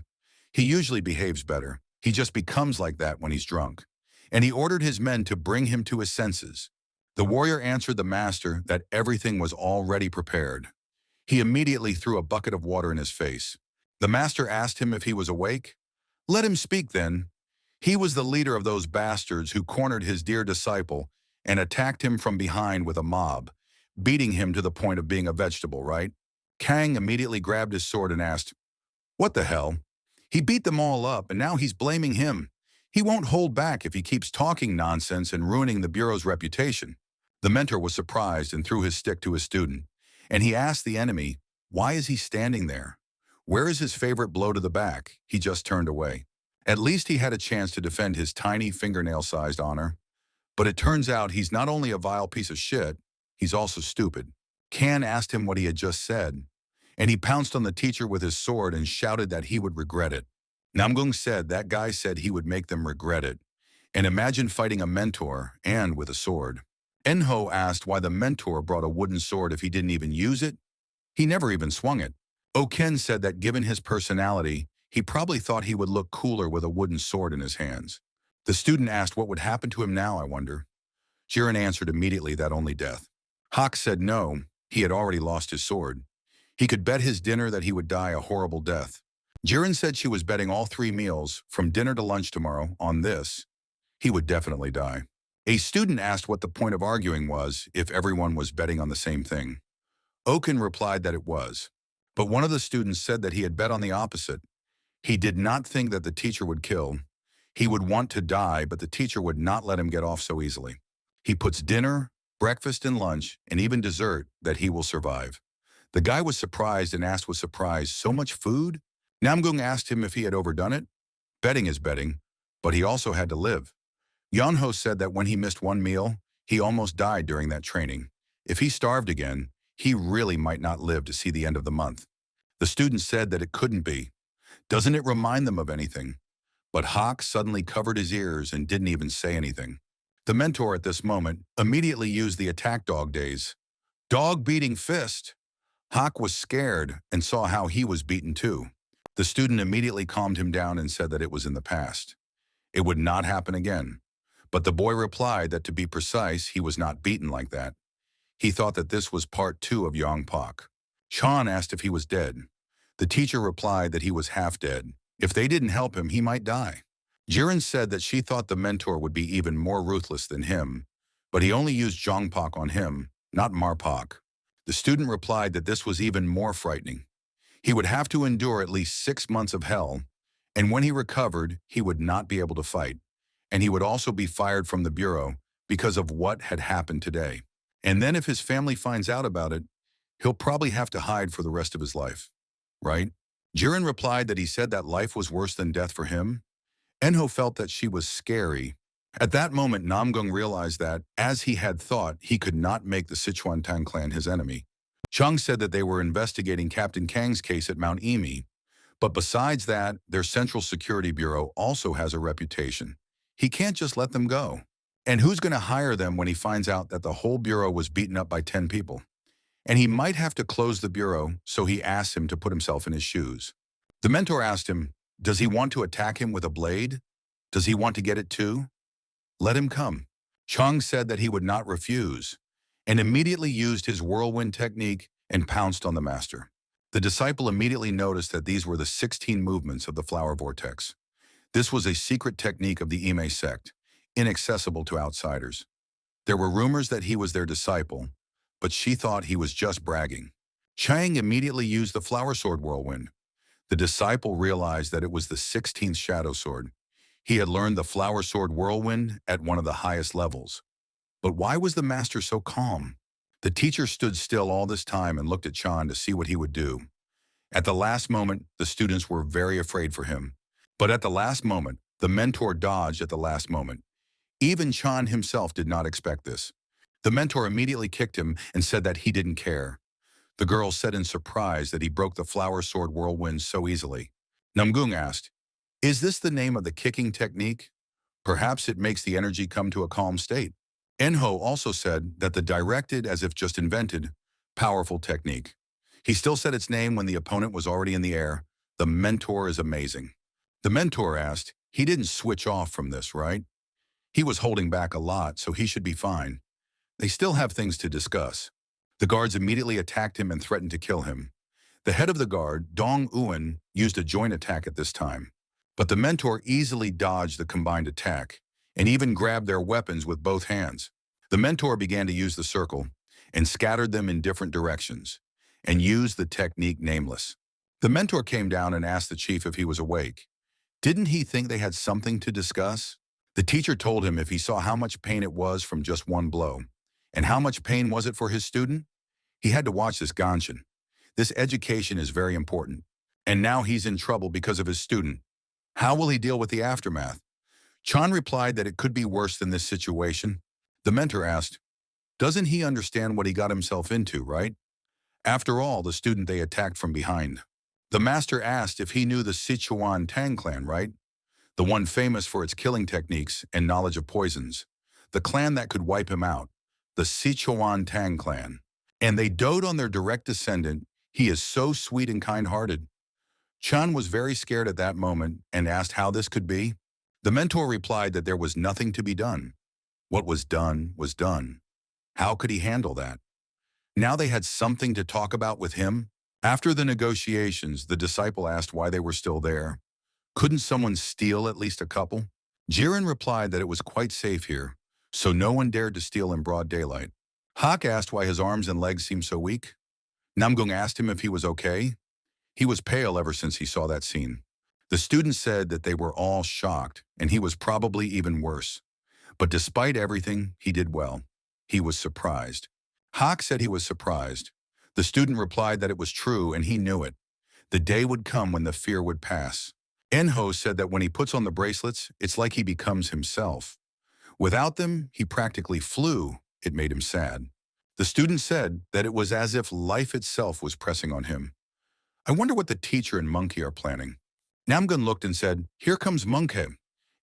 He usually behaves better. He just becomes like that when he's drunk. And he ordered his men to bring him to his senses. The warrior answered the master that everything was already prepared. He immediately threw a bucket of water in his face. The master asked him if he was awake. Let him speak then. He was the leader of those bastards who cornered his dear disciple and attacked him from behind with a mob, beating him to the point of being a vegetable, right? Kang immediately grabbed his sword and asked, what the hell? He beat them all up and now he's blaming him. He won't hold back if he keeps talking nonsense and ruining the Bureau's reputation. The mentor was surprised and threw his stick to his student, and he asked the enemy, why is he standing there? Where is his favorite blow to the back? He just turned away. At least he had a chance to defend his tiny fingernail-sized honor. But it turns out he's not only a vile piece of shit, he's also stupid. Kan asked him what he had just said, and he pounced on the teacher with his sword and shouted that he would regret it. Namgung said that guy said he would make them regret it. And imagine fighting a mentor and with a sword. Enho asked why the mentor brought a wooden sword if he didn't even use it. He never even swung it. Oken said that given his personality, he probably thought he would look cooler with a wooden sword in his hands. The student asked what would happen to him now, I wonder. Jiren answered immediately that only death. Hawk said no, he had already lost his sword. He could bet his dinner that he would die a horrible death. Jiren said she was betting all 3 meals, from dinner to lunch tomorrow, on this. He would definitely die. A student asked what the point of arguing was if everyone was betting on the same thing. Oken replied that it was. But one of the students said that he had bet on the opposite. He did not think that the teacher would kill. He would want to die, but the teacher would not let him get off so easily. He puts dinner, breakfast and lunch, and even dessert that he will survive. The guy was surprised and asked with surprise, so much food? Namgung asked him if he had overdone it. Betting is betting, but he also had to live. Yonho said that when he missed 1 meal, he almost died during that training. If he starved again, he really might not live to see the end of the month. The student said that it couldn't be. Doesn't it remind them of anything? But Hawk suddenly covered his ears and didn't even say anything. The mentor at this moment immediately used the attack dog days. Dog beating fist. Hawk was scared and saw how he was beaten too. The student immediately calmed him down and said that it was in the past. It would not happen again. But the boy replied that to be precise, he was not beaten like that. He thought that this was part 2 of Yongpak. Chan asked if he was dead. The teacher replied that he was half dead. If they didn't help him, he might die. Jiren said that she thought the mentor would be even more ruthless than him, but he only used Jongpak on him, not Marpak. The student replied that this was even more frightening. He would have to endure at least 6 months of hell, and when he recovered, he would not be able to fight. And he would also be fired from the Bureau because of what had happened today. And then if his family finds out about it, he'll probably have to hide for the rest of his life, right? Jiren replied that he said that life was worse than death for him. Enho felt that she was scary. At that moment, Namgung realized that, as he had thought, he could not make the Sichuan Tang clan his enemy. Chung said that they were investigating Captain Kang's case at Mount Emi. But besides that, their Central Security Bureau also has a reputation. He can't just let them go. And who's going to hire them when he finds out that the whole Bureau was beaten up by 10 people? And he might have to close the Bureau, so he asked him to put himself in his shoes. The mentor asked him, does he want to attack him with a blade? Does he want to get it too? Let him come. Chung said that he would not refuse, and immediately used his whirlwind technique and pounced on the master. The disciple immediately noticed that these were the 16 movements of the flower vortex. This was a secret technique of the Ime sect, inaccessible to outsiders. There were rumors that he was their disciple, but she thought he was just bragging. Chang immediately used the flower sword whirlwind. The disciple realized that it was the 16th shadow sword. He had learned the flower sword whirlwind at one of the highest levels. But why was the master so calm? The teacher stood still all this time and looked at Chan to see what he would do. At the last moment, the students were very afraid for him. But at the last moment, the mentor dodged at the last moment. Even Chan himself did not expect this. The mentor immediately kicked him and said that he didn't care. The girl said in surprise that he broke the flower sword whirlwind so easily. Namgung asked, "Is this the name of the kicking technique? Perhaps it makes the energy come to a calm state." Enho also said that the directed as if just invented, powerful technique. He still said its name when the opponent was already in the air. The mentor is amazing. The mentor asked, he didn't switch off from this, right? He was holding back a lot, so he should be fine. They still have things to discuss. The guards immediately attacked him and threatened to kill him. The head of the guard, Dong Uan, used a joint attack at this time. But the mentor easily dodged the combined attack and even grabbed their weapons with both hands. The mentor began to use the circle and scattered them in different directions and used the technique nameless. The mentor came down and asked the chief if he was awake. Didn't he think they had something to discuss? The teacher told him if he saw how much pain it was from just one blow. And how much pain was it for his student? He had to watch this Ganshin. This education is very important. And now he's in trouble because of his student. How will he deal with the aftermath? Chan replied that it could be worse than this situation. The mentor asked, doesn't he understand what he got himself into, right? After all, the student they attacked from behind. The master asked if he knew the Sichuan Tang clan, right? The one famous for its killing techniques and knowledge of poisons. The clan that could wipe him out. The Sichuan Tang clan. And they dote on their direct descendant. He is so sweet and kind-hearted. Chan was very scared at that moment and asked how this could be. The mentor replied that there was nothing to be done. What was done was done. How could he handle that? Now they had something to talk about with him. After the negotiations, the disciple asked why they were still there. Couldn't someone steal at least a couple? Jiren replied that it was quite safe here, so no one dared to steal in broad daylight. Hak asked why his arms and legs seemed so weak. Namgung asked him if he was okay. He was pale ever since he saw that scene. The students said that they were all shocked, and he was probably even worse. But despite everything, he did well. He was surprised. Hak said he was surprised. The student replied that it was true and he knew it. The day would come when the fear would pass. Enho said that when he puts on the bracelets, it's like he becomes himself. Without them, he practically flew. It made him sad. The student said that it was as if life itself was pressing on him. I wonder what the teacher and Monkey are planning. Namgun looked and said, here comes Monkey,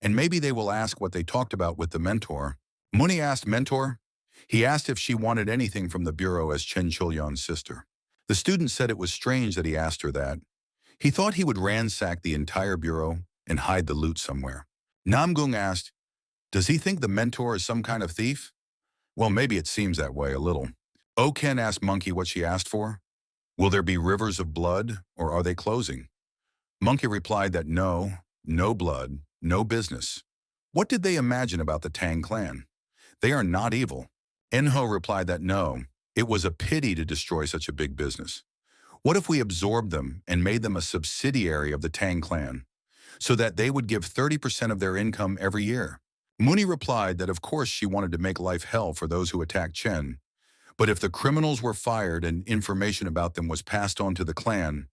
and maybe they will ask what they talked about with the mentor. Muni asked mentor. He asked if she wanted anything from the bureau as Chen Chulyon's sister. The student said it was strange that he asked her that. He thought he would ransack the entire bureau and hide the loot somewhere. Namgung asked, does he think the mentor is some kind of thief? Well, maybe it seems that way a little. Oken asked Monkey what she asked for. Will there be rivers of blood, or are they closing? Monkey replied that no blood, no business. What did they imagine about the Tang clan? They are not evil. Enho replied that no, it was a pity to destroy such a big business. What if we absorbed them and made them a subsidiary of the Tang clan, so that they would give 30% of their income every year? Muni replied that of course she wanted to make life hell for those who attacked Chen, but if the criminals were fired and information about them was passed on to the clan,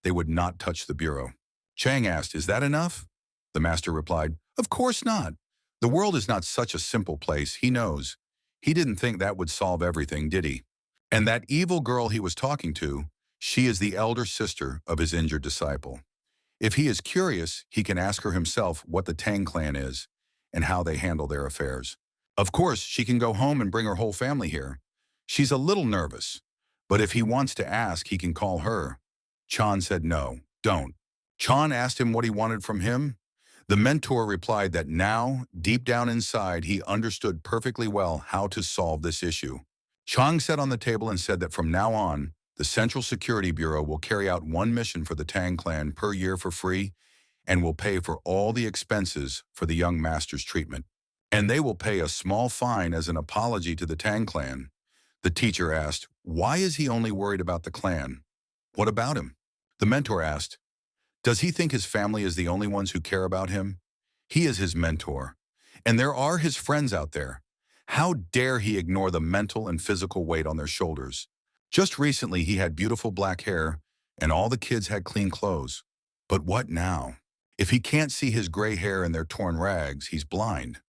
they would not touch the bureau. Chang asked, is that enough? The master replied, of course not. The world is not such a simple place, he knows. He didn't think that would solve everything, did he? And that evil girl he was talking to, she is the elder sister of his injured disciple. If he is curious, he can ask her himself what the Tang clan is and how they handle their affairs. Of course, she can go home and bring her whole family here. She's a little nervous, but if he wants to ask, he can call her. Chan said no, don't. Chan asked him what he wanted from him. The mentor replied that now, deep down inside, he understood perfectly well how to solve this issue. Chang sat on the table and said that from now on, the Central Security Bureau will carry out one mission for the Tang clan per year for free and will pay for all the expenses for the young master's treatment. And they will pay a small fine as an apology to the Tang clan. The teacher asked, why is he only worried about the clan? What about him? The mentor asked, does he think his family is the only ones who care about him? He is his mentor, and there are his friends out there. How dare he ignore the mental and physical weight on their shoulders? Just recently, he had beautiful black hair, and all the kids had clean clothes. But what now? If he can't see his gray hair and their torn rags, he's blind.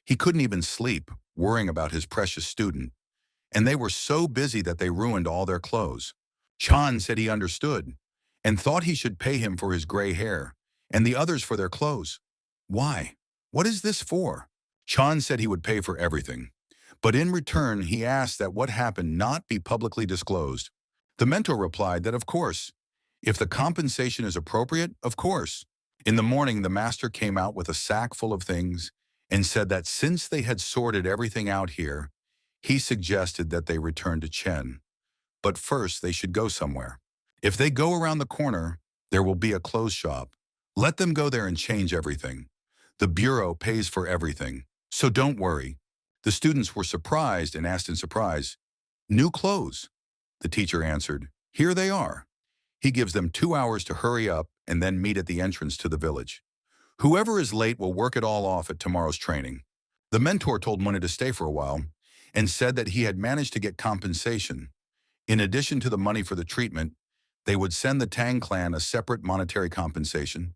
He couldn't even sleep, worrying about his precious student. And they were so busy that they ruined all their clothes. Chan said he understood, and thought he should pay him for his gray hair, and the others for their clothes. Why? What is this for? Chan said he would pay for everything, but in return he asked that what happened not be publicly disclosed. The mentor replied that of course, if the compensation is appropriate, of course. In the morning the master came out with a sack full of things and said that since they had sorted everything out here, he suggested that they return to Chen. But first they should go somewhere. If they go around the corner, there will be a clothes shop. Let them go there and change everything. The bureau pays for everything, so don't worry. The students were surprised and asked in surprise, new clothes? The teacher answered, here they are. He gives them 2 hours to hurry up and then meet at the entrance to the village. Whoever is late will work it all off at tomorrow's training. The mentor told Muna to stay for a while and said that he had managed to get compensation. In addition to the money for the treatment, they would send the Tang clan a separate monetary compensation,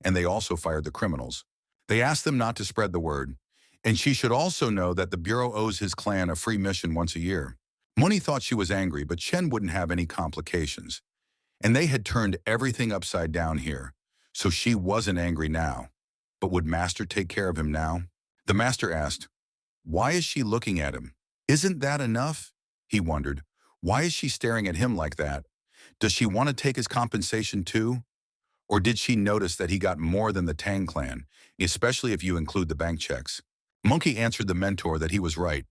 and they also fired the criminals. They asked them not to spread the word, and she should also know that the Bureau owes his clan a free mission once a year. Muni thought she was angry, but Chen wouldn't have any complications, and they had turned everything upside down here, so she wasn't angry now. But would Master take care of him now? The Master asked, why is she looking at him? Isn't that enough? He wondered. Why is she staring at him like that? Does she want to take his compensation too? Or did she notice that he got more than the Tang clan, especially if you include the bank checks? Monkey answered the mentor that he was right,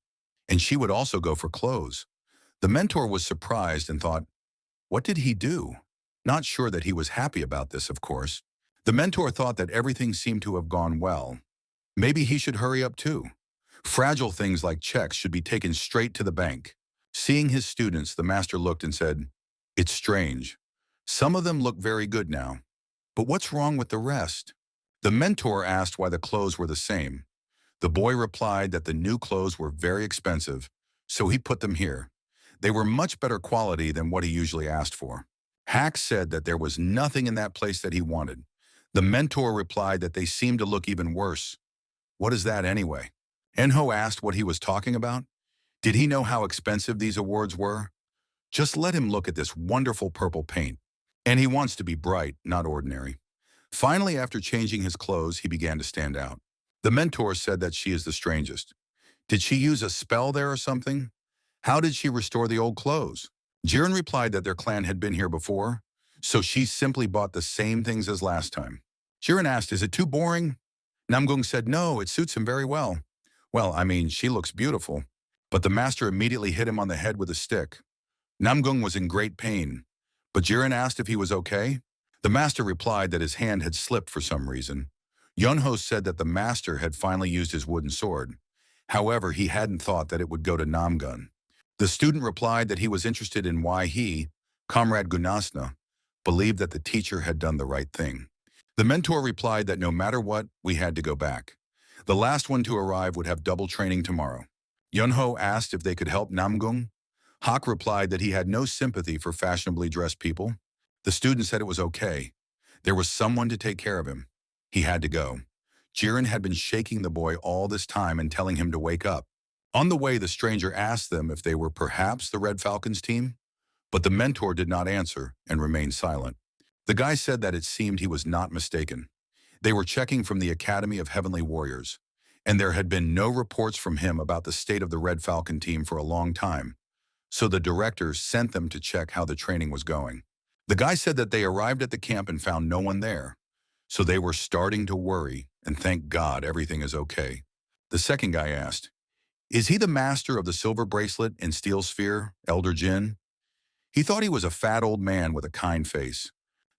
and she would also go for clothes. The mentor was surprised and thought, what did he do? Not sure that he was happy about this, of course. The mentor thought that everything seemed to have gone well. Maybe he should hurry up too. Fragile things like checks should be taken straight to the bank. Seeing his students, the master looked and said, it's strange. Some of them look very good now. But what's wrong with the rest? The mentor asked why the clothes were the same. The boy replied that the new clothes were very expensive, so he put them here. They were much better quality than what he usually asked for. Hack said that there was nothing in that place that he wanted. The mentor replied that they seemed to look even worse. What is that anyway? Enho asked what he was talking about. Did he know how expensive these awards were? Just let him look at this wonderful purple paint. And he wants to be bright, not ordinary. Finally, after changing his clothes, he began to stand out. The mentor said that she is the strangest. Did she use a spell there or something? How did she restore the old clothes? Jiren replied that their clan had been here before, so she simply bought the same things as last time. Jiren asked, is it too boring? Namgung said, no, it suits him very well. Well, I mean, she looks beautiful. But the master immediately hit him on the head with a stick. Namgung was in great pain, but Jiren asked if he was okay. The master replied that his hand had slipped for some reason. Yunho said that the master had finally used his wooden sword. However, he hadn't thought that it would go to Namgun. The student replied that he was interested in why he, Comrade Gunasna, believed that the teacher had done the right thing. The mentor replied that no matter what, we had to go back. The last one to arrive would have double training tomorrow. Yunho asked if they could help Namgung. Hak replied that he had no sympathy for fashionably dressed people. The student said it was okay. There was someone to take care of him. He had to go. Jiren had been shaking the boy all this time and telling him to wake up. On the way, the stranger asked them if they were perhaps the Red Falcons team, but the mentor did not answer and remained silent. The guy said that it seemed he was not mistaken. They were checking from the Academy of Heavenly Warriors, and there had been no reports from him about the state of the Red Falcon team for a long time, so the director sent them to check how the training was going. The guy said that they arrived at the camp and found no one there, so they were starting to worry, and thank God everything is okay. The second guy asked, is he the master of the silver bracelet and steel sphere, Elder Jin? He thought he was a fat old man with a kind face.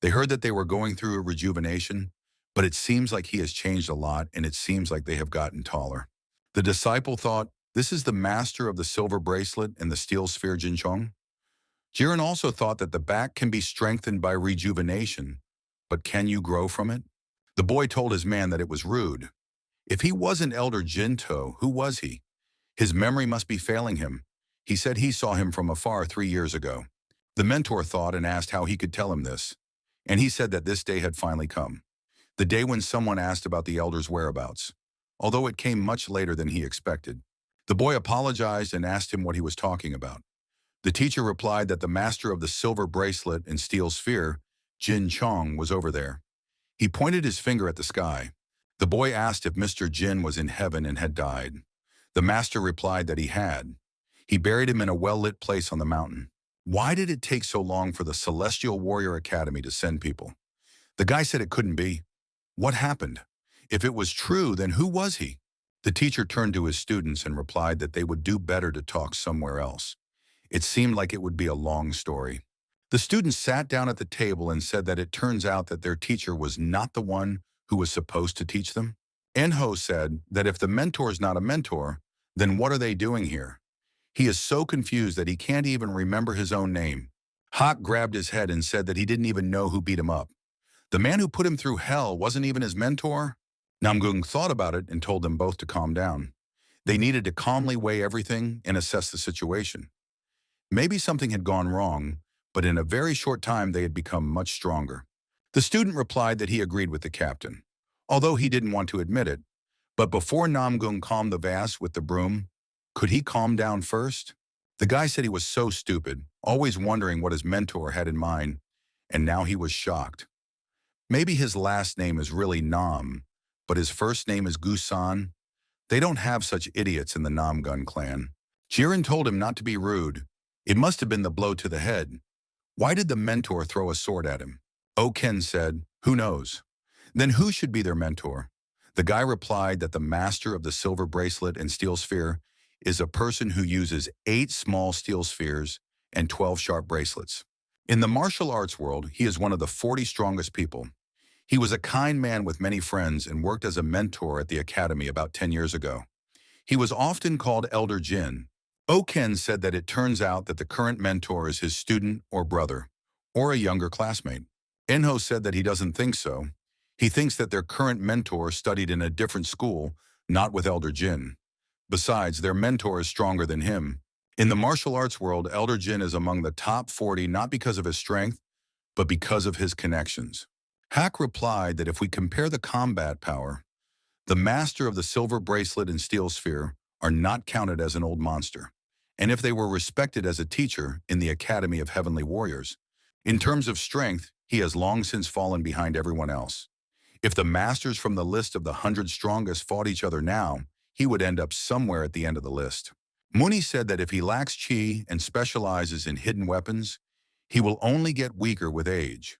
They heard that they were going through a rejuvenation, but it seems like he has changed a lot, and it seems like they have gotten taller. The disciple thought, This is the master of the silver bracelet and the steel sphere Jinchong. Jiren also thought that the back can be strengthened by rejuvenation, but can you grow from it? The boy told his man that it was rude. If he wasn't Elder Jinto, who was he? His memory must be failing him. He said he saw him from afar 3 years ago. The mentor thought and asked how he could tell him this, and he said that this day had finally come. The day when someone asked about the elder's whereabouts, although it came much later than he expected. The boy apologized and asked him what he was talking about. The teacher replied that the master of the silver bracelet and steel sphere, Jin Chong, was over there. He pointed his finger at the sky. The boy asked if Mr. Jin was in heaven and had died. The master replied that he had. He buried him in a well-lit place on the mountain. Why did it take so long for the Celestial Warrior Academy to send people? The guy said it couldn't be. What happened? If it was true, then who was he? The teacher turned to his students and replied that they would do better to talk somewhere else. It seemed like it would be a long story. The students sat down at the table and said that it turns out that their teacher was not the one who was supposed to teach them. Enho said that if the mentor is not a mentor, then what are they doing here? He is so confused that he can't even remember his own name. Hak grabbed his head and said that he didn't even know who beat him up. The man who put him through hell wasn't even his mentor? Namgung thought about it and told them both to calm down. They needed to calmly weigh everything and assess the situation. Maybe something had gone wrong, but in a very short time they had become much stronger. The student replied that he agreed with the captain, although he didn't want to admit it. But before Namgung calmed the vase with the broom, could he calm down first? The guy said he was so stupid, always wondering what his mentor had in mind, and now he was shocked. Maybe his last name is really Nam, but his first name is Gusan. They don't have such idiots in the Namgun clan. Jiren told him not to be rude. It must have been the blow to the head. Why did the mentor throw a sword at him? Oken said, who knows? Then who should be their mentor? The guy replied that the master of the silver bracelet and steel sphere is a person who uses 8 small steel spheres and 12 sharp bracelets. In the martial arts world, he is one of the 40 strongest people. He was a kind man with many friends and worked as a mentor at the academy about 10 years ago. He was often called Elder Jin. Oken said that it turns out that the current mentor is his student or brother, or a younger classmate. Enho said that he doesn't think so. He thinks that their current mentor studied in a different school, not with Elder Jin. Besides, their mentor is stronger than him. In the martial arts world, Elder Jin is among the top 40 not because of his strength, but because of his connections. Hak replied that if we compare the combat power, the master of the silver bracelet and steel sphere are not counted as an old monster, and if they were respected as a teacher in the Academy of Heavenly Warriors. In terms of strength, he has long since fallen behind everyone else. If the masters from the list of the 100 strongest fought each other now, he would end up somewhere at the end of the list. Muni said that if he lacks chi and specializes in hidden weapons, he will only get weaker with age.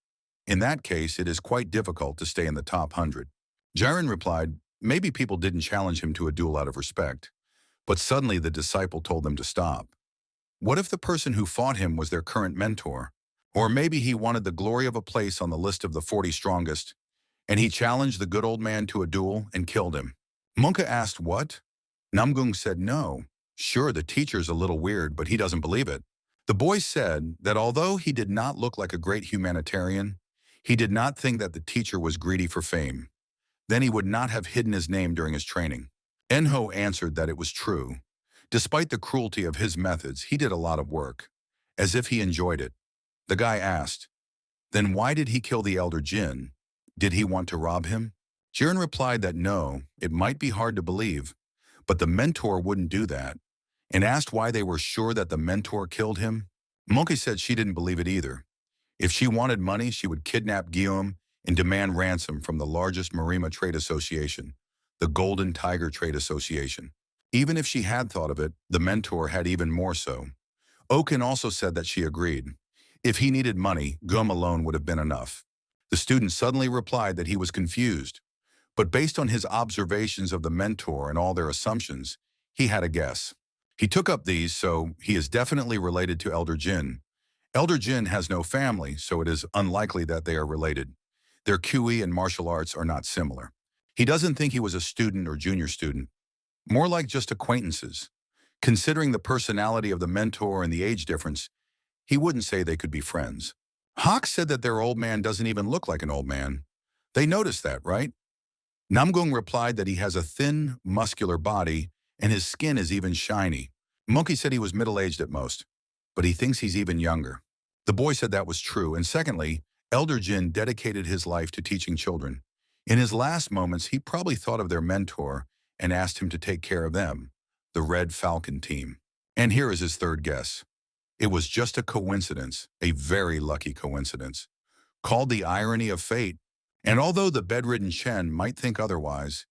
In that case, it is quite difficult to stay in the top 100. Jiren replied, maybe people didn't challenge him to a duel out of respect, but suddenly the disciple told them to stop. What if the person who fought him was their current mentor? Or maybe he wanted the glory of a place on the list of the 40 strongest, and he challenged the good old man to a duel and killed him. Manga asked what? Namgung said no. Sure, the teacher's a little weird, but he doesn't believe it. The boy said that although he did not look like a great humanitarian, he did not think that the teacher was greedy for fame. Then he would not have hidden his name during his training. Enho answered that it was true. Despite the cruelty of his methods, he did a lot of work, as if he enjoyed it. The guy asked, then why did he kill the Elder Jin? Did he want to rob him? Jiren replied that no, it might be hard to believe, but the mentor wouldn't do that, and asked why they were sure that the mentor killed him. Monkey said she didn't believe it either. If she wanted money, she would kidnap Guillaume and demand ransom from the largest Marima trade association, the Golden Tiger Trade Association. Even if she had thought of it, the mentor had even more so. Oken also said that she agreed. If he needed money, Guillaume alone would have been enough. The student suddenly replied that he was confused, but based on his observations of the mentor and all their assumptions, he had a guess. He took up these, so he is definitely related to Elder Jin. Elder Jin has no family, so it is unlikely that they are related. Their QE and martial arts are not similar. He doesn't think he was a student or junior student, more like just acquaintances. Considering the personality of the mentor and the age difference, he wouldn't say they could be friends. Hawk said that their old man doesn't even look like an old man. They noticed that, right? Namgung replied that he has a thin, muscular body and his skin is even shiny. Monkey said he was middle-aged at most, but he thinks he's even younger. The boy said that was true, and secondly, Elder Jin dedicated his life to teaching children. In his last moments, he probably thought of their mentor and asked him to take care of them, the Red Falcon team. And here is his third guess. It was just a coincidence, a very lucky coincidence, called the irony of fate. And although the bedridden Chen might think otherwise,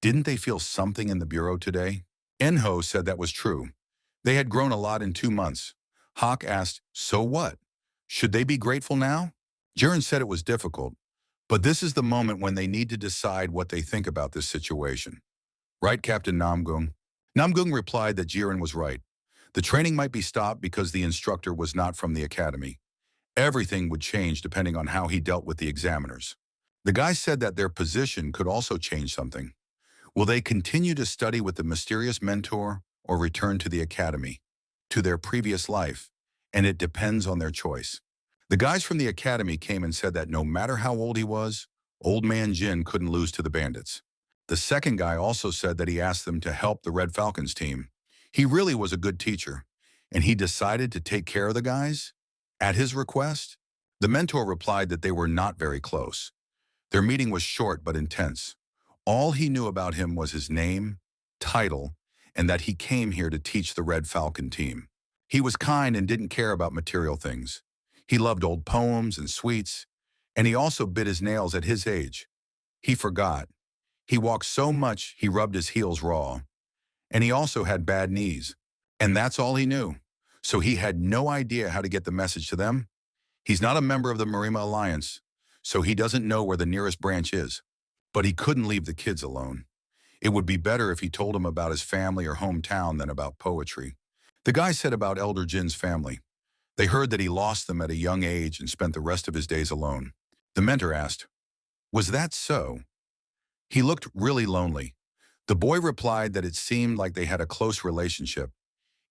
didn't they feel something in the bureau today? Enho said that was true. They had grown a lot in 2 months. Hawk asked, so what? Should they be grateful now? Jiren said it was difficult, but this is the moment when they need to decide what they think about this situation. Right, Captain Namgung? Namgung replied that Jiren was right. The training might be stopped because the instructor was not from the academy. Everything would change depending on how he dealt with the examiners. The guy said that their position could also change something. Will they continue to study with the mysterious mentor or return to the academy, to their previous life? And it depends on their choice. The guys from the academy came and said that no matter how old he was, old man Jin couldn't lose to the bandits. The second guy also said that he asked them to help the Red Falcons team. He really was a good teacher, and he decided to take care of the guys at his request. The mentor replied that they were not very close. Their meeting was short but intense. All he knew about him was his name, title, and that he came here to teach the Red Falcon team. He was kind and didn't care about material things. He loved old poems and sweets, and he also bit his nails at his age. He forgot. He walked so much he rubbed his heels raw. And he also had bad knees. And that's all he knew. So he had no idea how to get the message to them. He's not a member of the Marima Alliance, so he doesn't know where the nearest branch is. But he couldn't leave the kids alone. It would be better if he told them about his family or hometown than about poetry. The guy said about Elder Jin's family. They heard that he lost them at a young age and spent the rest of his days alone. The mentor asked, was that so? He looked really lonely. The boy replied that it seemed like they had a close relationship.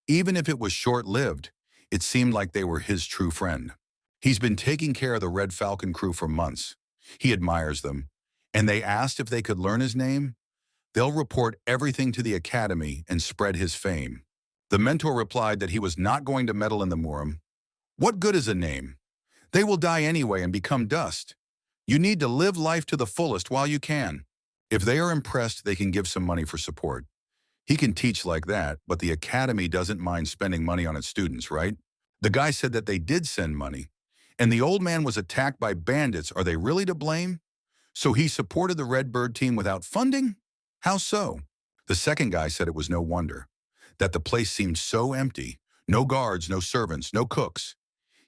Even if it was short-lived, it seemed like they were his true friend. He's been taking care of the Red Falcon crew for months. He admires them. And they asked if they could learn his name. They'll report everything to the academy and spread his fame. The mentor replied that he was not going to meddle in the Murim. What good is a name? They will die anyway and become dust. You need to live life to the fullest while you can. If they are impressed, they can give some money for support. He can teach like that, but the academy doesn't mind spending money on its students, right? The guy said that they did send money. And the old man was attacked by bandits. Are they really to blame? So he supported the Redbird team without funding? How so? The second guy said it was no wonder. That the place seemed so empty. No guards, no servants, no cooks.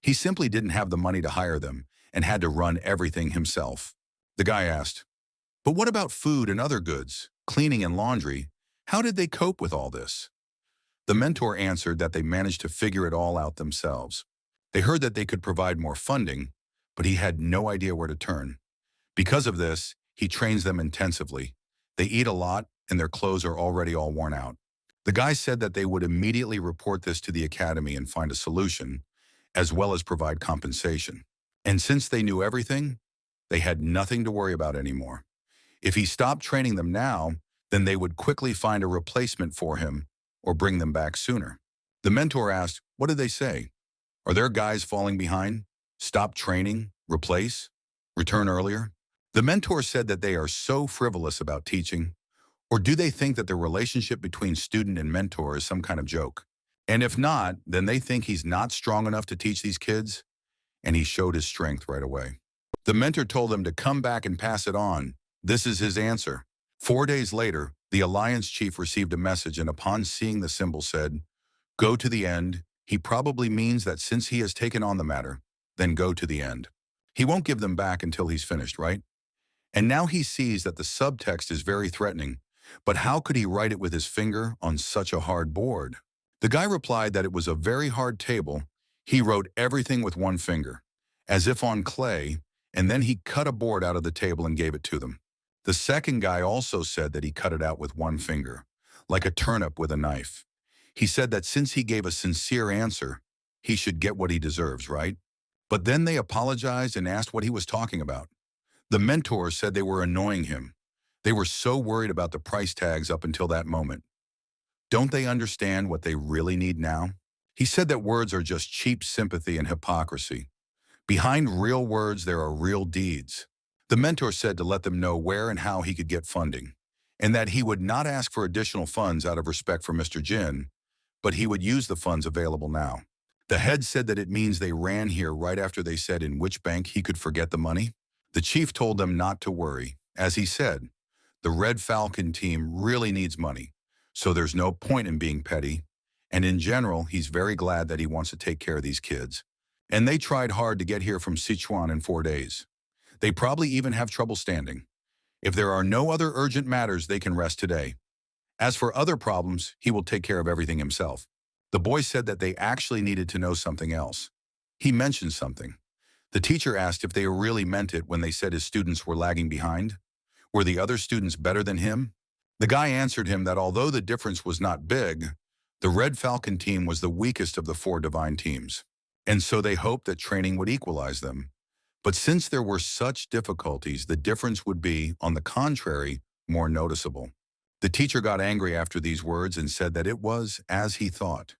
He simply didn't have the money to hire them and had to run everything himself. The guy asked, but what about food and other goods, cleaning and laundry? How did they cope with all this? The mentor answered that they managed to figure it all out themselves. They heard that they could provide more funding, but he had no idea where to turn. Because of this, he trains them intensively. They eat a lot, and their clothes are already all worn out. The guy said that they would immediately report this to the academy and find a solution, as well as provide compensation. And since they knew everything, they had nothing to worry about anymore. If he stopped training them now, then they would quickly find a replacement for him or bring them back sooner. The mentor asked, what did they say? Are their guys falling behind? Stop training? Replace? Return earlier? The mentor said that they are so frivolous about teaching. Or do they think that the relationship between student and mentor is some kind of joke? And if not, then they think he's not strong enough to teach these kids? And he showed his strength right away. The mentor told them to come back and pass it on. This is his answer. 4 days later, the Alliance chief received a message and upon seeing the symbol said, go to the end. He probably means that since he has taken on the matter, then go to the end. He won't give them back until he's finished, right? And now he sees that the subtext is very threatening, but how could he write it with his finger on such a hard board? The guy replied that it was a very hard table. He wrote everything with one finger, as if on clay, and then he cut a board out of the table and gave it to them. The second guy also said that he cut it out with one finger, like a turnip with a knife. He said that since he gave a sincere answer, he should get what he deserves, right? But then they apologized and asked what he was talking about. The mentor said they were annoying him. They were so worried about the price tags up until that moment. Don't they understand what they really need now? He said that words are just cheap sympathy and hypocrisy. Behind real words, there are real deeds. The mentor said to let them know where and how he could get funding, and that he would not ask for additional funds out of respect for Mr. Jin, but he would use the funds available now. The head said that it means they ran here right after they said in which bank he could forget the money. The chief told them not to worry. As he said, the Red Falcon team really needs money, so there's no point in being petty. And in general, he's very glad that he wants to take care of these kids. And they tried hard to get here from Sichuan in 4 days. They probably even have trouble standing. If there are no other urgent matters, they can rest today. As for other problems, he will take care of everything himself. The boy said that they actually needed to know something else. He mentioned something. The teacher asked if they really meant it when they said his students were lagging behind. Were the other students better than him? The guy answered him that although the difference was not big, the Red Falcon team was the weakest of the 4 divine teams. And so they hoped that training would equalize them. But since there were such difficulties, the difference would be, on the contrary, more noticeable. The teacher got angry after these words and said that it was as he thought.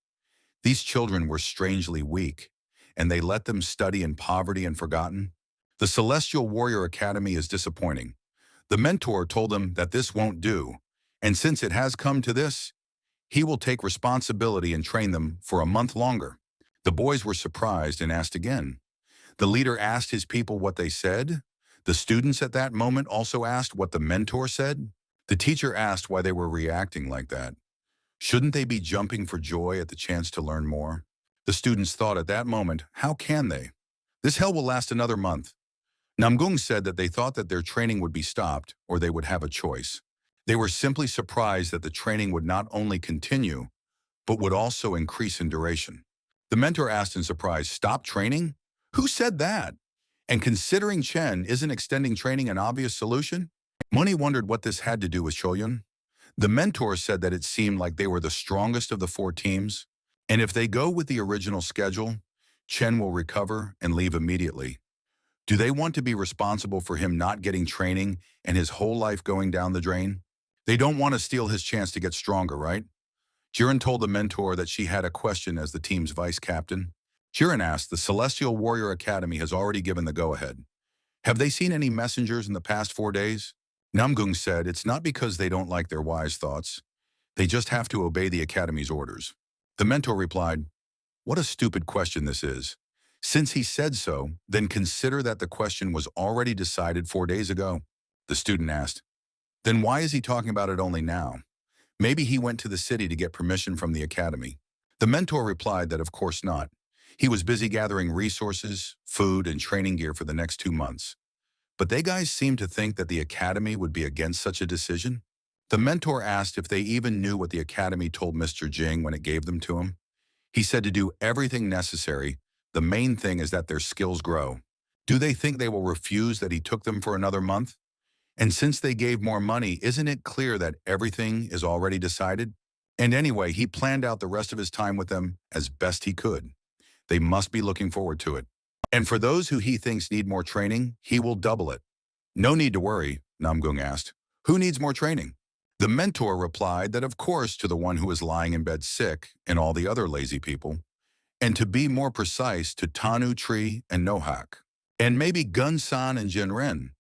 These children were strangely weak, and they let them study in poverty and forgotten. The Celestial Warrior Academy is disappointing. The mentor told them that this won't do, and since it has come to this, he will take responsibility and train them for a month longer. The boys were surprised and asked again. The leader asked his people what they said. The students at that moment also asked what the mentor said. The teacher asked why they were reacting like that. Shouldn't they be jumping for joy at the chance to learn more? The students thought at that moment, how can they? This hell will last another month. Namgung said that they thought that their training would be stopped or they would have a choice. They were simply surprised that the training would not only continue, but would also increase in duration. The mentor asked in surprise, stop training? Who said that? And considering Chen, isn't extending training an obvious solution? Money wondered what this had to do with Shoyun. The mentor said that it seemed like they were the strongest of the 4 teams, and if they go with the original schedule, Chen will recover and leave immediately. Do they want to be responsible for him not getting training and his whole life going down the drain? They don't want to steal his chance to get stronger, right? Jiren told the mentor that she had a question as the team's vice captain. Jiren asked, the Celestial Warrior Academy has already given the go-ahead. Have they seen any messengers in the past 4 days? Namgung said it's not because they don't like their wise thoughts. They just have to obey the Academy's orders. The mentor replied, what a stupid question this is. Since he said so, then consider that the question was already decided 4 days ago. The student asked, then why is he talking about it only now? Maybe he went to the city to get permission from the Academy. The mentor replied that of course not. He was busy gathering resources, food, and training gear for the next 2 months. But they guys seemed to think that the Academy would be against such a decision. The mentor asked if they even knew what the Academy told Mr. Jing when it gave them to him. He said to do everything necessary. The main thing is that their skills grow. Do they think they will refuse that he took them for another month? And since they gave more money, isn't it clear that everything is already decided? And anyway, he planned out the rest of his time with them as best he could. They must be looking forward to it. And for those who he thinks need more training, he will double it. No need to worry, Namgung asked. Who needs more training? The mentor replied that of course to the one who is lying in bed sick and all the other lazy people. And to be more precise, to Tanu Tree and Nohak. And maybe Gun-san and Jinren.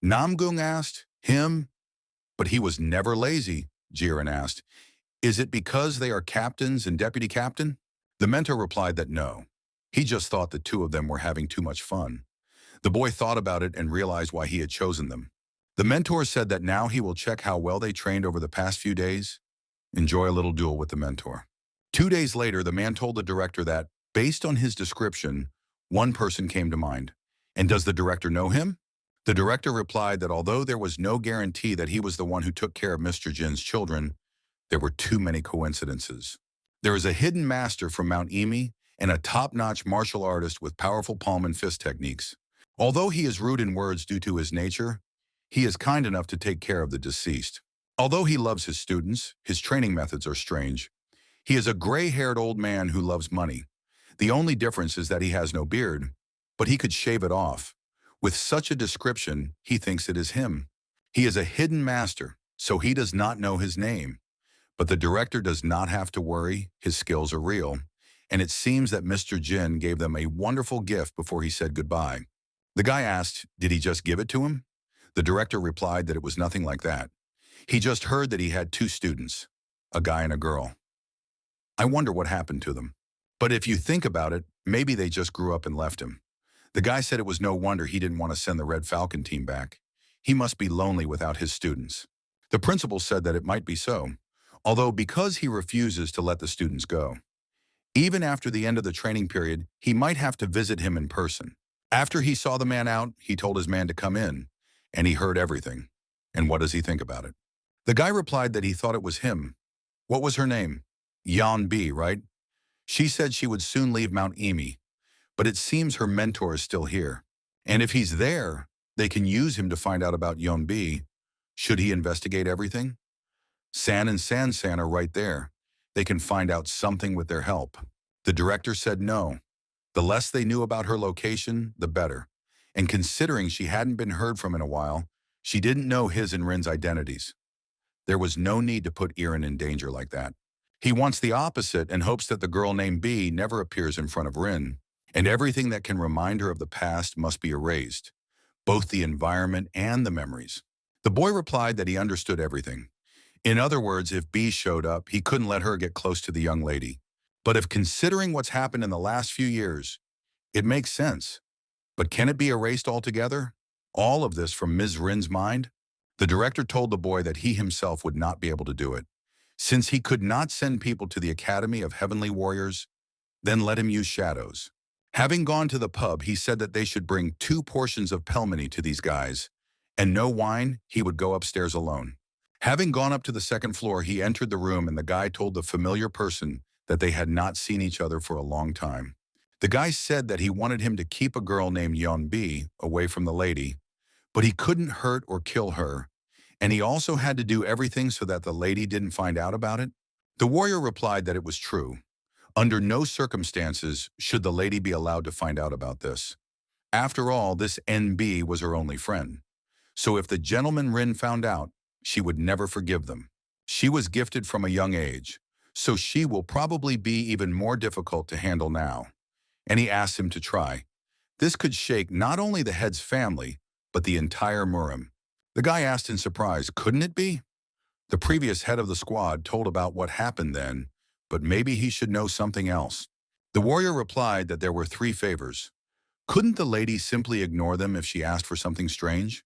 Namgung asked, him? But he was never lazy, Jiren asked. Is it because they are captains and deputy captain? The mentor replied that no. He just thought the 2 of them were having too much fun. The boy thought about it and realized why he had chosen them. The mentor said that now he will check how well they trained over the past few days. Enjoy a little duel with the mentor. 2 days later, the man told the director that, based on his description, one person came to mind. And does the director know him? The director replied that although there was no guarantee that he was the one who took care of Mr. Jin's children, there were too many coincidences. There is a hidden master from Mount Emi and a top-notch martial artist with powerful palm and fist techniques. Although he is rude in words due to his nature, he is kind enough to take care of the deceased. Although he loves his students, his training methods are strange. He is a gray-haired old man who loves money. The only difference is that he has no beard, but he could shave it off. With such a description, he thinks it is him. He is a hidden master, so he does not know his name. But the director does not have to worry, his skills are real. And it seems that Mr. Jin gave them a wonderful gift before he said goodbye. The guy asked, did he just give it to him? The director replied that it was nothing like that. He just heard that he had two students, a guy and a girl. I wonder what happened to them. But if you think about it, maybe they just grew up and left him. The guy said it was no wonder he didn't want to send the Red Falcon team back. He must be lonely without his students. The principal said that it might be so, although because he refuses to let the students go. Even after the end of the training period, he might have to visit him in person. After he saw the man out, he told his man to come in, and he heard everything. And what does he think about it? The guy replied that he thought it was him. What was her name? Yan B, right? She said she would soon leave Mount Emi, but it seems her mentor is still here. And if he's there, they can use him to find out about Yon B. Should he investigate everything? San and San are right there. They can find out something with their help. The director said no. The less they knew about her location, the better. And considering she hadn't been heard from in a while, she didn't know his and Rin's identities. There was no need to put Irin in danger like that. He wants the opposite and hopes that the girl named B never appears in front of Rin, and everything that can remind her of the past must be erased, both the environment and the memories. The boy replied that he understood everything. In other words, if B showed up, he couldn't let her get close to the young lady. But if considering what's happened in the last few years, it makes sense. But can it be erased altogether? All of this from Ms. Rin's mind? The director told the boy that he himself would not be able to do it. Since he could not send people to the Academy of Heavenly Warriors, then let him use shadows. Having gone to the pub, he said that they should bring 2 portions of pelmeni to these guys, and no wine, he would go upstairs alone. Having gone up to the 2nd floor, he entered the room and the guy told the familiar person that they had not seen each other for a long time. The guy said that he wanted him to keep a girl named Yeon B away from the lady, but he couldn't hurt or kill her, and he also had to do everything so that the lady didn't find out about it. The warrior replied that it was true. Under no circumstances should the lady be allowed to find out about this. After all, this NB was her only friend. So if the gentleman Rin found out, she would never forgive them. She was gifted from a young age, so she will probably be even more difficult to handle now. And he asked him to try. This could shake not only the head's family, but the entire Murim. The guy asked in surprise, couldn't it be? The previous head of the squad told about what happened then, but maybe he should know something else. The warrior replied that there were 3 favors. Couldn't the lady simply ignore them if she asked for something strange?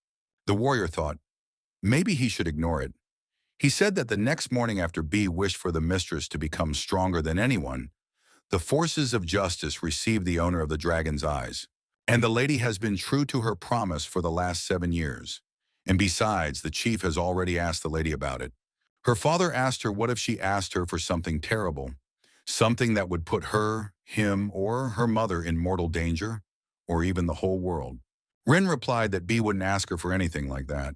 The warrior thought, maybe he should ignore it. He said that the next morning after B wished for the mistress to become stronger than anyone, the forces of justice received the owner of the dragon's eyes. And the lady has been true to her promise for the last 7 years. And besides, the chief has already asked the lady about it. Her father asked her what if she asked her for something terrible, something that would put her, him, or her mother in mortal danger, or even the whole world. Rin replied that B wouldn't ask her for anything like that,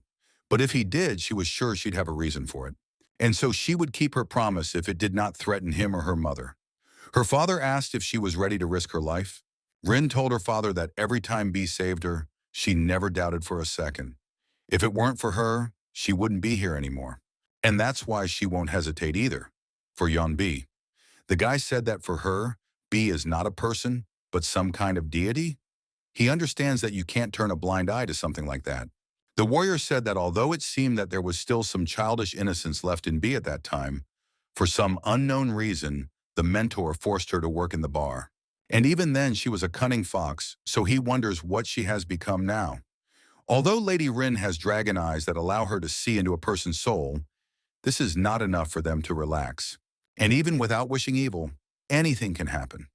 but if he did, she was sure she'd have a reason for it. And so she would keep her promise if it did not threaten him or her mother. Her father asked if she was ready to risk her life. Rin told her father that every time B saved her, she never doubted for a second. If it weren't for her, she wouldn't be here anymore. And that's why she won't hesitate either, for Yeon B. The guy said that for her, B is not a person, but some kind of deity. He understands that you can't turn a blind eye to something like that. The warrior said that although it seemed that there was still some childish innocence left in B at that time, for some unknown reason, the mentor forced her to work in the bar. And even then she was a cunning fox, so he wonders what she has become now. Although Lady Rin has dragon eyes that allow her to see into a person's soul, this is not enough for them to relax. And even without wishing evil, anything can happen.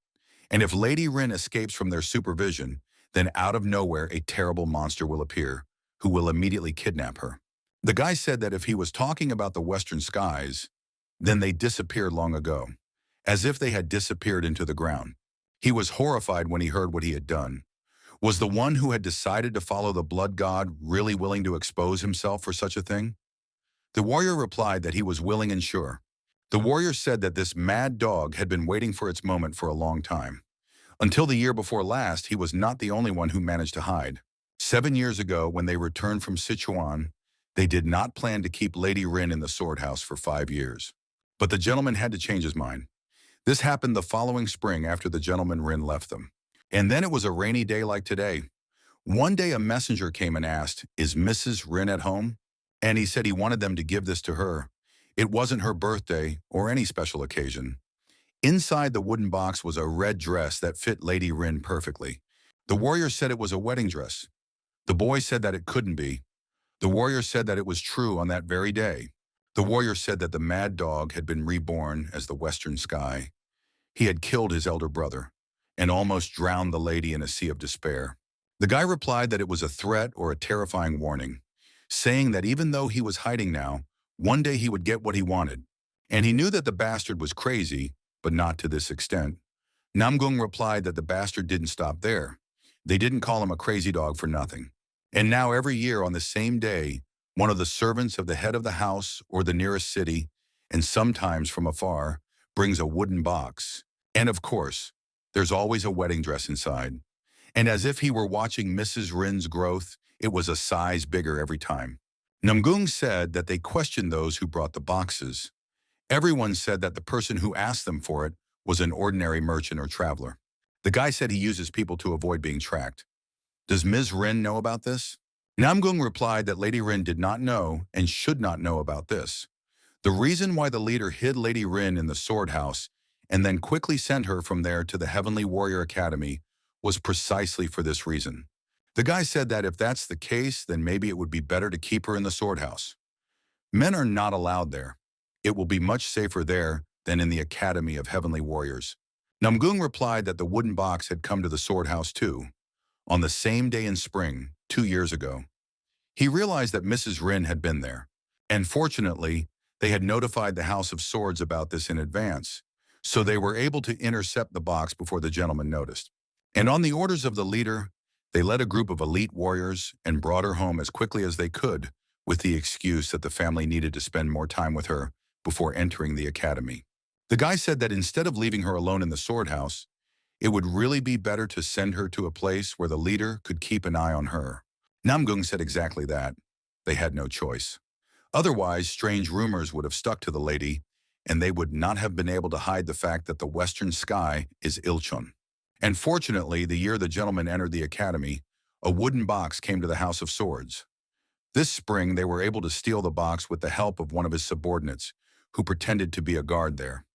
And if Lady Rin escapes from their supervision, then out of nowhere a terrible monster will appear, who will immediately kidnap her. The guy said that if he was talking about the western skies, then they disappeared long ago, as if they had disappeared into the ground. He was horrified when he heard what he had done. Was the one who had decided to follow the blood god really willing to expose himself for such a thing? The warrior replied that he was willing and sure. The warrior said that this mad dog had been waiting for its moment for a long time. Until the year before last, he was not the only one who managed to hide. 7 years ago, when they returned from Sichuan, they did not plan to keep Lady Rin in the sword house for 5 years. But the gentleman had to change his mind. This happened the following spring after the gentleman Rin left them. And then it was a rainy day like today. One day a messenger came and asked, "Is Mrs. Rin at home?" And he said he wanted them to give this to her. It wasn't her birthday or any special occasion. Inside the wooden box was a red dress that fit Lady Rin perfectly. The warrior said it was a wedding dress. The boy said that it couldn't be. The warrior said that it was true on that very day. The warrior said that the mad dog had been reborn as the western sky. He had killed his elder brother and almost drowned the lady in a sea of despair. The guy replied that it was a threat or a terrifying warning, saying that even though he was hiding now, one day he would get what he wanted. And he knew that the bastard was crazy, but not to this extent. Namgung replied that the bastard didn't stop there. They didn't call him a crazy dog for nothing. And now every year on the same day, one of the servants of the head of the house or the nearest city, and sometimes from afar, brings a wooden box. And of course, there's always a wedding dress inside. And as if he were watching Mrs. Rin's growth, it was a size bigger every time. Namgung said that they questioned those who brought the boxes. Everyone said that the person who asked them for it was an ordinary merchant or traveler. The guy said he uses people to avoid being tracked. Does Ms. Rin know about this? Namgung replied that Lady Rin did not know and should not know about this. The reason why the leader hid Lady Rin in the sword house and then quickly sent her from there to the Heavenly Warrior Academy was precisely for this reason. The guy said that if that's the case, then maybe it would be better to keep her in the sword house. Men are not allowed there. It will be much safer there than in the Academy of Heavenly Warriors. Namgung replied that the wooden box had come to the sword house too, on the same day in spring, 2 years ago. He realized that Mrs. Rin had been there, and fortunately, they had notified the House of Swords about this in advance, so they were able to intercept the box before the gentleman noticed. And on the orders of the leader, they led a group of elite warriors and brought her home as quickly as they could, with the excuse that the family needed to spend more time with her before entering the academy. The guy said that instead of leaving her alone in the sword house, it would really be better to send her to a place where the leader could keep an eye on her. Namgung said exactly that. They had no choice. Otherwise, strange rumors would have stuck to the lady, and they would not have been able to hide the fact that the western sky is Ilchon. And fortunately, the year the gentleman entered the academy, a wooden box came to the House of Swords. This spring, they were able to steal the box with the help of one of his subordinates, who pretended to be a guard there.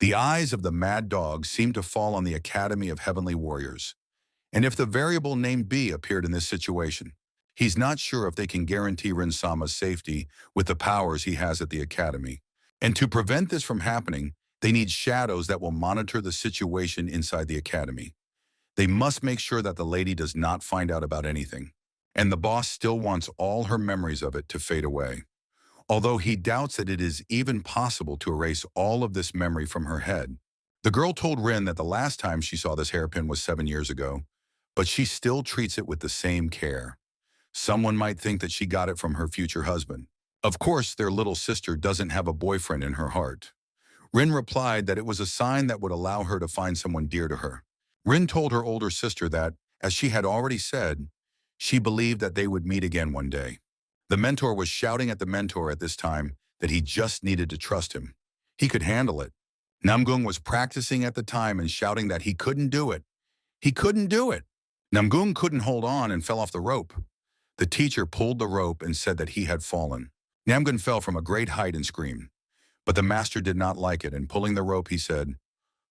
The eyes of the mad dog seemed to fall on the Academy of Heavenly Warriors. And if the variable named B appeared in this situation, he's not sure if they can guarantee Rin-sama's safety with the powers he has at the Academy. And to prevent this from happening, they need shadows that will monitor the situation inside the Academy. They must make sure that the lady does not find out about anything. And the boss still wants all her memories of it to fade away, although he doubts that it is even possible to erase all of this memory from her head. The girl told Rin that the last time she saw this hairpin was 7 years ago, but she still treats it with the same care. Someone might think that she got it from her future husband. Of course, their little sister doesn't have a boyfriend in her heart. Rin replied that it was a sign that would allow her to find someone dear to her. Rin told her older sister that, as she had already said, she believed that they would meet again one day. The mentor was shouting at the mentor at this time that he just needed to trust him. He could handle it. Namgung was practicing at the time and shouting that he couldn't do it. He couldn't do it. Namgung couldn't hold on and fell off the rope. The teacher pulled the rope and said that he had fallen. Namgung fell from a great height and screamed. But the master did not like it, and pulling the rope, he said,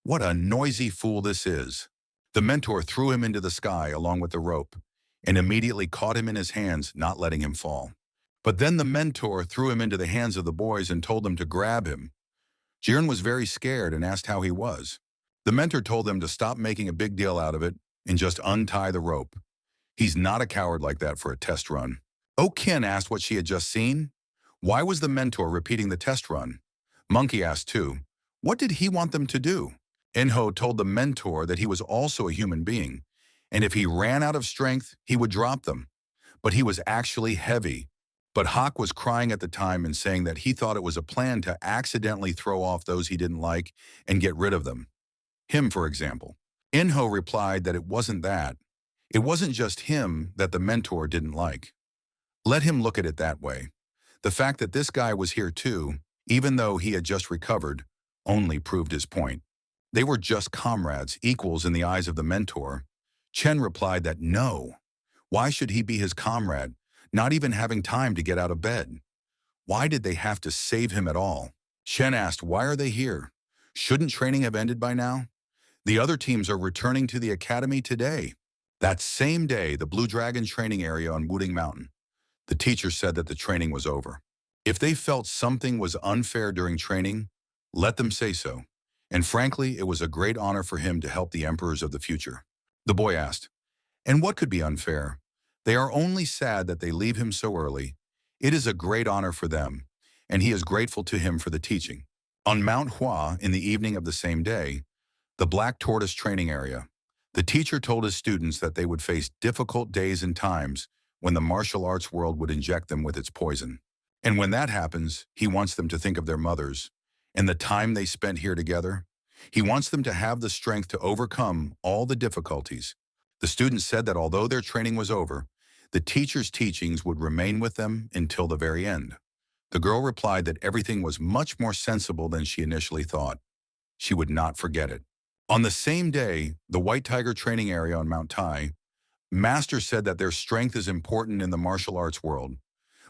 "What a noisy fool this is." The mentor threw him into the sky along with the rope, and immediately caught him in his hands, not letting him fall. But then the mentor threw him into the hands of the boys and told them to grab him. Jiren was very scared and asked how he was. The mentor told them to stop making a big deal out of it and just untie the rope. He's not a coward like that for a test run. Okin asked what she had just seen. Why was the mentor repeating the test run? Monkey asked too. What did he want them to do? Enho told the mentor that he was also a human being, and if he ran out of strength, he would drop them. But he was actually heavy. But Hawk was crying at the time and saying that he thought it was a plan to accidentally throw off those he didn't like and get rid of them. Him, for example. Inho replied that it wasn't that. It wasn't just him that the mentor didn't like. Let him look at it that way. The fact that this guy was here too, even though he had just recovered, only proved his point. They were just comrades, equals in the eyes of the mentor. Chen replied that no. Why should he be his comrade, not even having time to get out of bed? Why did they have to save him at all? Chen asked, why are they here? Shouldn't training have ended by now? The other teams are returning to the academy today. That same day, the Blue Dragon training area on Wuding Mountain. The teacher said that the training was over. If they felt something was unfair during training, let them say so. And frankly, it was a great honor for him to help the emperors of the future. The boy asked, and what could be unfair? They are only sad that they leave him so early. It is a great honor for them, and he is grateful to him for the teaching. On Mount Hua, in the evening of the same day, the Black Tortoise training area, the teacher told his students that they would face difficult days and times when the martial arts world would inject them with its poison. And when that happens, he wants them to think of their mothers and the time they spent here together. He wants them to have the strength to overcome all the difficulties. The students said that although their training was over, the teacher's teachings would remain with them until the very end. The girl replied that everything was much more sensible than she initially thought. She would not forget it. On the same day, the White Tiger training area on Mount Tai, Master said that their strength is important in the martial arts world.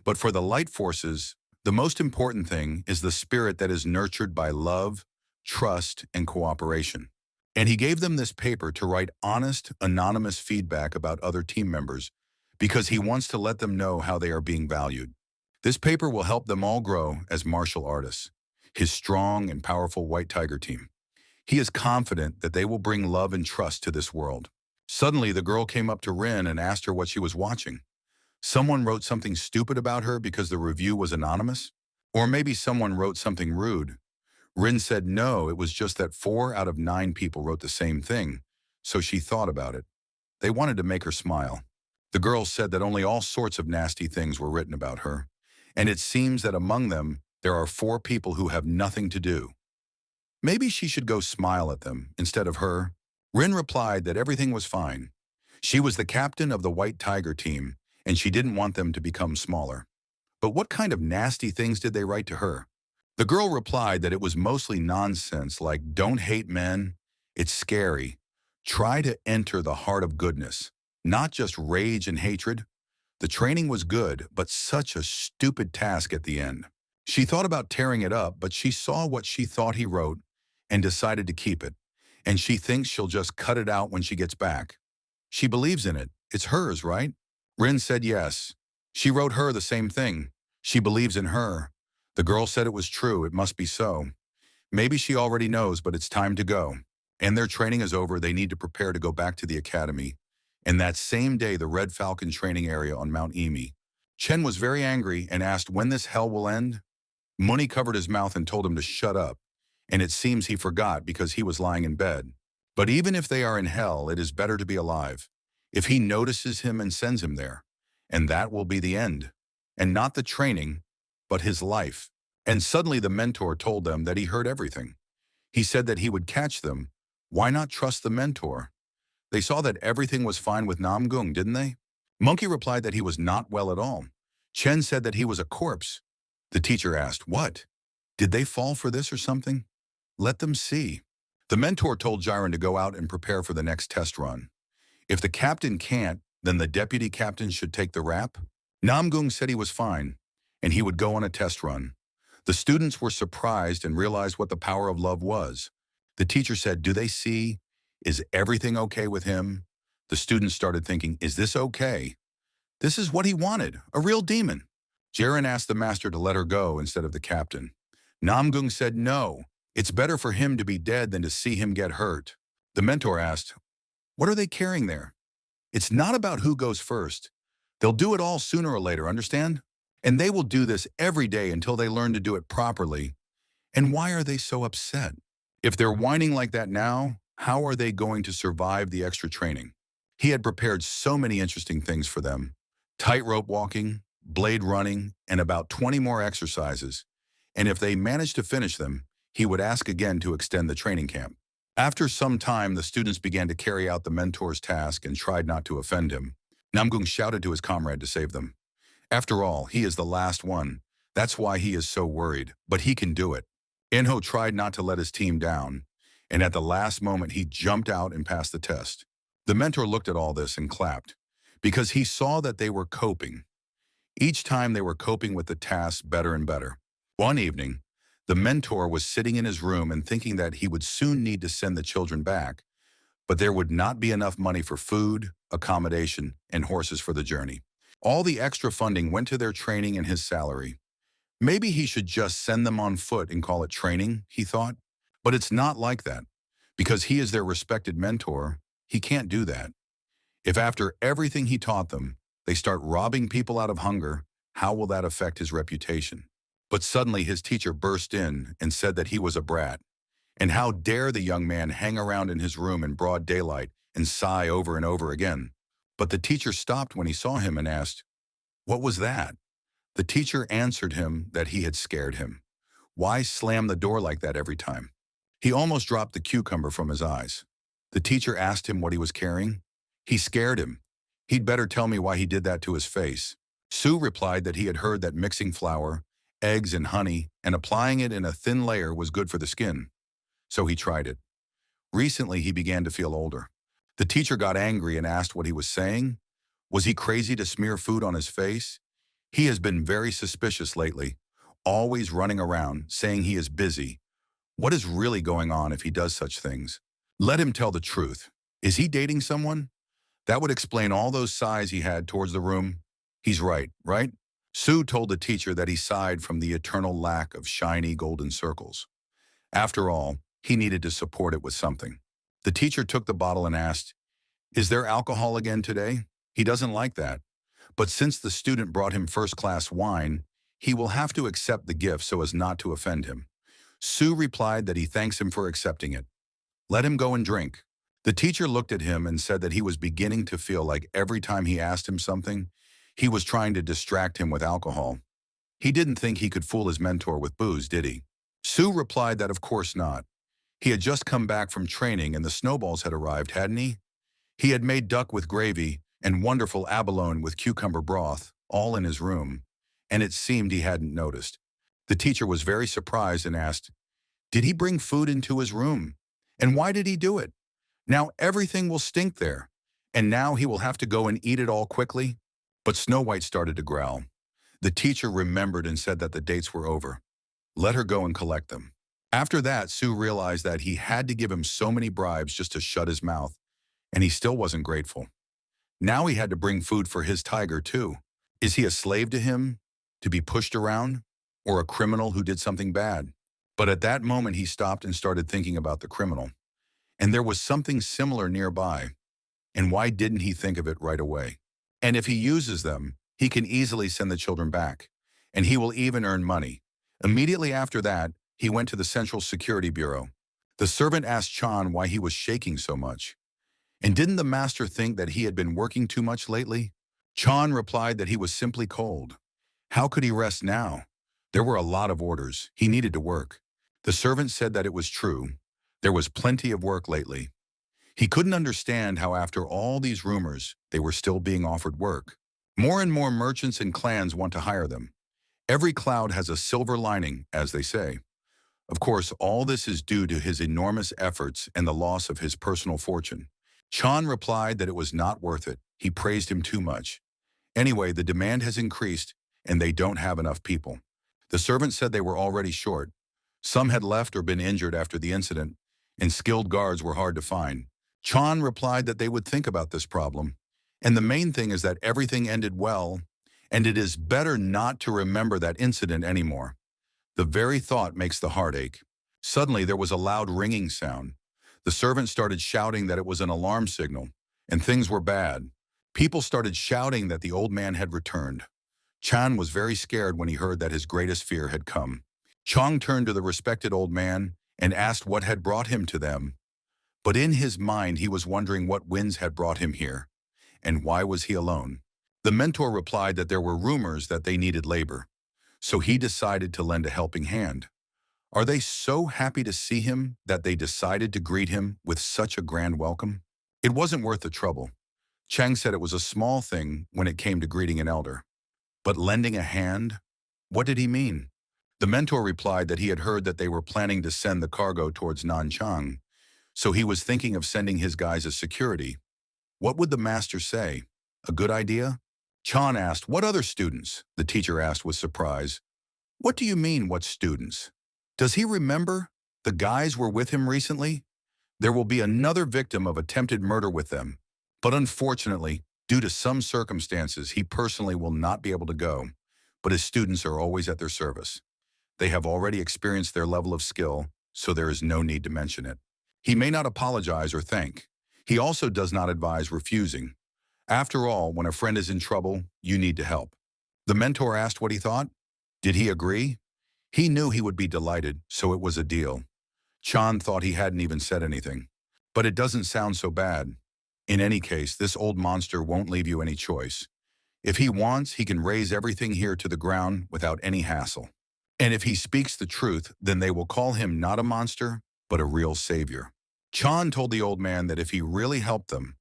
But for the light forces, the most important thing is the spirit that is nurtured by love, trust, and cooperation. And he gave them this paper to write honest, anonymous feedback about other team members because he wants to let them know how they are being valued. This paper will help them all grow as martial artists, his strong and powerful White Tiger team. He is confident that they will bring love and trust to this world. Suddenly, the girl came up to Rin and asked her what she was watching. Someone wrote something stupid about her because the review was anonymous? Or maybe someone wrote something rude. Rin said no, it was just that 4 out of 9 people wrote the same thing, so she thought about it. They wanted to make her smile. The girl said that only all sorts of nasty things were written about her, and it seems that among them, there are 4 people who have nothing to do. Maybe she should go smile at them instead of her. Rin replied that everything was fine. She was the captain of the White Tiger team, and she didn't want them to become smaller. But what kind of nasty things did they write to her? The girl replied that it was mostly nonsense like, don't hate men, it's scary. Try to enter the heart of goodness, not just rage and hatred. The training was good, but such a stupid task at the end. She thought about tearing it up, but she saw what she thought he wrote and decided to keep it. And she thinks she'll just cut it out when she gets back. She believes in it. It's hers, right? Rin said yes. She wrote her the same thing. She believes in her. The girl said it was true. It must be so. Maybe she already knows, but it's time to go. And their training is over. They need to prepare to go back to the academy. And that same day, the Red Falcon training area on Mount Emi. Chen was very angry and asked when this hell will end. Muni covered his mouth and told him to shut up. And it seems he forgot because he was lying in bed. But even if they are in hell, it is better to be alive. If he notices him and sends him there. And that will be the end. And not the training, but his life. And suddenly the mentor told them that he heard everything. He said that he would catch them. Why not trust the mentor? They saw that everything was fine with Namgung, didn't they? Monkey replied that he was not well at all. Chen said that he was a corpse. The teacher asked, what? Did they fall for this or something? Let them see. The mentor told Jiren to go out and prepare for the next test run. If the captain can't, then the deputy captain should take the rap. Namgung said he was fine, and he would go on a test run. The students were surprised and realized what the power of love was. The teacher said, do they see? Is everything okay with him? The students started thinking, is this okay? This is what he wanted, a real demon. Jiren asked the master to let her go instead of the captain. Namgung said no. It's better for him to be dead than to see him get hurt. The mentor asked, what are they carrying there? It's not about who goes first. They'll do it all sooner or later, understand? And they will do this every day until they learn to do it properly. And why are they so upset? If they're whining like that now, how are they going to survive the extra training? He had prepared so many interesting things for them. Tightrope walking, blade running, and about 20 more exercises. And if they managed to finish them, he would ask again to extend the training camp. After some time, the students began to carry out the mentor's task and tried not to offend him. Namgung shouted to his comrade to save them. After all, he is the last one. That's why he is so worried, but he can do it. Enho tried not to let his team down, and at the last moment he jumped out and passed the test. The mentor looked at all this and clapped, because he saw that they were coping. Each time they were coping with the task better and better. One evening, the mentor was sitting in his room and thinking that he would soon need to send the children back, but there would not be enough money for food, accommodation, and horses for the journey. All the extra funding went to their training and his salary. Maybe he should just send them on foot and call it training, he thought. But it's not like that. Because he is their respected mentor, he can't do that. If after everything he taught them, they start robbing people out of hunger, how will that affect his reputation? But suddenly his teacher burst in and said that he was a brat. And how dare the young man hang around in his room in broad daylight and sigh over and over again. But the teacher stopped when he saw him and asked, "What was that?" The teacher answered him that he had scared him. Why slam the door like that every time? He almost dropped the cucumber from his eyes. The teacher asked him what he was carrying. He scared him. He'd better tell me why he did that to his face. Sue replied that he had heard that mixing flour, eggs, and honey and applying it in a thin layer was good for the skin. So he tried it. Recently, he began to feel older. The teacher got angry and asked what he was saying. Was he crazy to smear food on his face? He has been very suspicious lately, always running around, saying he is busy. What is really going on if he does such things? Let him tell the truth. Is he dating someone? That would explain all those sighs he had towards the room. He's right, right? Sue told the teacher that he sighed from the eternal lack of shiny golden circles. After all, he needed to support it with something. The teacher took the bottle and asked, "Is there alcohol again today?" He doesn't like that. But since the student brought him first-class wine, he will have to accept the gift so as not to offend him. Sue replied that he thanks him for accepting it. Let him go and drink. The teacher looked at him and said that he was beginning to feel like every time he asked him something, he was trying to distract him with alcohol. He didn't think he could fool his mentor with booze, did he? Sue replied that of course not. He had just come back from training and the snowballs had arrived, hadn't he? He had made duck with gravy and wonderful abalone with cucumber broth, all in his room, and it seemed he hadn't noticed. The teacher was very surprised and asked, "Did he bring food into his room? And why did he do it? Now everything will stink there, and now he will have to go and eat it all quickly?" But Snow White started to growl. The teacher remembered and said that the dates were over. Let her go and collect them. After that, Sue realized that he had to give him so many bribes just to shut his mouth, and he still wasn't grateful. Now he had to bring food for his tiger, too. Is he a slave to him, to be pushed around, or a criminal who did something bad? But at that moment, he stopped and started thinking about the criminal. And there was something similar nearby. And why didn't he think of it right away? And if he uses them, he can easily send the children back. And he will even earn money. Immediately after that, he went to the Central Security Bureau. The servant asked Chan why he was shaking so much. And didn't the master think that he had been working too much lately? Chan replied that he was simply cold. How could he rest now? There were a lot of orders. He needed to work. The servant said that it was true. There was plenty of work lately. He couldn't understand how after all these rumors, they were still being offered work. More and more merchants and clans want to hire them. Every cloud has a silver lining, as they say. Of course, all this is due to his enormous efforts and the loss of his personal fortune. Chan replied that it was not worth it. He praised him too much. Anyway, the demand has increased, and they don't have enough people. The servant said they were already short. Some had left or been injured after the incident, and skilled guards were hard to find. Chan replied that they would think about this problem. And the main thing is that everything ended well, and it is better not to remember that incident anymore. The very thought makes the heart ache. Suddenly, there was a loud ringing sound. The servant started shouting that it was an alarm signal, and things were bad. People started shouting that the old man had returned. Chan was very scared when he heard that his greatest fear had come. Chang turned to the respected old man and asked what had brought him to them. But in his mind, he was wondering what winds had brought him here, and why was he alone? The mentor replied that there were rumors that they needed labor, so he decided to lend a helping hand. Are they so happy to see him that they decided to greet him with such a grand welcome? It wasn't worth the trouble. Chang said it was a small thing when it came to greeting an elder. But lending a hand? What did he mean? The mentor replied that he had heard that they were planning to send the cargo towards Nanchang, so he was thinking of sending his guys as security. What would the master say? A good idea? Chan asked, "What other students?" The teacher asked with surprise. "What do you mean, what students? Does he remember? The guys were with him recently? There will be another victim of attempted murder with them. But unfortunately, due to some circumstances, he personally will not be able to go. But his students are always at their service. They have already experienced their level of skill, so there is no need to mention it. He may not apologize or thank. He also does not advise refusing. After all, when a friend is in trouble, you need to help." The mentor asked what he thought. Did he agree? He knew he would be delighted, so it was a deal. Chan thought he hadn't even said anything. But it doesn't sound so bad. In any case, this old monster won't leave you any choice. If he wants, he can raise everything here to the ground without any hassle. And if he speaks the truth, then they will call him not a monster, but a real savior. Chan told the old man that if he really helped them,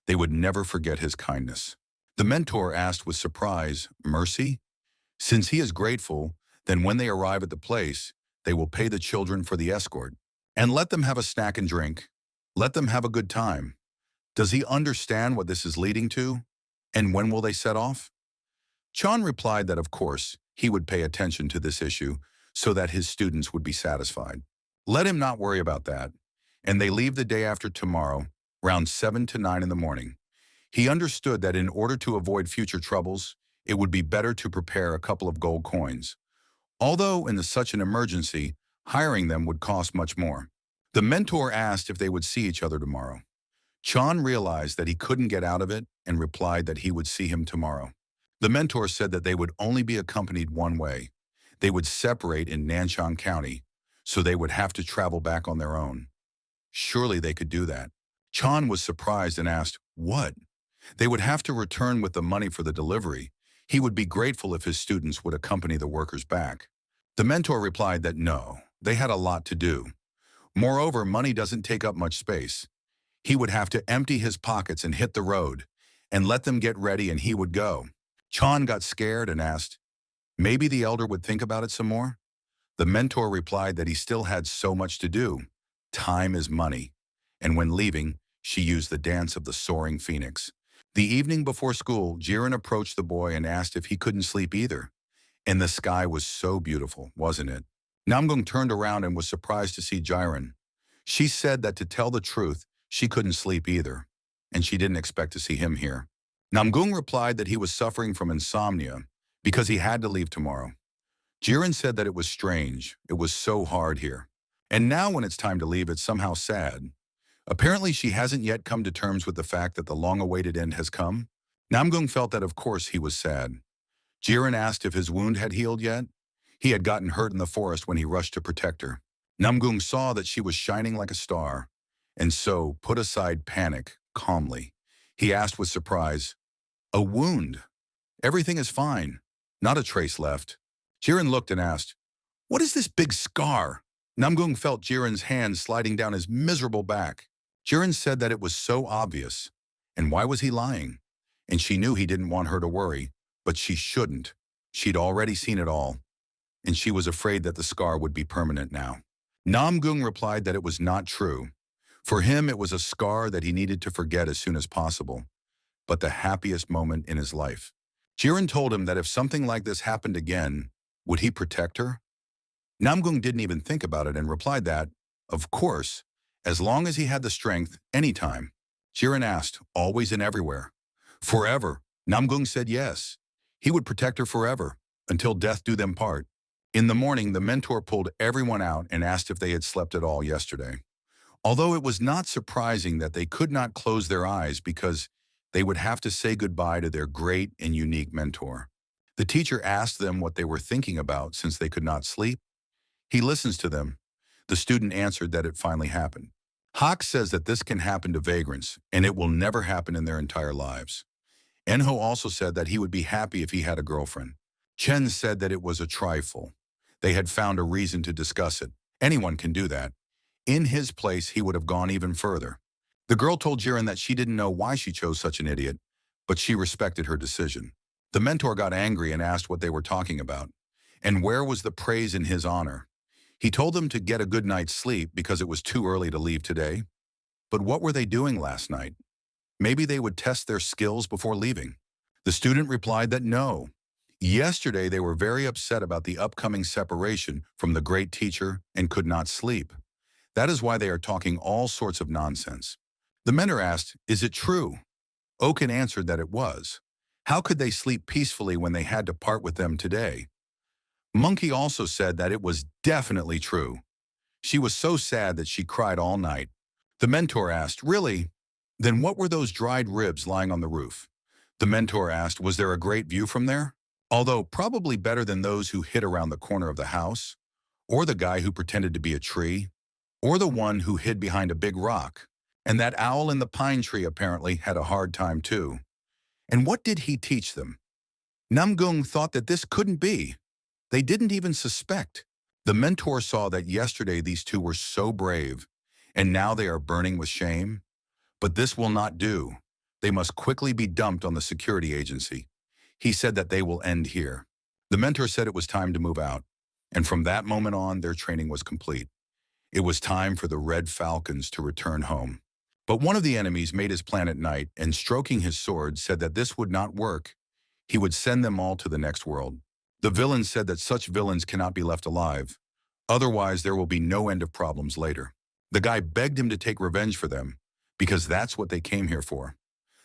they would never forget his kindness. The mentor asked with surprise, "Mercy?" Since he is grateful, then when they arrive at the place, they will pay the children for the escort. And let them have a snack and drink. Let them have a good time. Does he understand what this is leading to? And when will they set off? Chan replied that of course, he would pay attention to this issue so that his students would be satisfied. Let him not worry about that. And they leave the day after tomorrow, around 7 to 9 in the morning. He understood that in order to avoid future troubles, it would be better to prepare a couple of gold coins. Although in such an emergency, hiring them would cost much more. The mentor asked if they would see each other tomorrow. Chan realized that he couldn't get out of it and replied that he would see him tomorrow. The mentor said that they would only be accompanied one way. They would separate in Nanchang County, so they would have to travel back on their own. Surely they could do that. Chan was surprised and asked, "What?" They would have to return with the money for the delivery. He would be grateful if his students would accompany the workers back. The mentor replied that no, they had a lot to do. Moreover, money doesn't take up much space. He would have to empty his pockets and hit the road, and let them get ready and he would go. Chan got scared and asked, maybe the elder would think about it some more? The mentor replied that he still had so much to do. Time is money. And when leaving, she used the dance of the soaring phoenix. The evening before school, Jiren approached the boy and asked if he couldn't sleep either. And the sky was so beautiful, wasn't it? Namgung turned around and was surprised to see Jiren. She said that to tell the truth, she couldn't sleep either, and she didn't expect to see him here. Namgung replied that he was suffering from insomnia because he had to leave tomorrow. Jiren said that it was strange, it was so hard here. And now when it's time to leave, it's somehow sad. Apparently she hasn't yet come to terms with the fact that the long-awaited end has come. Namgung felt that of course he was sad. Jiren asked if his wound had healed yet. He had gotten hurt in the forest when he rushed to protect her. Namgung saw that she was shining like a star, and so put aside panic calmly. He asked with surprise, "A wound? Everything is fine. Not a trace left." Jiren looked and asked, "What is this big scar?" Namgung felt Jiren's hand sliding down his miserable back. Jiren said that it was so obvious. And why was he lying? And she knew he didn't want her to worry, but she shouldn't. She'd already seen it all, and she was afraid that the scar would be permanent now. Namgung replied that it was not true. For him, it was a scar that he needed to forget as soon as possible, but the happiest moment in his life. Jiren told him that if something like this happened again, would he protect her? Namgung didn't even think about it and replied that, of course, as long as he had the strength, anytime. Jiren asked, always and everywhere. Forever. Namgung said yes. He would protect her forever, until death do them part. In the morning, the mentor pulled everyone out and asked if they had slept at all yesterday. Although it was not surprising that they could not close their eyes because they would have to say goodbye to their great and unique mentor. The teacher asked them what they were thinking about since they could not sleep. He listens to them. The student answered that it finally happened. Hawk says that this can happen to vagrants, and it will never happen in their entire lives. Enho also said that he would be happy if he had a girlfriend. Chen said that it was a trifle. They had found a reason to discuss it. Anyone can do that. In his place, he would have gone even further. The girl told Jiren that she didn't know why she chose such an idiot, but she respected her decision. The mentor got angry and asked what they were talking about, and where was the praise in his honor. He told them to get a good night's sleep because it was too early to leave today. But what were they doing last night? Maybe they would test their skills before leaving. The student replied that no. Yesterday they were very upset about the upcoming separation from the great teacher and could not sleep. That is why they are talking all sorts of nonsense. The mentor asked, "Is it true?" Oken answered that it was. How could they sleep peacefully when they had to part with them today? Monkey also said that it was definitely true. She was so sad that she cried all night. The mentor asked, "Really? Then what were those dried ribs lying on the roof?" The mentor asked, "Was there a great view from there?" Although probably better than those who hid around the corner of the house, or the guy who pretended to be a tree, or the one who hid behind a big rock. And that owl in the pine tree apparently had a hard time too. And what did he teach them? Namgung thought that this couldn't be. They didn't even suspect. The mentor saw that yesterday these two were so brave, and now they are burning with shame. But this will not do. They must quickly be dumped on the security agency. He said that they will end here. The mentor said it was time to move out, and from that moment on, their training was complete. It was time for the Red Falcons to return home. But one of the enemies made his plan at night and, stroking his sword, said that this would not work. He would send them all to the next world. The villain said that such villains cannot be left alive. Otherwise, there will be no end of problems later. The guy begged him to take revenge for them, because that's what they came here for.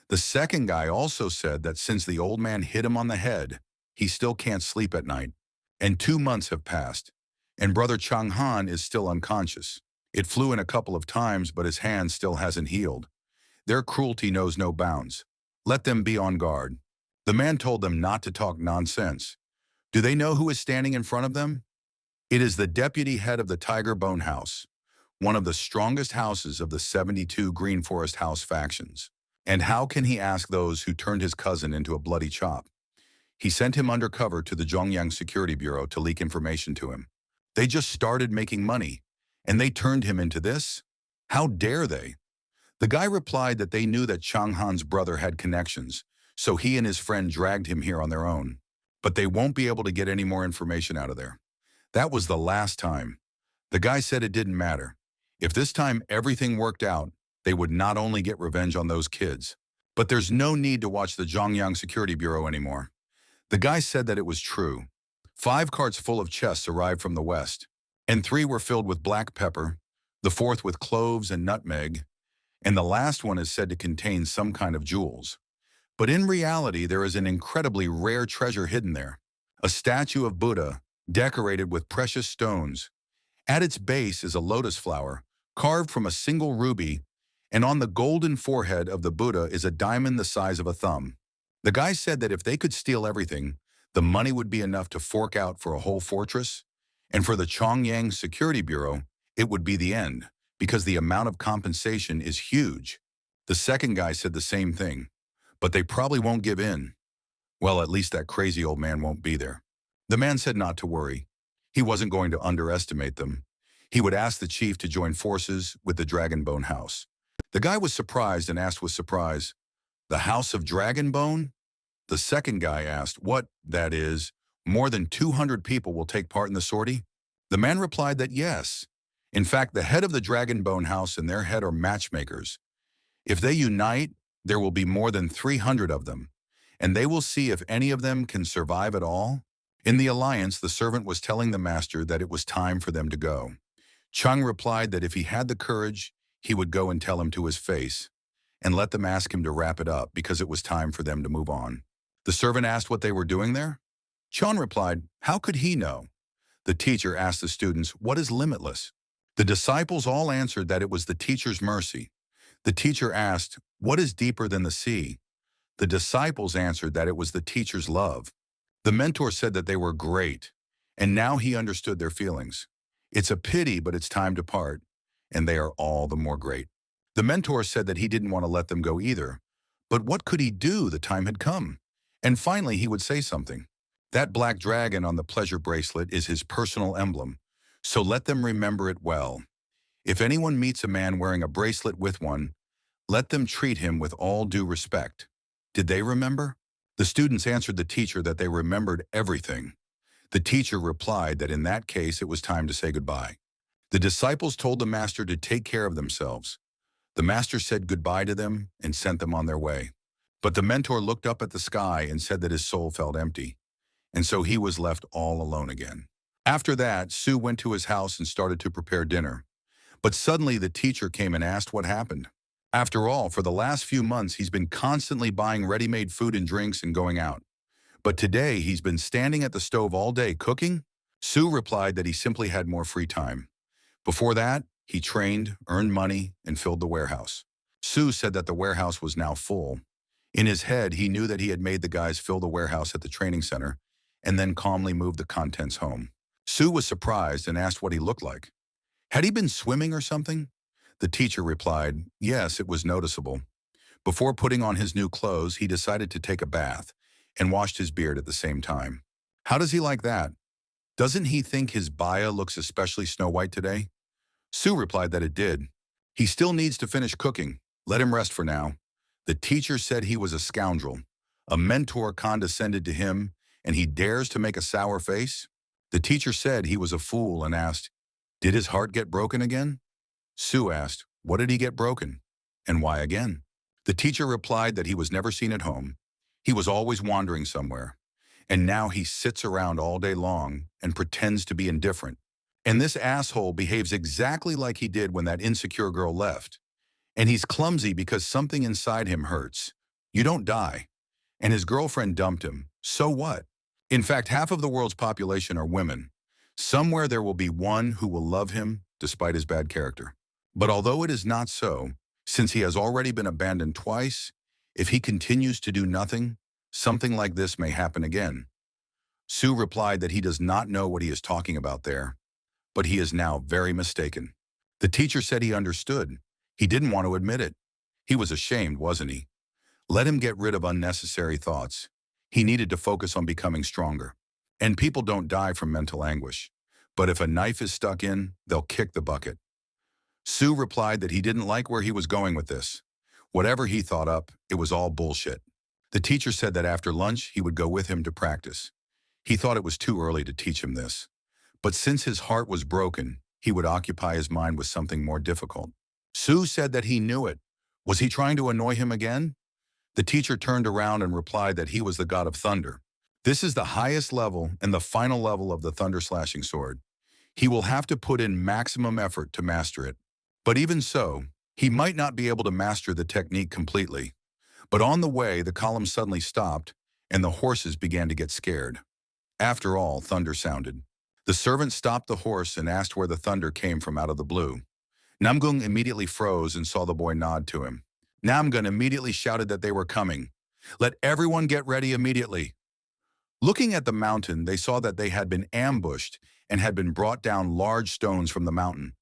The second guy also said that since the old man hit him on the head, he still can't sleep at night. And 2 months have passed, and brother Chang Han is still unconscious. It flew in a couple of times, but his hand still hasn't healed. Their cruelty knows no bounds. Let them be on guard. The man told them not to talk nonsense. Do they know who is standing in front of them? It is the deputy head of the Tiger Bone House, one of the strongest houses of the 72 Green Forest House factions. And how can he ask those who turned his cousin into a bloody chop? He sent him undercover to the Zhongyang Security Bureau to leak information to him. They just started making money, and they turned him into this? How dare they? The guy replied that they knew that Chang Han's brother had connections, so he and his friend dragged him here on their own. But they won't be able to get any more information out of there. That was the last time. The guy said it didn't matter. If this time everything worked out, they would not only get revenge on those kids, but there's no need to watch the Zhongyang Security Bureau anymore. The guy said that it was true. 5 carts full of chests arrived from the west, and 3 were filled with black pepper, the 4th with cloves and nutmeg, and the last one is said to contain some kind of jewels. But in reality, there is an incredibly rare treasure hidden there, a statue of Buddha decorated with precious stones. At its base is a lotus flower, carved from a single ruby, and on the golden forehead of the Buddha is a diamond the size of a thumb. The guy said that if they could steal everything, the money would be enough to fork out for a whole fortress, and for the Zhongyang Security Bureau, it would be the end, because the amount of compensation is huge. The second guy said the same thing, but they probably won't give in. Well, at least that crazy old man won't be there. The man said not to worry. He wasn't going to underestimate them. He would ask the chief to join forces with the Dragonbone House. The guy was surprised and asked with surprise, "The House of Dragonbone?" The second guy asked, "What, that is, more than 200 people will take part in the sortie?" The man replied that yes. In fact, the head of the Dragonbone House and their head are matchmakers. If they unite, there will be more than 300 of them, and they will see if any of them can survive at all. In the alliance, the servant was telling the master that it was time for them to go. Chung replied that if he had the courage, he would go and tell him to his face, and let them ask him to wrap it up because it was time for them to move on. The servant asked what they were doing there. Chun replied, how could he know? The teacher asked the students, what is limitless? The disciples all answered that it was the teacher's mercy. The teacher asked, what is deeper than the sea? The disciples answered that it was the teacher's love. The mentor said that they were great, and now he understood their feelings. It's a pity, but it's time to part, and they are all the more great. The mentor said that he didn't want to let them go either, But what could he do? The time had come. And finally he would say something. That black dragon on the pleasure bracelet is his personal emblem, so let them remember it well. If anyone meets a man wearing a bracelet with one, let them treat him with all due respect. Did they remember? The students answered the teacher that they remembered everything. The teacher replied that in that case it was time to say goodbye. The disciples told the master to take care of themselves. The master said goodbye to them and sent them on their way. But the mentor looked up at the sky and said that his soul felt empty, and so he was left all alone again. After that, Sue went to his house and started to prepare dinner. But suddenly the teacher came and asked what happened. After all, for the last few months he's been constantly buying ready-made food and drinks and going out. But today he's been standing at the stove all day cooking? Sue replied that he simply had more free time. Before that, he trained, earned money, and filled the warehouse. Sue said that the warehouse was now full. In his head, he knew that he had made the guys fill the warehouse at the training center and then calmly moved the contents home. Sue was surprised and asked what he looked like. Had he been swimming or something? The teacher replied, yes, it was noticeable. Before putting on his new clothes, he decided to take a bath and washed his beard at the same time. How does he like that? Doesn't he think his baya looks especially Snow White today? Sue replied that it did. He still needs to finish cooking. Let him rest for now. The teacher said he was a scoundrel. A mentor condescended to him, and he dares to make a sour face? The teacher said he was a fool and asked, did his heart get broken again? Sue asked, what did he get broken? And why again? The teacher replied that he was never seen at home. He was always wandering somewhere. And now he sits around all day long and pretends to be indifferent. And this asshole behaves exactly like he did when that insecure girl left. And he's clumsy because something inside him hurts. You don't die. And his girlfriend dumped him. So what? In fact, half of the world's population are women. Somewhere there will be one who will love him despite his bad character. But although it is not so, since he has already been abandoned twice, if he continues to do nothing, something like this may happen again. Sue replied that he does not know what he is talking about there, but he is now very mistaken. The teacher said he understood. He didn't want to admit it. He was ashamed, wasn't he? Let him get rid of unnecessary thoughts. He needed to focus on becoming stronger. And people don't die from mental anguish. But if a knife is stuck in, they'll kick the bucket. Sue replied that he didn't like where he was going with this. Whatever he thought up, it was all bullshit. The teacher said that after lunch, he would go with him to practice. He thought it was too early to teach him this. But since his heart was broken, he would occupy his mind with something more difficult. Sue said that he knew it. Was he trying to annoy him again? The teacher turned around and replied that he was the god of thunder. This is the highest level and the final level of the thunder-slashing sword. He will have to put in maximum effort to master it. But even so, he might not be able to master the technique completely. But on the way, the column suddenly stopped, and the horses began to get scared. After all, thunder sounded. The servant stopped the horse and asked where the thunder came from out of the blue. Namgung immediately froze and saw the boy nod to him. Namgun immediately shouted that they were coming. Let everyone get ready immediately. Looking at the mountain, they saw that they had been ambushed and had been brought down large stones from the mountain.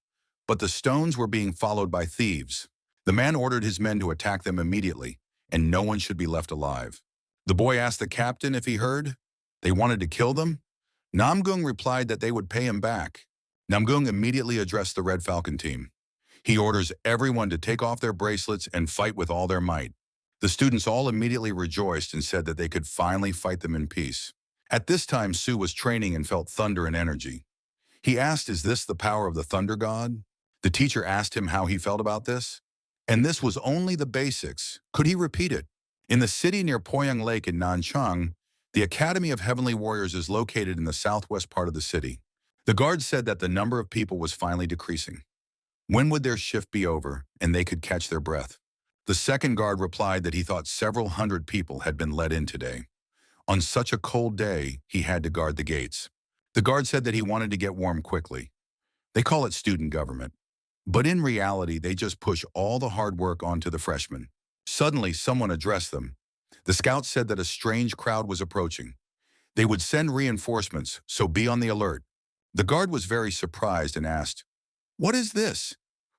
But the stones were being followed by thieves. The man ordered his men to attack them immediately, and no one should be left alive. The boy asked the captain if he heard. They wanted to kill them? Namgung replied that they would pay him back. Namgung immediately addressed the Red Falcon team. He orders everyone to take off their bracelets and fight with all their might. The students all immediately rejoiced and said that they could finally fight them in peace. At this time, Sue was training and felt thunder and energy. He asked, is this the power of the thunder god? The teacher asked him how he felt about this. And this was only the basics. Could he repeat it? In the city near Poyang Lake in Nanchang, the Academy of Heavenly Warriors is located in the southwest part of the city. The guards said that the number of people was finally decreasing. When would their shift be over and they could catch their breath? The second guard replied that he thought several hundred people had been let in today. On such a cold day, he had to guard the gates. The guard said that he wanted to get warm quickly. They call it student government. But in reality, they just push all the hard work onto the freshmen. Suddenly, someone addressed them. The scouts said that a strange crowd was approaching. They would send reinforcements, so be on the alert. The guard was very surprised and asked, what is this?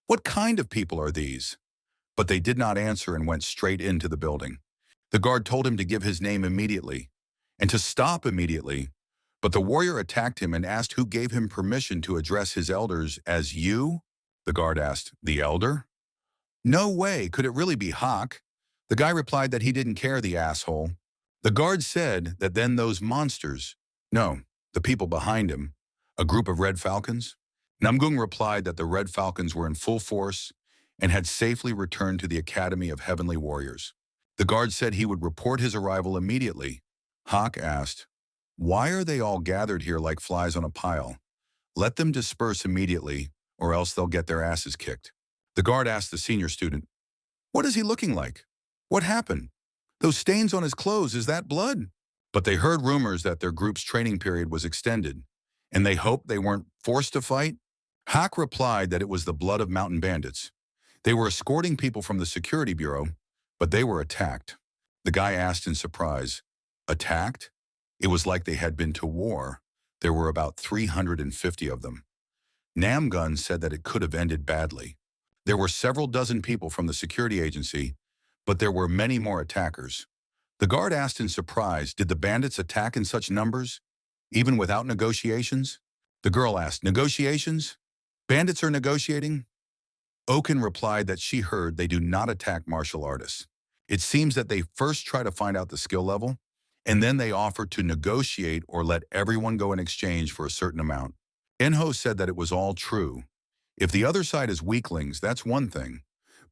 What kind of people are these? but they did not answer and went straight into the building. The guard told him to give his name immediately and to stop immediately, but the warrior attacked him and asked who gave him permission to address his elders as you? The guard asked, the elder? No way, could it really be Hawk? The guy replied that he didn't care, the asshole. The guard said that then those monsters, no, the people behind him, a group of red falcons? Namgung replied that the red falcons were in full force and had safely returned to the Academy of Heavenly Warriors. The guard said he would report his arrival immediately. Hawk asked, why are they all gathered here like flies on a pile? Let them disperse immediately, or else they'll get their asses kicked. The guard asked the senior student, what is he looking like? What happened? Those stains on his clothes, is that blood? But they heard rumors that their group's training period was extended, and they hoped they weren't forced to fight. Hawk replied that it was the blood of mountain bandits. They were escorting people from the security bureau, but they were attacked. The guy asked in surprise, attacked? It was like they had been to war. There were about 350 of them. Namgun said that it could have ended badly. There were several dozen people from the security agency, but there were many more attackers. The guard asked in surprise, did the bandits attack in such numbers, even without negotiations? The girl asked, negotiations? Bandits are negotiating? Oken replied that she heard they do not attack martial artists. It seems that they first try to find out the skill level, and then they offer to negotiate or let everyone go in exchange for a certain amount. Enho said that it was all true. If the other side is weaklings, that's one thing.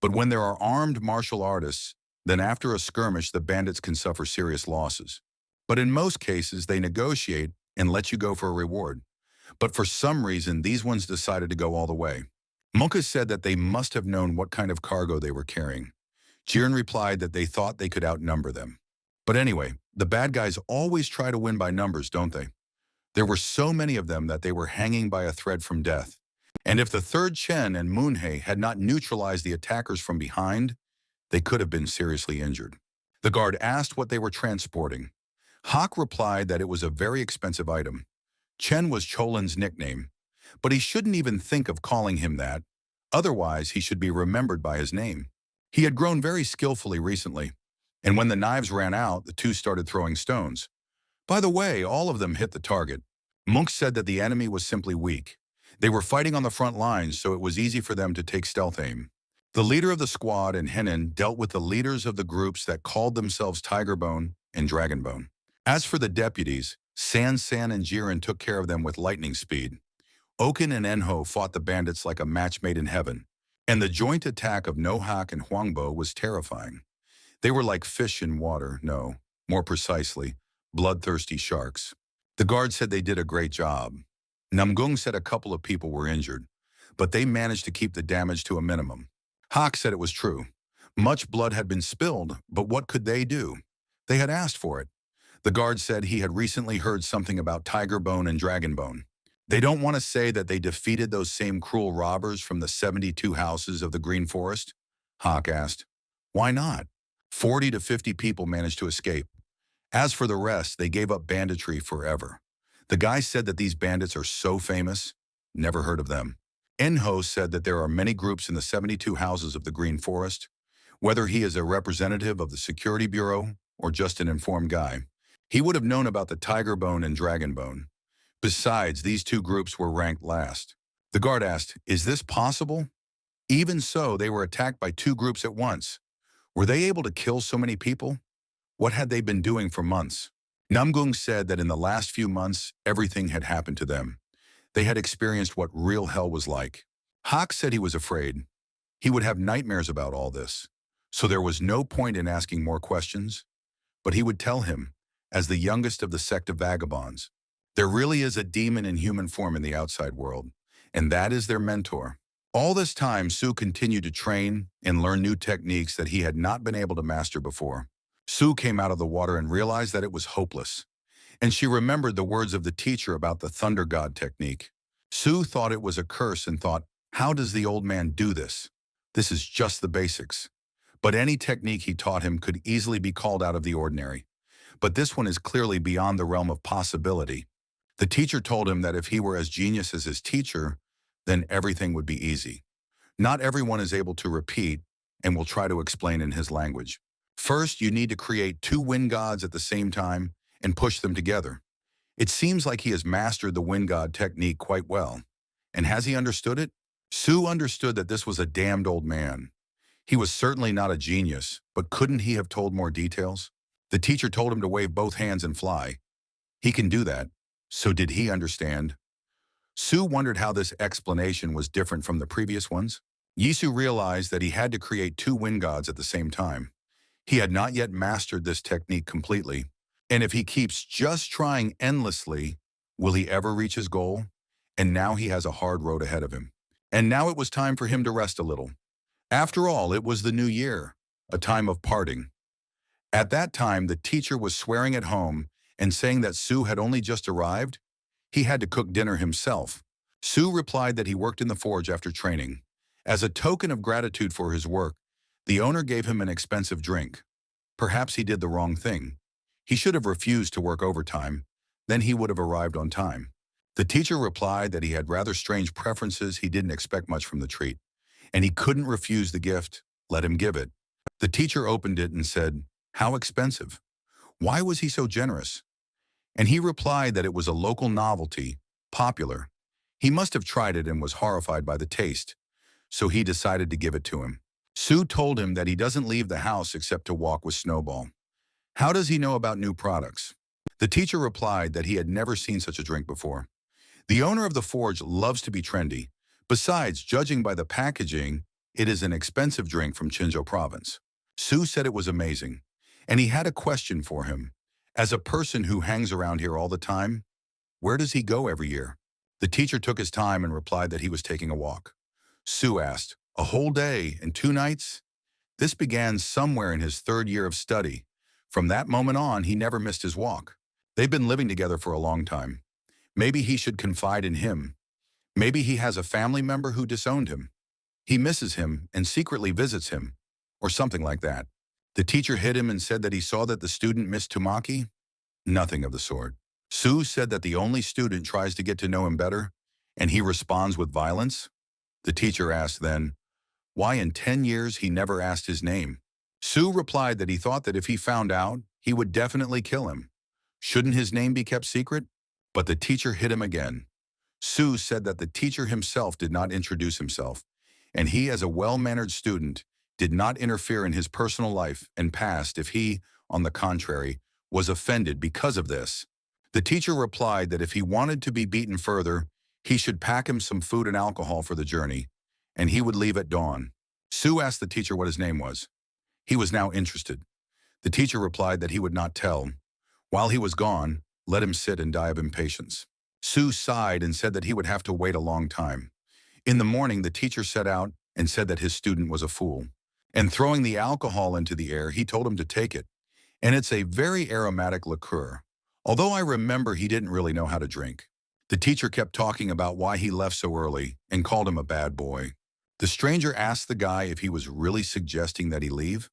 But when there are armed martial artists, then after a skirmish, the bandits can suffer serious losses. But in most cases, they negotiate and let you go for a reward. But for some reason, these ones decided to go all the way. Manga said that they must have known what kind of cargo they were carrying. Jiren replied that they thought they could outnumber them. But anyway, the bad guys always try to win by numbers, don't they? There were so many of them that they were hanging by a thread from death. And if the third Chen and Moonhei had not neutralized the attackers from behind, they could have been seriously injured. The guard asked what they were transporting. Hawk replied that it was a very expensive item. Chen was Cholin's nickname, but he shouldn't even think of calling him that. Otherwise, he should be remembered by his name. He had grown very skillfully recently, and when the knives ran out, the two started throwing stones. By the way, all of them hit the target. Monk said that the enemy was simply weak. They were fighting on the front lines, so it was easy for them to take stealth aim. The leader of the squad and Henin dealt with the leaders of the groups that called themselves Tigerbone and Dragonbone. As for the deputies, San and Jiren took care of them with lightning speed. Oken and Enho fought the bandits like a match made in heaven, and the joint attack of Nohak and Huangbo was terrifying. They were like fish in water, no, more precisely, bloodthirsty sharks. The guard said they did a great job. Namgung said a couple of people were injured, but they managed to keep the damage to a minimum. Hawk said it was true. Much blood had been spilled, but what could they do? They had asked for it. The guard said he had recently heard something about Tigerbone and Dragonbone. They don't want to say that they defeated those same cruel robbers from the 72 houses of the Green Forest? Hawk asked. Why not? 40 to 50 people managed to escape. As for the rest, they gave up banditry forever. The guy said that these bandits are so famous, never heard of them. Enho said that there are many groups in the 72 houses of the Green Forest. Whether he is a representative of the Security Bureau or just an informed guy, he would have known about the Tigerbone and Dragonbone. Besides, these two groups were ranked last. The guard asked, is this possible? Even so, they were attacked by two groups at once. Were they able to kill so many people? What had they been doing for months? Namgung said that in the last few months, everything had happened to them. They had experienced what real hell was like. Hawk said he was afraid. He would have nightmares about all this. So there was no point in asking more questions. But he would tell him, as the youngest of the sect of vagabonds, there really is a demon in human form in the outside world, and that is their mentor. All this time, Su continued to train and learn new techniques that he had not been able to master before. Su came out of the water and realized that it was hopeless, and she remembered the words of the teacher about the Thunder God technique. Su thought it was a curse and thought, how does the old man do this? This is just the basics. But any technique he taught him could easily be called out of the ordinary. But this one is clearly beyond the realm of possibility. The teacher told him that if he were as genius as his teacher, then everything would be easy. Not everyone is able to repeat, and will try to explain in his language. First, you need to create two wind gods at the same time and push them together. It seems like he has mastered the wind god technique quite well. And has he understood it? Sue understood that this was a damned old man. He was certainly not a genius, but couldn't he have told more details? The teacher told him to wave both hands and fly. He can do that. So did he understand? Sue wondered how this explanation was different from the previous ones. Yisu realized that he had to create two wind gods at the same time. He had not yet mastered this technique completely, and if he keeps just trying endlessly, will he ever reach his goal? And now he has a hard road ahead of him. And now it was time for him to rest a little. After all, it was the new year, a time of parting. At that time, the teacher was swearing at home and saying that Sue had only just arrived. He had to cook dinner himself. Sue replied that he worked in the forge after training. As a token of gratitude for his work, the owner gave him an expensive drink. Perhaps he did the wrong thing. He should have refused to work overtime. Then he would have arrived on time. The teacher replied that he had rather strange preferences. He didn't expect much from the treat, and he couldn't refuse the gift. Let him give it. The teacher opened it and said, "How expensive? Why was he so generous?" And he replied that it was a local novelty, popular. He must have tried it and was horrified by the taste, so he decided to give it to him. Sue told him that he doesn't leave the house except to walk with Snowball. How does he know about new products? The teacher replied that he had never seen such a drink before. The owner of the forge loves to be trendy. Besides, judging by the packaging, it is an expensive drink from Chinjo province. Sue said it was amazing, and he had a question for him. As a person who hangs around here all the time, where does he go every year? The teacher took his time and replied that he was taking a walk. Sue asked, "A whole day and 2 nights?" This began somewhere in his third year of study. From that moment on, he never missed his walk. They've been living together for a long time. Maybe he should confide in him. Maybe he has a family member who disowned him. He misses him and secretly visits him, or something like that. The teacher hit him and said that he saw that the student missed Tamaki. Nothing of the sort. Sue said that the only student tries to get to know him better, and he responds with violence. The teacher asked then, why in 10 years he never asked his name. Sue replied that he thought that if he found out, he would definitely kill him. Shouldn't his name be kept secret? But the teacher hit him again. Sue said that the teacher himself did not introduce himself, and he, as a well-mannered student, did not interfere in his personal life and past if he, on the contrary, was offended because of this. The teacher replied that if he wanted to be beaten further, he should pack him some food and alcohol for the journey, and he would leave at dawn. Sue asked the teacher what his name was. He was now interested. The teacher replied that he would not tell. While he was gone, let him sit and die of impatience. Sue sighed and said that he would have to wait a long time. In the morning, the teacher set out and said that his student was a fool. And throwing the alcohol into the air, he told him to take it. And it's a very aromatic liqueur. Although I remember he didn't really know how to drink. The teacher kept talking about why he left so early and called him a bad boy. The stranger asked the guy if he was really suggesting that he leave.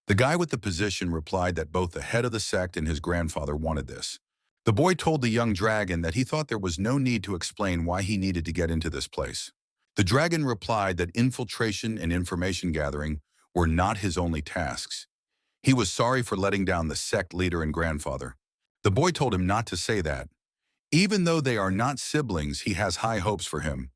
The guy with the position replied that both the head of the sect and his grandfather wanted this. The boy told the young dragon that he thought there was no need to explain why he needed to get into this place. The dragon replied that infiltration and information gathering were not his only tasks. He was sorry for letting down the sect leader and grandfather. The boy told him not to say that. Even though they are not siblings, he has high hopes for him,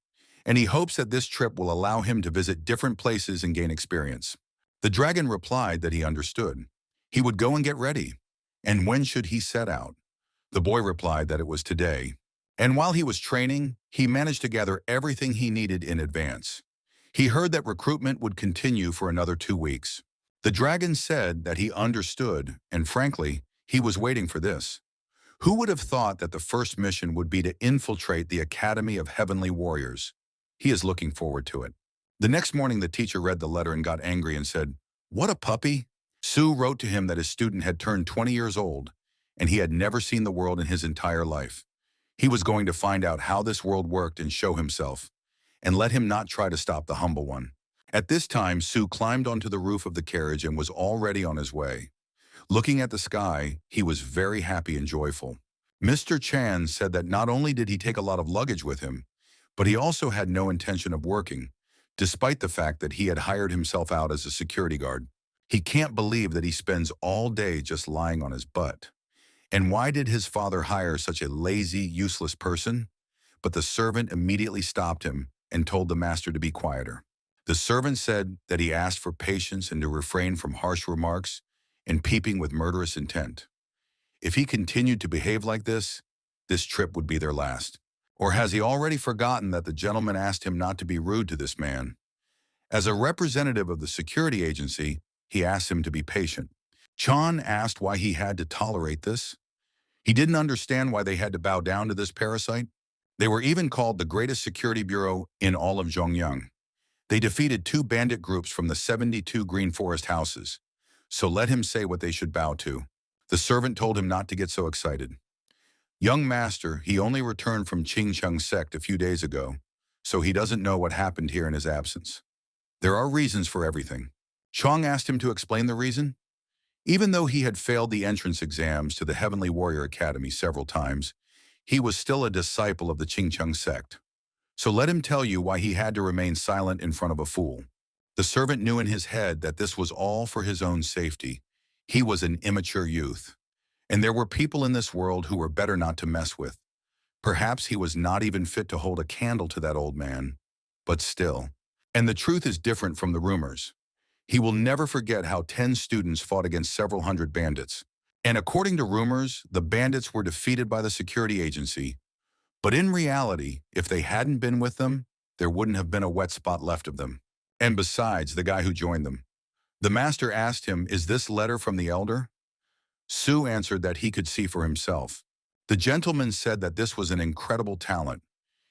and he hopes that this trip will allow him to visit different places and gain experience. The dragon replied that he understood. He would go and get ready. And when should he set out? The boy replied that it was today. And while he was training, he managed to gather everything he needed in advance. He heard that recruitment would continue for another 2 weeks. The dragon said that he understood, and frankly, he was waiting for this. Who would have thought that the first mission would be to infiltrate the Academy of Heavenly Warriors? He is looking forward to it. The next morning, the teacher read the letter and got angry and said, "What a puppy." Sue wrote to him that his student had turned 20 years old, and he had never seen the world in his entire life. He was going to find out how this world worked and show himself, and let him not try to stop the humble one. At this time, Sue climbed onto the roof of the carriage and was already on his way. Looking at the sky, he was very happy and joyful. Mr. Chan said that not only did he take a lot of luggage with him, but he also had no intention of working, despite the fact that he had hired himself out as a security guard. He can't believe that he spends all day just lying on his butt. And why did his father hire such a lazy, useless person? But the servant immediately stopped him and told the master to be quieter. The servant said that he asked for patience and to refrain from harsh remarks and peeping with murderous intent. If he continued to behave like this trip would be their last. Or has he already forgotten that the gentleman asked him not to be rude to this man? As a representative of the security agency, he asked him to be patient. Chan asked why he had to tolerate this. He didn't understand why they had to bow down to this parasite. They were even called the greatest security bureau in all of Zhongyang. They defeated 2 bandit groups from the 72 Green Forest houses. So let him say what they should bow to. The servant told him not to get so excited. Young master, he only returned from Qingcheng sect a few days ago, so he doesn't know what happened here in his absence. There are reasons for everything. Chong asked him to explain the reason. Even though he had failed the entrance exams to the Heavenly Warrior Academy several times, he was still a disciple of the Qingcheng sect. So let him tell you why he had to remain silent in front of a fool. The servant knew in his head that this was all for his own safety. He was an immature youth. And there were people in this world who were better not to mess with. Perhaps he was not even fit to hold a candle to that old man. But still. And the truth is different from the rumors. He will never forget how 10 students fought against several hundred bandits. And according to rumors, the bandits were defeated by the security agency. But in reality, if they hadn't been with them, there wouldn't have been a wet spot left of them. And besides, the guy who joined them. The master asked him, "Is this letter from the elder?" Su answered that he could see for himself. The gentleman said that this was an incredible talent.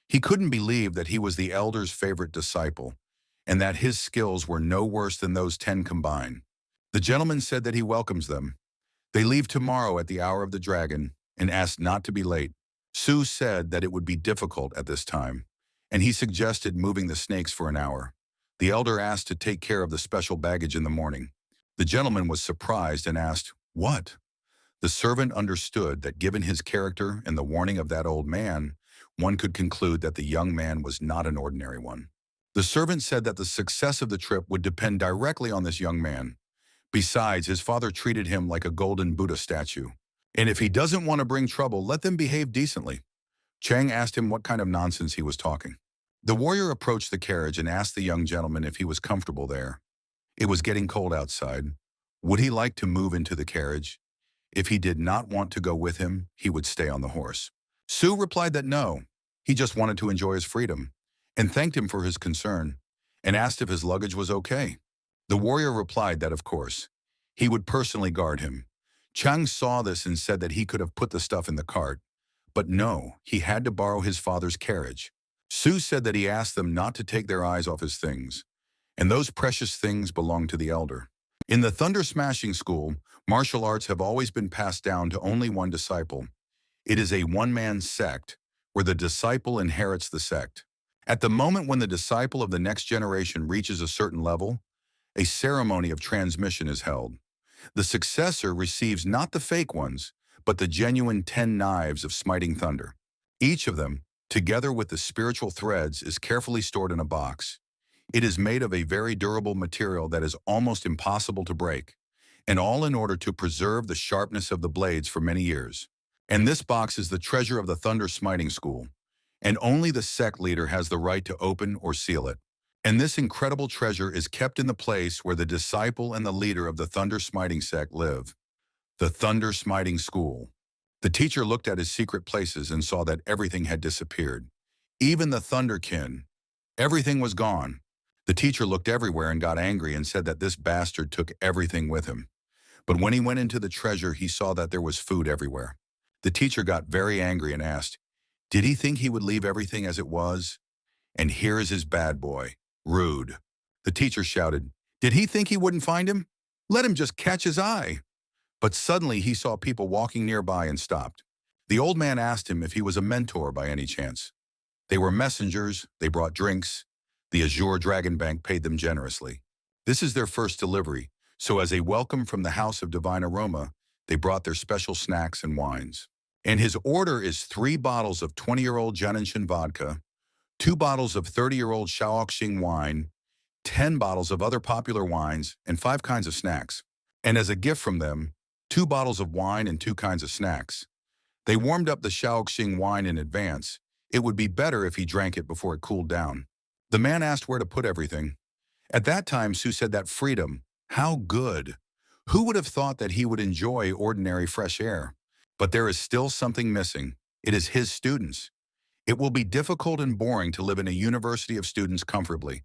He couldn't believe that he was the elder's favorite disciple, and that his skills were no worse than those 10 combined. The gentleman said that he welcomes them. They leave tomorrow at the hour of the dragon and asked not to be late. Su said that it would be difficult at this time, and he suggested moving the snakes for an hour. The elder asked to take care of the special baggage in the morning. The gentleman was surprised and asked, "What?" The servant understood that given his character and the warning of that old man, one could conclude that the young man was not an ordinary one. The servant said that the success of the trip would depend directly on this young man. Besides, his father treated him like a golden Buddha statue. And if he doesn't want to bring trouble, let them behave decently. Chang asked him what kind of nonsense he was talking. The warrior approached the carriage and asked the young gentleman if he was comfortable there. It was getting cold outside. Would he like to move into the carriage? If he did not want to go with him, he would stay on the horse. Su replied that no, he just wanted to enjoy his freedom, and thanked him for his concern, and asked if his luggage was okay. The warrior replied that, of course, he would personally guard him. Chang saw this and said that he could have put the stuff in the cart, but no, he had to borrow his father's carriage. Su said that he asked them not to take their eyes off his things, and those precious things belonged to the elder. In the Thunder Smashing School, martial arts have always been passed down to only one disciple. It is a one-man sect, where the disciple inherits the sect. At the moment when the disciple of the next generation reaches a certain level, a ceremony of transmission is held. The successor receives not the fake ones, but the genuine 10 knives of smiting thunder. Each of them, together with the spiritual threads, is carefully stored in a box. It is made of a very durable material that is almost impossible to break, and all in order to preserve the sharpness of the blades for many years. And this box is the treasure of the Thunder Smiting School, and only the sect leader has the right to open or seal it. And this incredible treasure is kept in the place where the disciple and the leader of the Thunder Smiting sect live, the Thunder Smiting School. The teacher looked at his secret places and saw that everything had disappeared. Even the Thunderkin. Everything was gone. The teacher looked everywhere and got angry and said that this bastard took everything with him. But when he went into the treasure, he saw that there was food everywhere. The teacher got very angry and asked, did he think he would leave everything as it was? And here is his bad boy, rude. The teacher shouted, did he think he wouldn't find him? Let him just catch his eye. But suddenly he saw people walking nearby and stopped. The old man asked him if he was a mentor by any chance. They were messengers, they brought drinks. The Azure Dragon Bank paid them generously. This is their first delivery, so as a welcome from the House of Divine Aroma, they brought their special snacks and wines. And his order is 3 bottles of 20-year-old Jianshan vodka, 2 bottles of 30-year-old Shaoxing wine, 10 bottles of other popular wines, and 5 kinds of snacks. And as a gift from them, 2 bottles of wine and 2 kinds of snacks. They warmed up the Shaoxing wine in advance. It would be better if he drank it before it cooled down. The man asked where to put everything. At that time, Sue said that freedom. How good! Who would have thought that he would enjoy ordinary fresh air? But there is still something missing. It is his students. It will be difficult and boring to live in a university of students comfortably.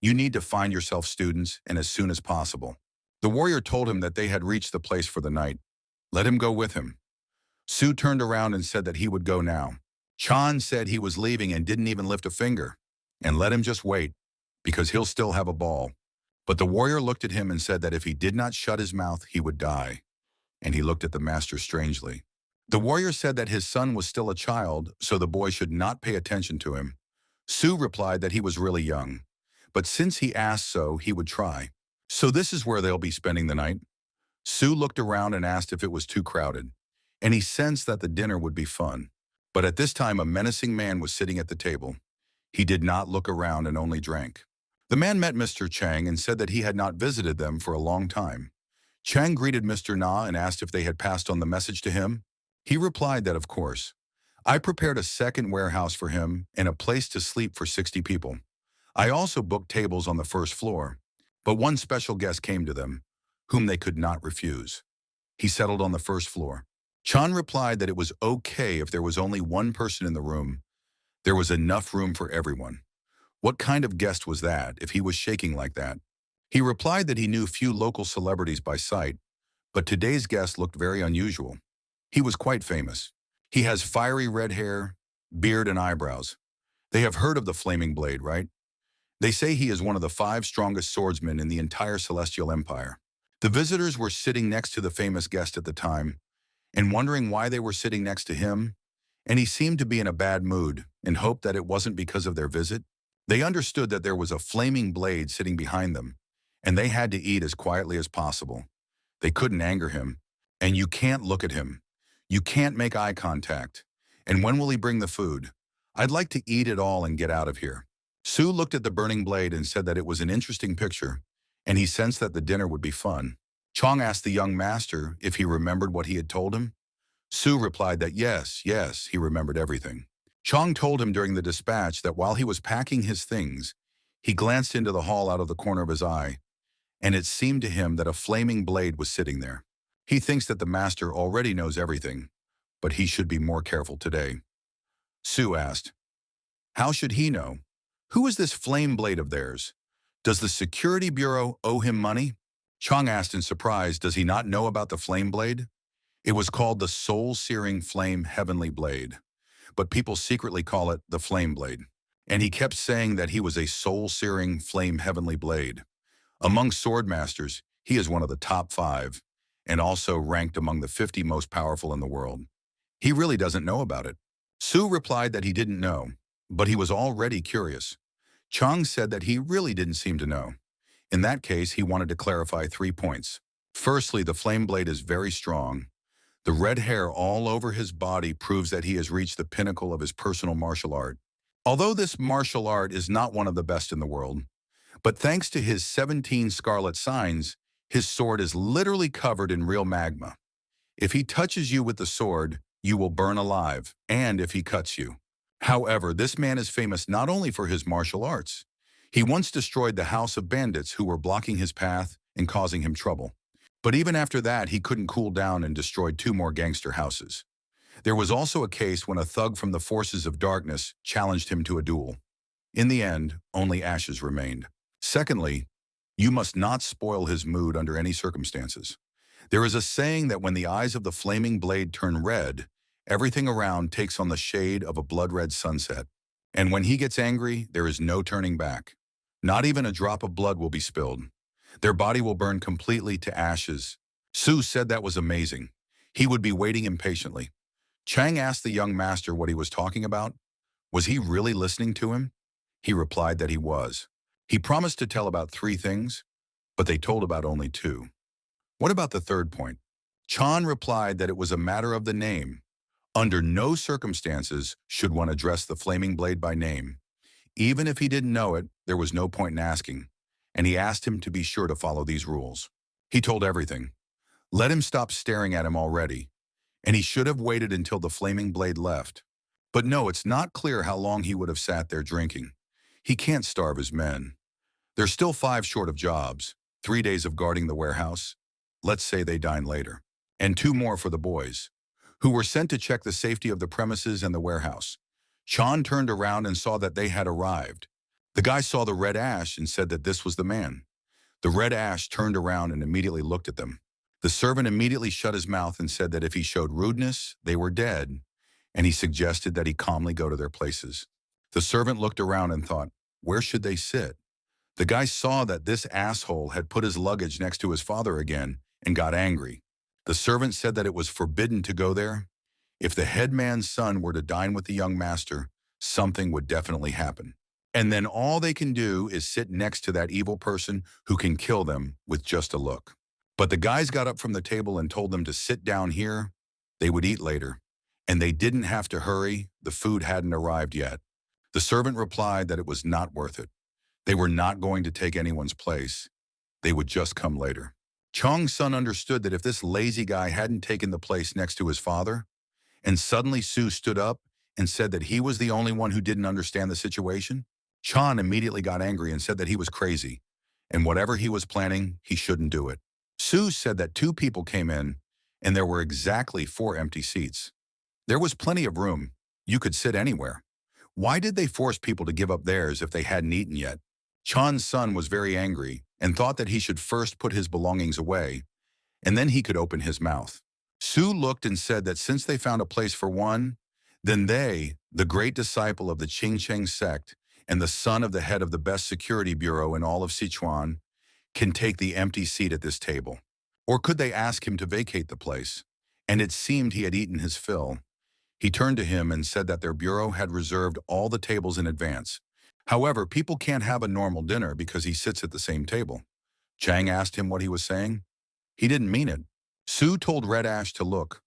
You need to find yourself students, and as soon as possible. The warrior told him that they had reached the place for the night. Let him go with him. Sue turned around and said that he would go now. Chan said he was leaving and didn't even lift a finger. And let him just wait, because he'll still have a ball. But the warrior looked at him and said that if he did not shut his mouth, he would die. And he looked at the master strangely. The warrior said that his son was still a child, so the boy should not pay attention to him. Sue replied that he was really young. But since he asked so, he would try. So this is where they'll be spending the night? Sue looked around and asked if it was too crowded. And he sensed that the dinner would be fun. But at this time, a menacing man was sitting at the table. He did not look around and only drank. The man met Mr. Chang and said that he had not visited them for a long time. Chang greeted Mr. Na and asked if they had passed on the message to him. He replied that of course. I prepared a second warehouse for him and a place to sleep for 60 people. I also booked tables on the first floor. But one special guest came to them, whom they could not refuse. He settled on the first floor. Chan replied that it was okay if there was only one person in the room. There was enough room for everyone. What kind of guest was that, if he was shaking like that? He replied that he knew few local celebrities by sight, but today's guest looked very unusual. He was quite famous. He has fiery red hair, beard, and eyebrows. They have heard of the Flaming Blade, right? They say he is one of the 5 strongest swordsmen in the entire Celestial Empire. The visitors were sitting next to the famous guest at the time, and wondering why they were sitting next to him, and he seemed to be in a bad mood and hoped that it wasn't because of their visit. They understood that there was a flaming blade sitting behind them, and they had to eat as quietly as possible. They couldn't anger him, and you can't look at him. You can't make eye contact. And when will he bring the food? I'd like to eat it all and get out of here. Sue looked at the burning blade and said that it was an interesting picture, and he sensed that the dinner would be fun. Chong asked the young master if he remembered what he had told him. Sue replied that yes, he remembered everything. Chong told him during the dispatch that while he was packing his things, he glanced into the hall out of the corner of his eye, and it seemed to him that a flaming blade was sitting there. He thinks that the master already knows everything, but he should be more careful today. Sue asked, how should he know? Who is this flame blade of theirs? Does the Security Bureau owe him money? Chong asked in surprise, does he not know about the flame blade? It was called the soul-searing flame heavenly blade, but people secretly call it the flame blade. And he kept saying that he was a soul-searing flame heavenly blade. Among sword masters, he is one of the top 5, and also ranked among the 50 most powerful in the world. He really doesn't know about it. Sue replied that he didn't know, but he was already curious. Chong said that he really didn't seem to know. In that case, he wanted to clarify 3 points. Firstly, the flame blade is very strong. The red hair all over his body proves that he has reached the pinnacle of his personal martial art. Although this martial art is not one of the best in the world, but thanks to his 17 scarlet signs, his sword is literally covered in real magma. If he touches you with the sword, you will burn alive, and if he cuts you. However, this man is famous not only for his martial arts. He once destroyed the house of bandits who were blocking his path and causing him trouble. But even after that, he couldn't cool down and destroyed 2 more gangster houses. There was also a case when a thug from the forces of darkness challenged him to a duel. In the end, only ashes remained. Secondly, you must not spoil his mood under any circumstances. There is a saying that when the eyes of the flaming blade turn red, everything around takes on the shade of a blood-red sunset. And when he gets angry, there is no turning back. Not even a drop of blood will be spilled. Their body will burn completely to ashes. Sue said that was amazing. He would be waiting impatiently. Chang asked the young master what he was talking about. Was he really listening to him? He replied that he was. He promised to tell about 3 things, but they told about only 2. What about the third point? Chan replied that it was a matter of the name. Under no circumstances should one address the flaming blade by name. Even if he didn't know it, there was no point in asking. and he asked him to be sure to follow these rules. He told everything. Let him stop staring at him already, and he should have waited until the flaming blade left. But no, it's not clear how long he would have sat there drinking. He can't starve his men. They're still 5 short of jobs, 3 days of guarding the warehouse. Let's say they dine later. And 2 more for the boys, who were sent to check the safety of the premises and the warehouse. Chan turned around and saw that they had arrived. The guy saw the red ash and said that this was the man. The red ash turned around and immediately looked at them. The servant immediately shut his mouth and said that if he showed rudeness, they were dead, and he suggested that he calmly go to their places. The servant looked around and thought, where should they sit? The guy saw that this asshole had put his luggage next to his father again and got angry. The servant said that it was forbidden to go there. If the headman's son were to dine with the young master, something would definitely happen. And then all they can do is sit next to that evil person who can kill them with just a look. But the guys got up from the table and told them to sit down here. They would eat later. And they didn't have to hurry. The food hadn't arrived yet. The servant replied that it was not worth it. They were not going to take anyone's place. They would just come later. Chong's son understood that if this lazy guy hadn't taken the place next to his father, and suddenly Sue stood up and said that he was the only one who didn't understand the situation, Chan immediately got angry and said that he was crazy, and whatever he was planning, he shouldn't do it. Sue said that 2 people came in, and there were exactly 4 empty seats. There was plenty of room. You could sit anywhere. Why did they force people to give up theirs if they hadn't eaten yet? Chan's son was very angry and thought that he should first put his belongings away, and then he could open his mouth. Sue looked and said that since they found a place for one, then they, the great disciple of the Qingcheng sect and the son of the head of the best security bureau in all of Sichuan, can take the empty seat at this table. Or could they ask him to vacate the place? And it seemed he had eaten his fill. He turned to him and said that their bureau had reserved all the tables in advance. However, people can't have a normal dinner because he sits at the same table. Chang asked him what he was saying. He didn't mean it. Sue told Red Ash to look.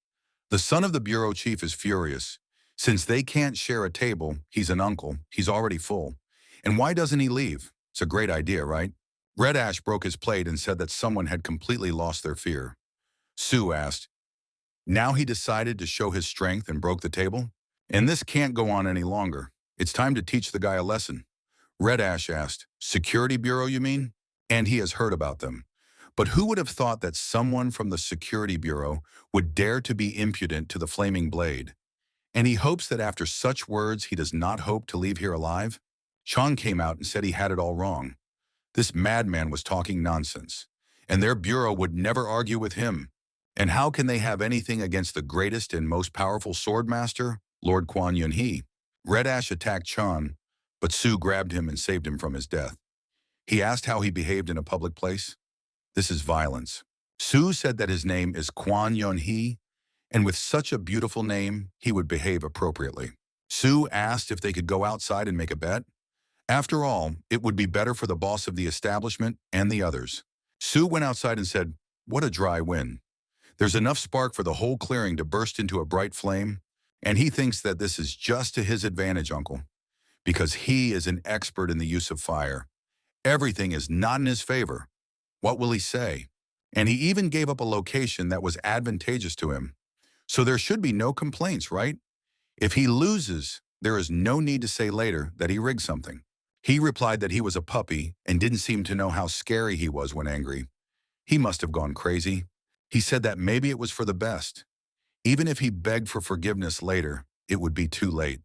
The son of the bureau chief is furious. Since they can't share a table, he's an uncle, he's already full. And why doesn't he leave? It's a great idea, right? Red Ash broke his plate and said that someone had completely lost their fear. Sue asked, now he decided to show his strength and broke the table? And this can't go on any longer. It's time to teach the guy a lesson. Red Ash asked, Security Bureau, you mean? And he has heard about them. But who would have thought that someone from the Security Bureau would dare to be impudent to the Flaming Blade? And he hopes that after such words he does not hope to leave here alive? Chong came out and said he had it all wrong. This madman was talking nonsense, and their bureau would never argue with him. And how can they have anything against the greatest and most powerful swordmaster, Lord Quan Yun He? Red Ash attacked Chan, but Sue grabbed him and saved him from his death. He asked how he behaved in a public place. This is violence. Sue said that his name is Quan Yun He, and with such a beautiful name, he would behave appropriately. Sue asked if they could go outside and make a bet. After all, it would be better for the boss of the establishment and the others. Sue went outside and said, what a dry wind. There's enough spark for the whole clearing to burst into a bright flame, and he thinks that this is just to his advantage, Uncle, because he is an expert in the use of fire. Everything is not in his favor. What will he say? And he even gave up a location that was advantageous to him. So there should be no complaints, right? If he loses, there is no need to say later that he rigged something. He replied that he was a puppy and didn't seem to know how scary he was when angry. He must have gone crazy. He said that maybe it was for the best. Even if he begged for forgiveness later, it would be too late.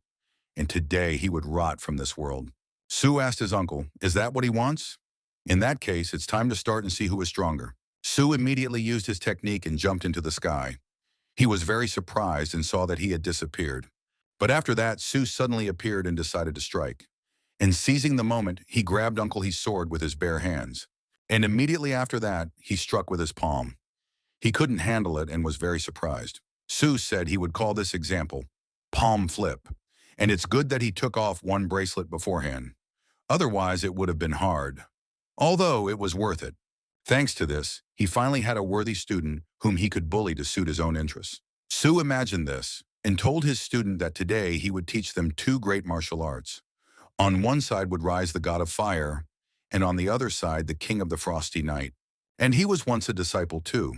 And today he would rot from this world. Sue asked his uncle, is that what he wants? In that case, it's time to start and see who is stronger. Sue immediately used his technique and jumped into the sky. He was very surprised and saw that he had disappeared. But after that, Sue suddenly appeared and decided to strike. And seizing the moment, he grabbed Uncle He's sword with his bare hands. And immediately after that, he struck with his palm. He couldn't handle it and was very surprised. Sue said he would call this example palm flip. And it's good that he took off one bracelet beforehand. Otherwise, it would have been hard. Although it was worth it. Thanks to this, he finally had a worthy student whom he could bully to suit his own interests. Sue imagined this and told his student that today he would teach them 2 great martial arts. On one side would rise the god of fire, and on the other side the king of the frosty night. And he was once a disciple too,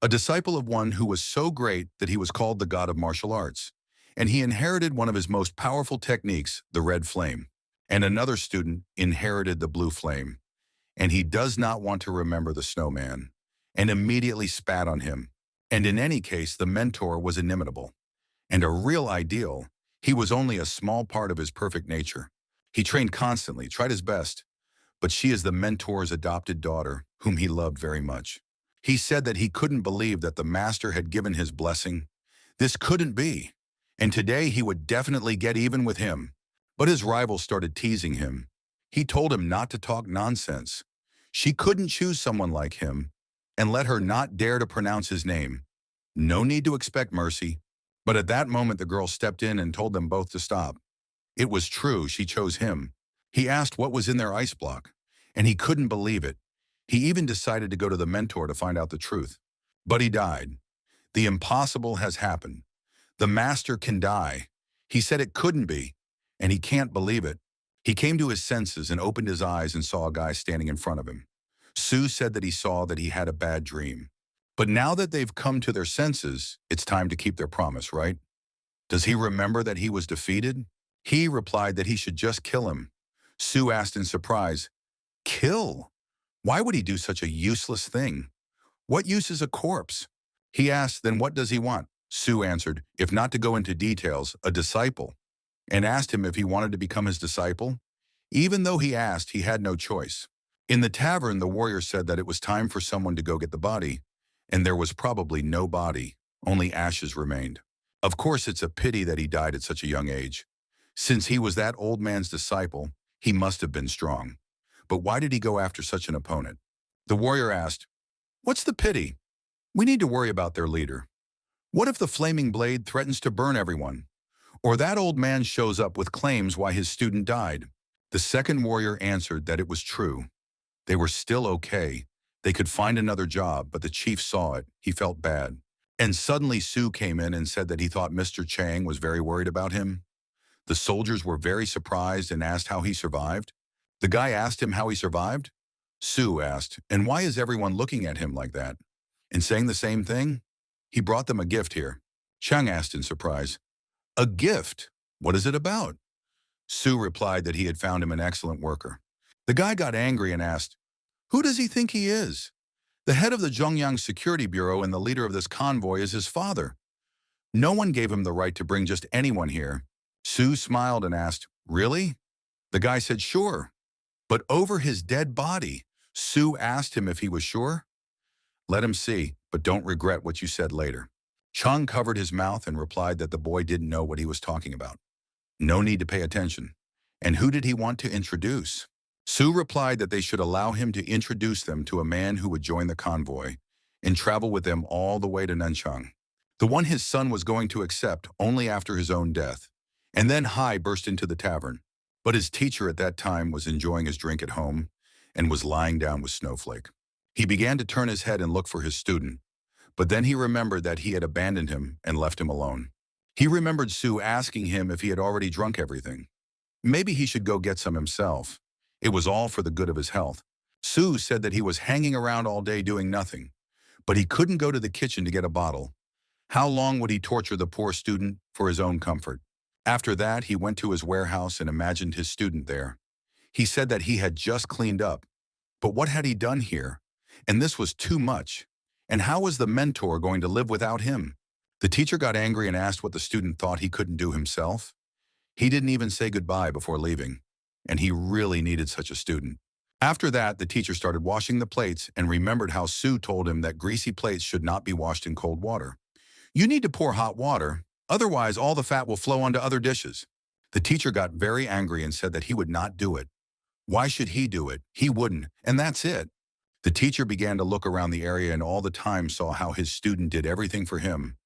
a disciple of one who was so great that he was called the god of martial arts. And he inherited one of his most powerful techniques, the red flame. And another student inherited the blue flame. And he does not want to remember the snowman, and immediately spat on him. And in any case, the mentor was inimitable. And a real ideal, he was only a small part of his perfect nature. He trained constantly, tried his best, but she is the mentor's adopted daughter, whom he loved very much. He said that he couldn't believe that the master had given his blessing. This couldn't be, and today he would definitely get even with him. But his rival started teasing him. He told him not to talk nonsense. She couldn't choose someone like him, and let her not dare to pronounce his name. No need to expect mercy. But at that moment the girl stepped in and told them both to stop. It was true, she chose him. He asked what was in their ice block, and he couldn't believe it. He even decided to go to the mentor to find out the truth. But he died. The impossible has happened. The master can die. He said it couldn't be, and he can't believe it. He came to his senses and opened his eyes and saw a guy standing in front of him. Sue said that he saw that he had a bad dream. But now that they've come to their senses, it's time to keep their promise, right? Does he remember that he was defeated? He replied that he should just kill him. Sue asked in surprise, "Kill? Why would he do such a useless thing? What use is a corpse?" He asked, "Then what does he want?" Sue answered, if not to go into details, a disciple, and asked him if he wanted to become his disciple. Even though he asked, he had no choice. In the tavern, the warrior said that it was time for someone to go get the body, and there was probably no body, only ashes remained. Of course, it's a pity that he died at such a young age. Since he was that old man's disciple, he must have been strong. But why did he go after such an opponent? The warrior asked, "What's the pity? We need to worry about their leader. What if the flaming blade threatens to burn everyone? Or that old man shows up with claims why his student died?" The second warrior answered that it was true. They were still okay. They could find another job, but the chief saw it. He felt bad. And suddenly Sue came in and said that he thought Mr. Chang was very worried about him. The soldiers were very surprised and asked how he survived. The guy asked him how he survived. Sue asked, "And why is everyone looking at him like that?" And saying the same thing? "He brought them a gift here." Chang asked in surprise, "A gift? What is it about?" Sue replied that he had found him an excellent worker. The guy got angry and asked, "Who does he think he is? The head of the Zhongyang Security Bureau and the leader of this convoy is his father. No one gave him the right to bring just anyone here." Sue smiled and asked, "Really?" The guy said, "Sure." But over his dead body, Sue asked him if he was sure. "Let him see, but don't regret what you said later." Chung covered his mouth and replied that the boy didn't know what he was talking about. No need to pay attention. And who did he want to introduce? Sue replied that they should allow him to introduce them to a man who would join the convoy and travel with them all the way to Nanchang, the one his son was going to accept only after his own death. And then Hai burst into the tavern. But his teacher at that time was enjoying his drink at home and was lying down with Snowflake. He began to turn his head and look for his student, but then he remembered that he had abandoned him and left him alone. He remembered Sue asking him if he had already drunk everything. Maybe he should go get some himself. It was all for the good of his health. Sue said that he was hanging around all day doing nothing, but he couldn't go to the kitchen to get a bottle. How long would he torture the poor student for his own comfort? After that, he went to his warehouse and imagined his student there. He said that he had just cleaned up. But what had he done here? And this was too much. And how was the mentor going to live without him? The teacher got angry and asked what the student thought he couldn't do himself. He didn't even say goodbye before leaving, and he really needed such a student. After that, the teacher started washing the plates and remembered how Sue told him that greasy plates should not be washed in cold water. "You need to pour hot water, otherwise all the fat will flow onto other dishes." The teacher got very angry and said that he would not do it. Why should he do it? He wouldn't, and that's it. The teacher began to look around the area and all the time saw how his student did everything for him.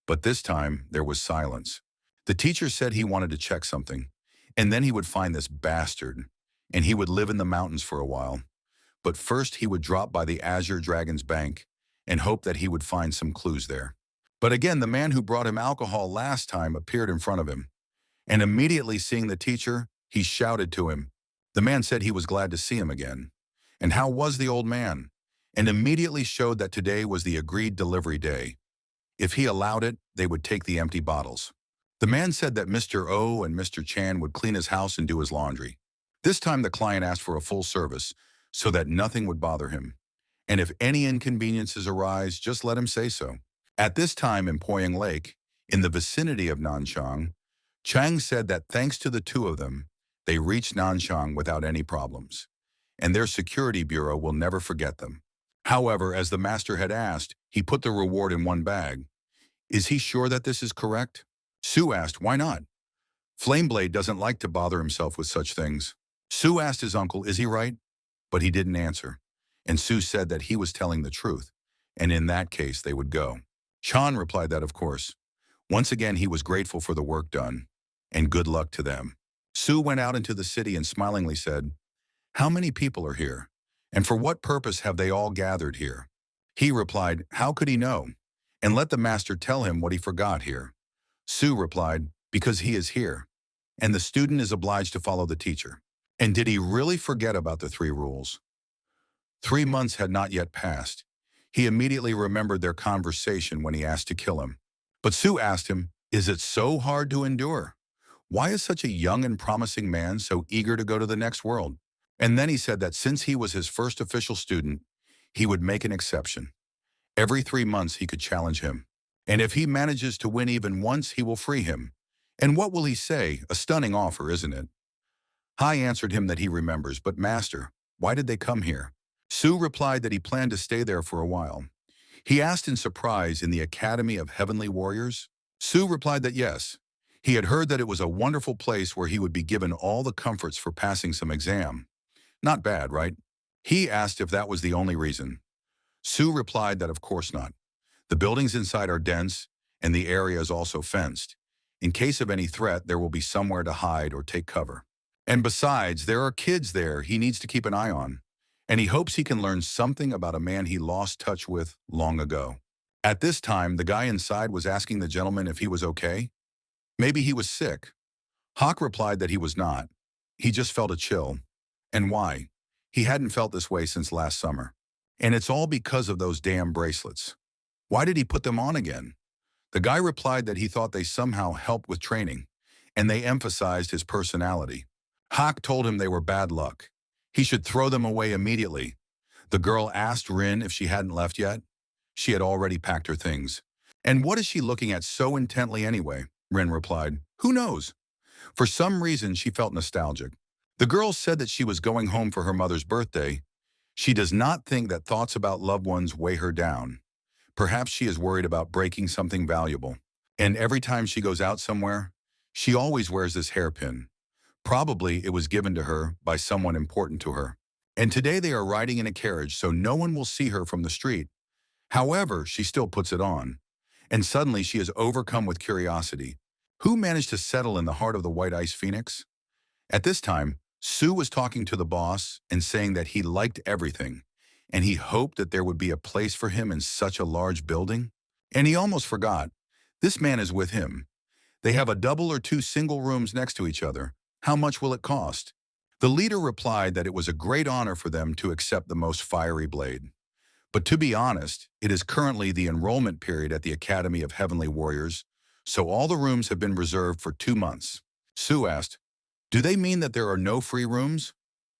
But this time, there was silence. The teacher said he wanted to check something, and then he would find this bastard, and he would live in the mountains for a while. But first he would drop by the Azure Dragon's Bank and hope that he would find some clues there. But again, the man who brought him alcohol last time appeared in front of him, and immediately seeing the teacher, he shouted to him, The man said he was glad to see him again. And how was the old man? And immediately showed that today was the agreed delivery day. If he allowed it, they would take the empty bottles. The man said that Mr. O and Mr. Chan would clean his house and do his laundry. This time the client asked for a full service so that nothing would bother him. And if any inconveniences arise, just let him say so. At this time in Poyang Lake, in the vicinity of Nanchang, Chang said that thanks to the two of them, they reached Nanchang without any problems, and their security bureau will never forget them. However, as the master had asked, he put the reward in one bag. Is he sure that this is correct? Sue asked, why not? Flameblade doesn't like to bother himself with such things. Sue asked his uncle, is he right? But he didn't answer. And Sue said that he was telling the truth, and in that case they would go. Chan replied that of course. Once again he was grateful for the work done, and good luck to them. Sue went out into the city and smilingly said, how many people are here? And for what purpose have they all gathered here? He replied, how could he know? And let the master tell him what he forgot here. Sue replied, because he is here, and the student is obliged to follow the teacher. And did he really forget about the 3 rules? 3 months had not yet passed. He immediately remembered their conversation when he asked to kill him. But Sue asked him, is it so hard to endure? Why is such a young and promising man so eager to go to the next world? And then he said that since he was his first official student, he would make an exception. Every 3 months he could challenge him. And if he manages to win even once, he will free him. And what will he say? A stunning offer, isn't it? Hai answered him that he remembers, but master, why did they come here? Sue replied that he planned to stay there for a while. He asked in surprise, in the Academy of Heavenly Warriors? Sue replied that yes. He had heard that it was a wonderful place where he would be given all the comforts for passing some exam. Not bad, right? He asked if that was the only reason. Sue replied that of course not. The buildings inside are dense, and the area is also fenced. In case of any threat, there will be somewhere to hide or take cover. And besides, there are kids there he needs to keep an eye on. And he hopes he can learn something about a man he lost touch with long ago. At this time, the guy inside was asking the gentleman if he was okay. Maybe he was sick. Hawk replied that he was not. He just felt a chill. And why? He hadn't felt this way since last summer. And it's all because of those damn bracelets. Why did he put them on again? The guy replied that he thought they somehow helped with training, and they emphasized his personality. Hawk told him they were bad luck. He should throw them away immediately. The girl asked Rin if she hadn't left yet. She had already packed her things. And what is she looking at so intently anyway? Rin replied, who knows? For some reason, she felt nostalgic. The girl said that she was going home for her mother's birthday. She does not think that thoughts about loved ones weigh her down. Perhaps she is worried about breaking something valuable. And every time she goes out somewhere, she always wears this hairpin. Probably it was given to her by someone important to her. And today they are riding in a carriage so no one will see her from the street. However, she still puts it on. And suddenly she is overcome with curiosity. Who managed to settle in the heart of the White Ice Phoenix? At this time, Sue was talking to the boss and saying that he liked everything, and he hoped that there would be a place for him in such a large building. And he almost forgot. This man is with him. They have a double or 2 single rooms next to each other. How much will it cost? The leader replied that it was a great honor for them to accept the most fiery blade. But to be honest, it is currently the enrollment period at the Academy of Heavenly Warriors, so all the rooms have been reserved for 2 months. Sue asked, do they mean that there are no free rooms?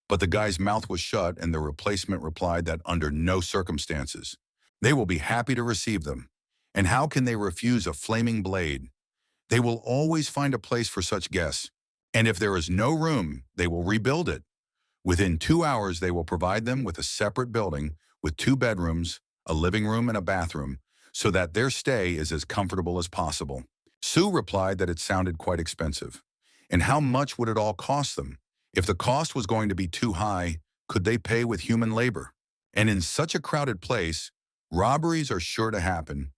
But the guy's mouth was shut, and the replacement replied that under no circumstances. They will be happy to receive them. And how can they refuse a flaming blade? They will always find a place for such guests. And if there is no room, they will rebuild it. Within 2 hours, they will provide them with a separate building with 2 bedrooms, a living room, and a bathroom, so that their stay is as comfortable as possible. Sue replied that it sounded quite expensive. And how much would it all cost them? If the cost was going to be too high, could they pay with human labor? And in such a crowded place, robberies are sure to happen.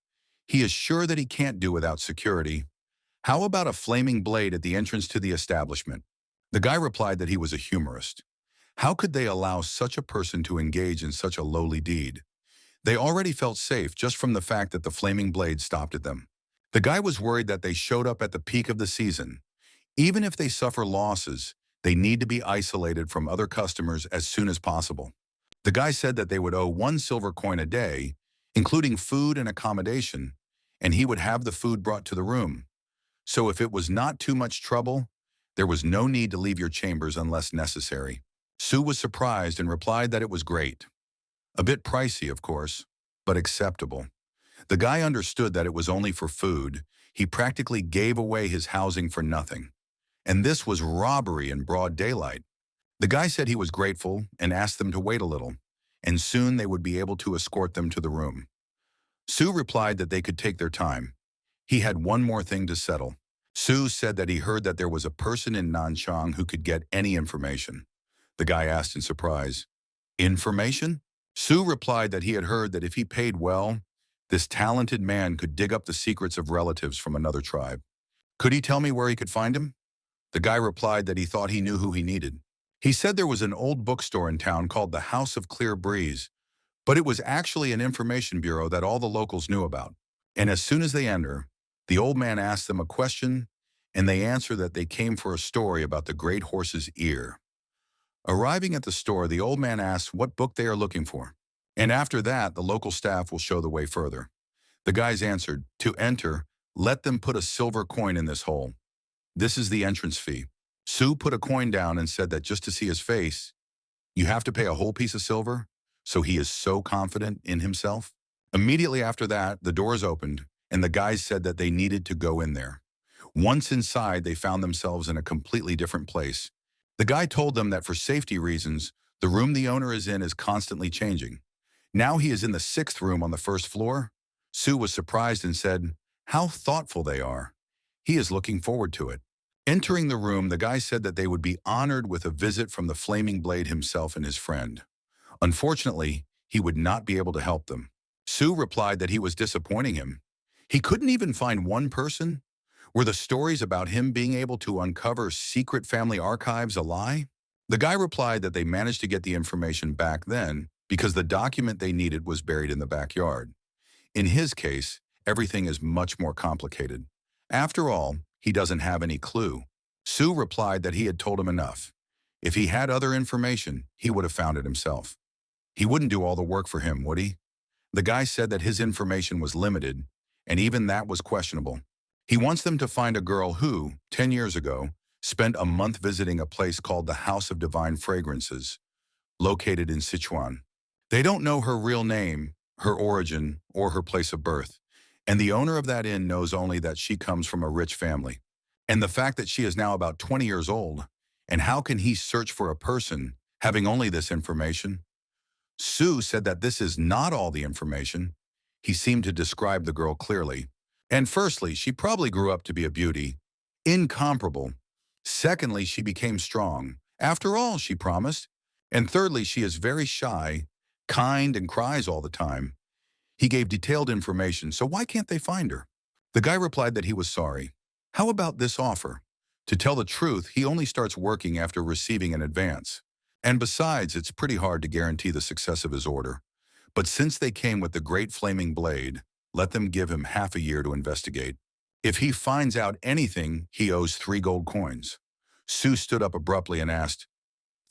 He is sure that he can't do without security. How about a flaming blade at the entrance to the establishment? The guy replied that he was a humorist. How could they allow such a person to engage in such a lowly deed? They already felt safe just from the fact that the flaming blade stopped at them. The guy was worried that they showed up at the peak of the season. Even if they suffer losses, They need to be isolated from other customers as soon as possible. The guy said that they would owe 1 silver coin a day, including food and accommodation, and he would have the food brought to the room. So if it was not too much trouble, there was no need to leave your chambers unless necessary. Sue was surprised and replied that it was great. A bit pricey, of course, but acceptable. The guy understood that it was only for food. He practically gave away his housing for nothing. And this was robbery in broad daylight. The guy said he was grateful and asked them to wait a little, and soon they would be able to escort them to the room. Sue replied that they could take their time. He had one more thing to settle. Sue said that he heard that there was a person in Nanchang who could get any information. The guy asked in surprise, "Information?" Sue replied that he had heard that if he paid well, this talented man could dig up the secrets of relatives from another tribe. Could he tell me where he could find him? The guy replied that he thought he knew who he needed. He said there was an old bookstore in town called the House of Clear Breeze, but it was actually an information bureau that all the locals knew about. And as soon as they enter, the old man asked them a question, and they answer that they came for a story about the great horse's ear. Arriving at the store, the old man asks what book they are looking for. And after that, the local staff will show the way further. The guys answered, "To enter, let them put a silver coin in this hole. This is the entrance fee." Sue put a coin down and said that just to see his face, you have to pay a whole piece of silver, so he is so confident in himself. Immediately after that, the doors opened, and the guys said that they needed to go in there. Once inside, they found themselves in a completely different place. The guy told them that for safety reasons, the room the owner is in is constantly changing. Now he is in the 6th room on the 1st floor. Sue was surprised and said, "How thoughtful they are." He is looking forward to it. Entering the room, the guy said that they would be honored with a visit from the Flaming Blade himself and his friend. Unfortunately, he would not be able to help them. Sue replied that he was disappointing him. He couldn't even find one person? Were the stories about him being able to uncover secret family archives a lie? The guy replied that they managed to get the information back then because the document they needed was buried in the backyard. In his case, everything is much more complicated. After all, he doesn't have any clue. Sue replied that he had told him enough. If he had other information, he would have found it himself. He wouldn't do all the work for him, would he? The guy said that his information was limited, and even that was questionable. He wants them to find a girl who, 10 years ago, spent a month visiting a place called the House of Divine Fragrances, located in Sichuan. They don't know her real name, her origin, or her place of birth. And the owner of that inn knows only that she comes from a rich family. And the fact that she is now about 20 years old, and how can he search for a person having only this information? Sue said that this is not all the information. He seemed to describe the girl clearly. And firstly, she probably grew up to be a beauty, incomparable. Secondly, she became strong. After all, she promised. And thirdly, she is very shy, kind, and cries all the time. He gave detailed information, so why can't they find her? The guy replied that he was sorry. How about this offer? To tell the truth, he only starts working after receiving an advance. And besides, it's pretty hard to guarantee the success of his order. But since they came with the Great Flaming Blade, let them give him half a year to investigate. If he finds out anything, he owes 3 gold coins. Sue stood up abruptly and asked,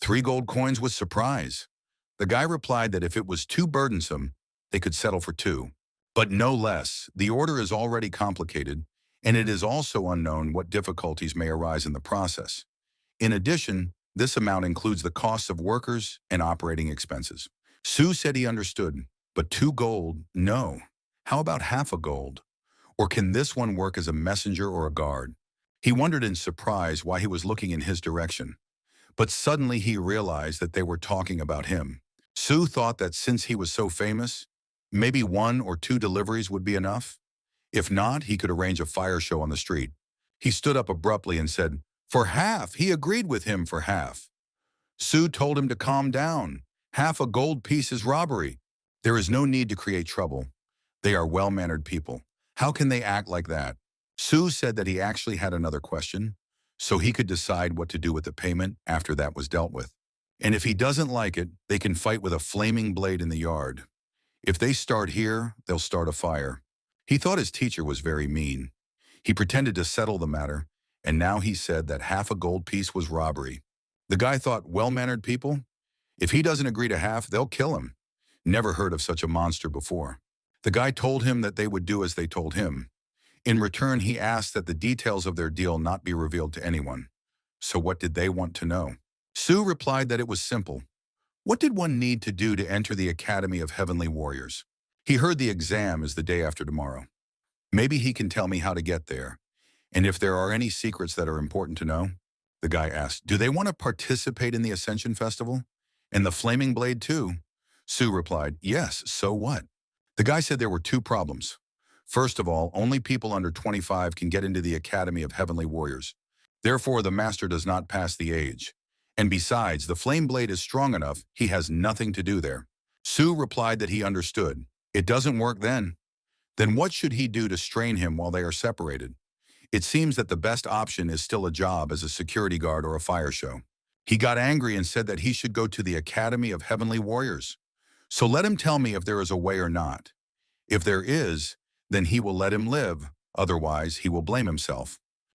3 gold coins with surprise? The guy replied that if it was too burdensome, they could settle for 2. But no less. The order is already complicated, and it is also unknown what difficulties may arise in the process. In addition, this amount includes the costs of workers and operating expenses. Sue said he understood, but 2 gold, no. How about half a gold? Or can this one work as a messenger or a guard? He wondered in surprise why he was looking in his direction. But suddenly he realized that they were talking about him. Sue thought that since he was so famous, maybe 1 or 2 deliveries would be enough. If not, he could arrange a fire show on the street. He stood up abruptly and said, "For half." He agreed with him for half. Sue told him to calm down. Half a gold piece is robbery. There is no need to create trouble. They are well-mannered people. How can they act like that? Sue said that he actually had another question, so he could decide what to do with the payment after that was dealt with. And if he doesn't like it, they can fight with a flaming blade in the yard. If they start here, they'll start a fire. He thought his teacher was very mean. He pretended to settle the matter, and now he said that half a gold piece was robbery. The guy thought, well-mannered people? If he doesn't agree to half, they'll kill him. Never heard of such a monster before. The guy told him that they would do as they told him. In return, he asked that the details of their deal not be revealed to anyone. So what did they want to know? Sue replied that it was simple. What did one need to do to enter the Academy of Heavenly Warriors? He heard the exam is the day after tomorrow. Maybe he can tell me how to get there. And if there are any secrets that are important to know? The guy asked, do they want to participate in the Ascension Festival? And the Flaming Blade too? Sue replied, yes, so what? The guy said there were two problems. First of all, only people under 25 can get into the Academy of Heavenly Warriors. Therefore, the master does not pass the age. And besides, the Flame Blade is strong enough, he has nothing to do there. Sue replied that he understood. It doesn't work then. Then what should he do to strain him while they are separated? It seems that the best option is still a job as a security guard or a fire show. He got angry and said that he should go to the Academy of Heavenly Warriors. So let him tell me if there is a way or not. If there is, then he will let him live. Otherwise, he will blame himself.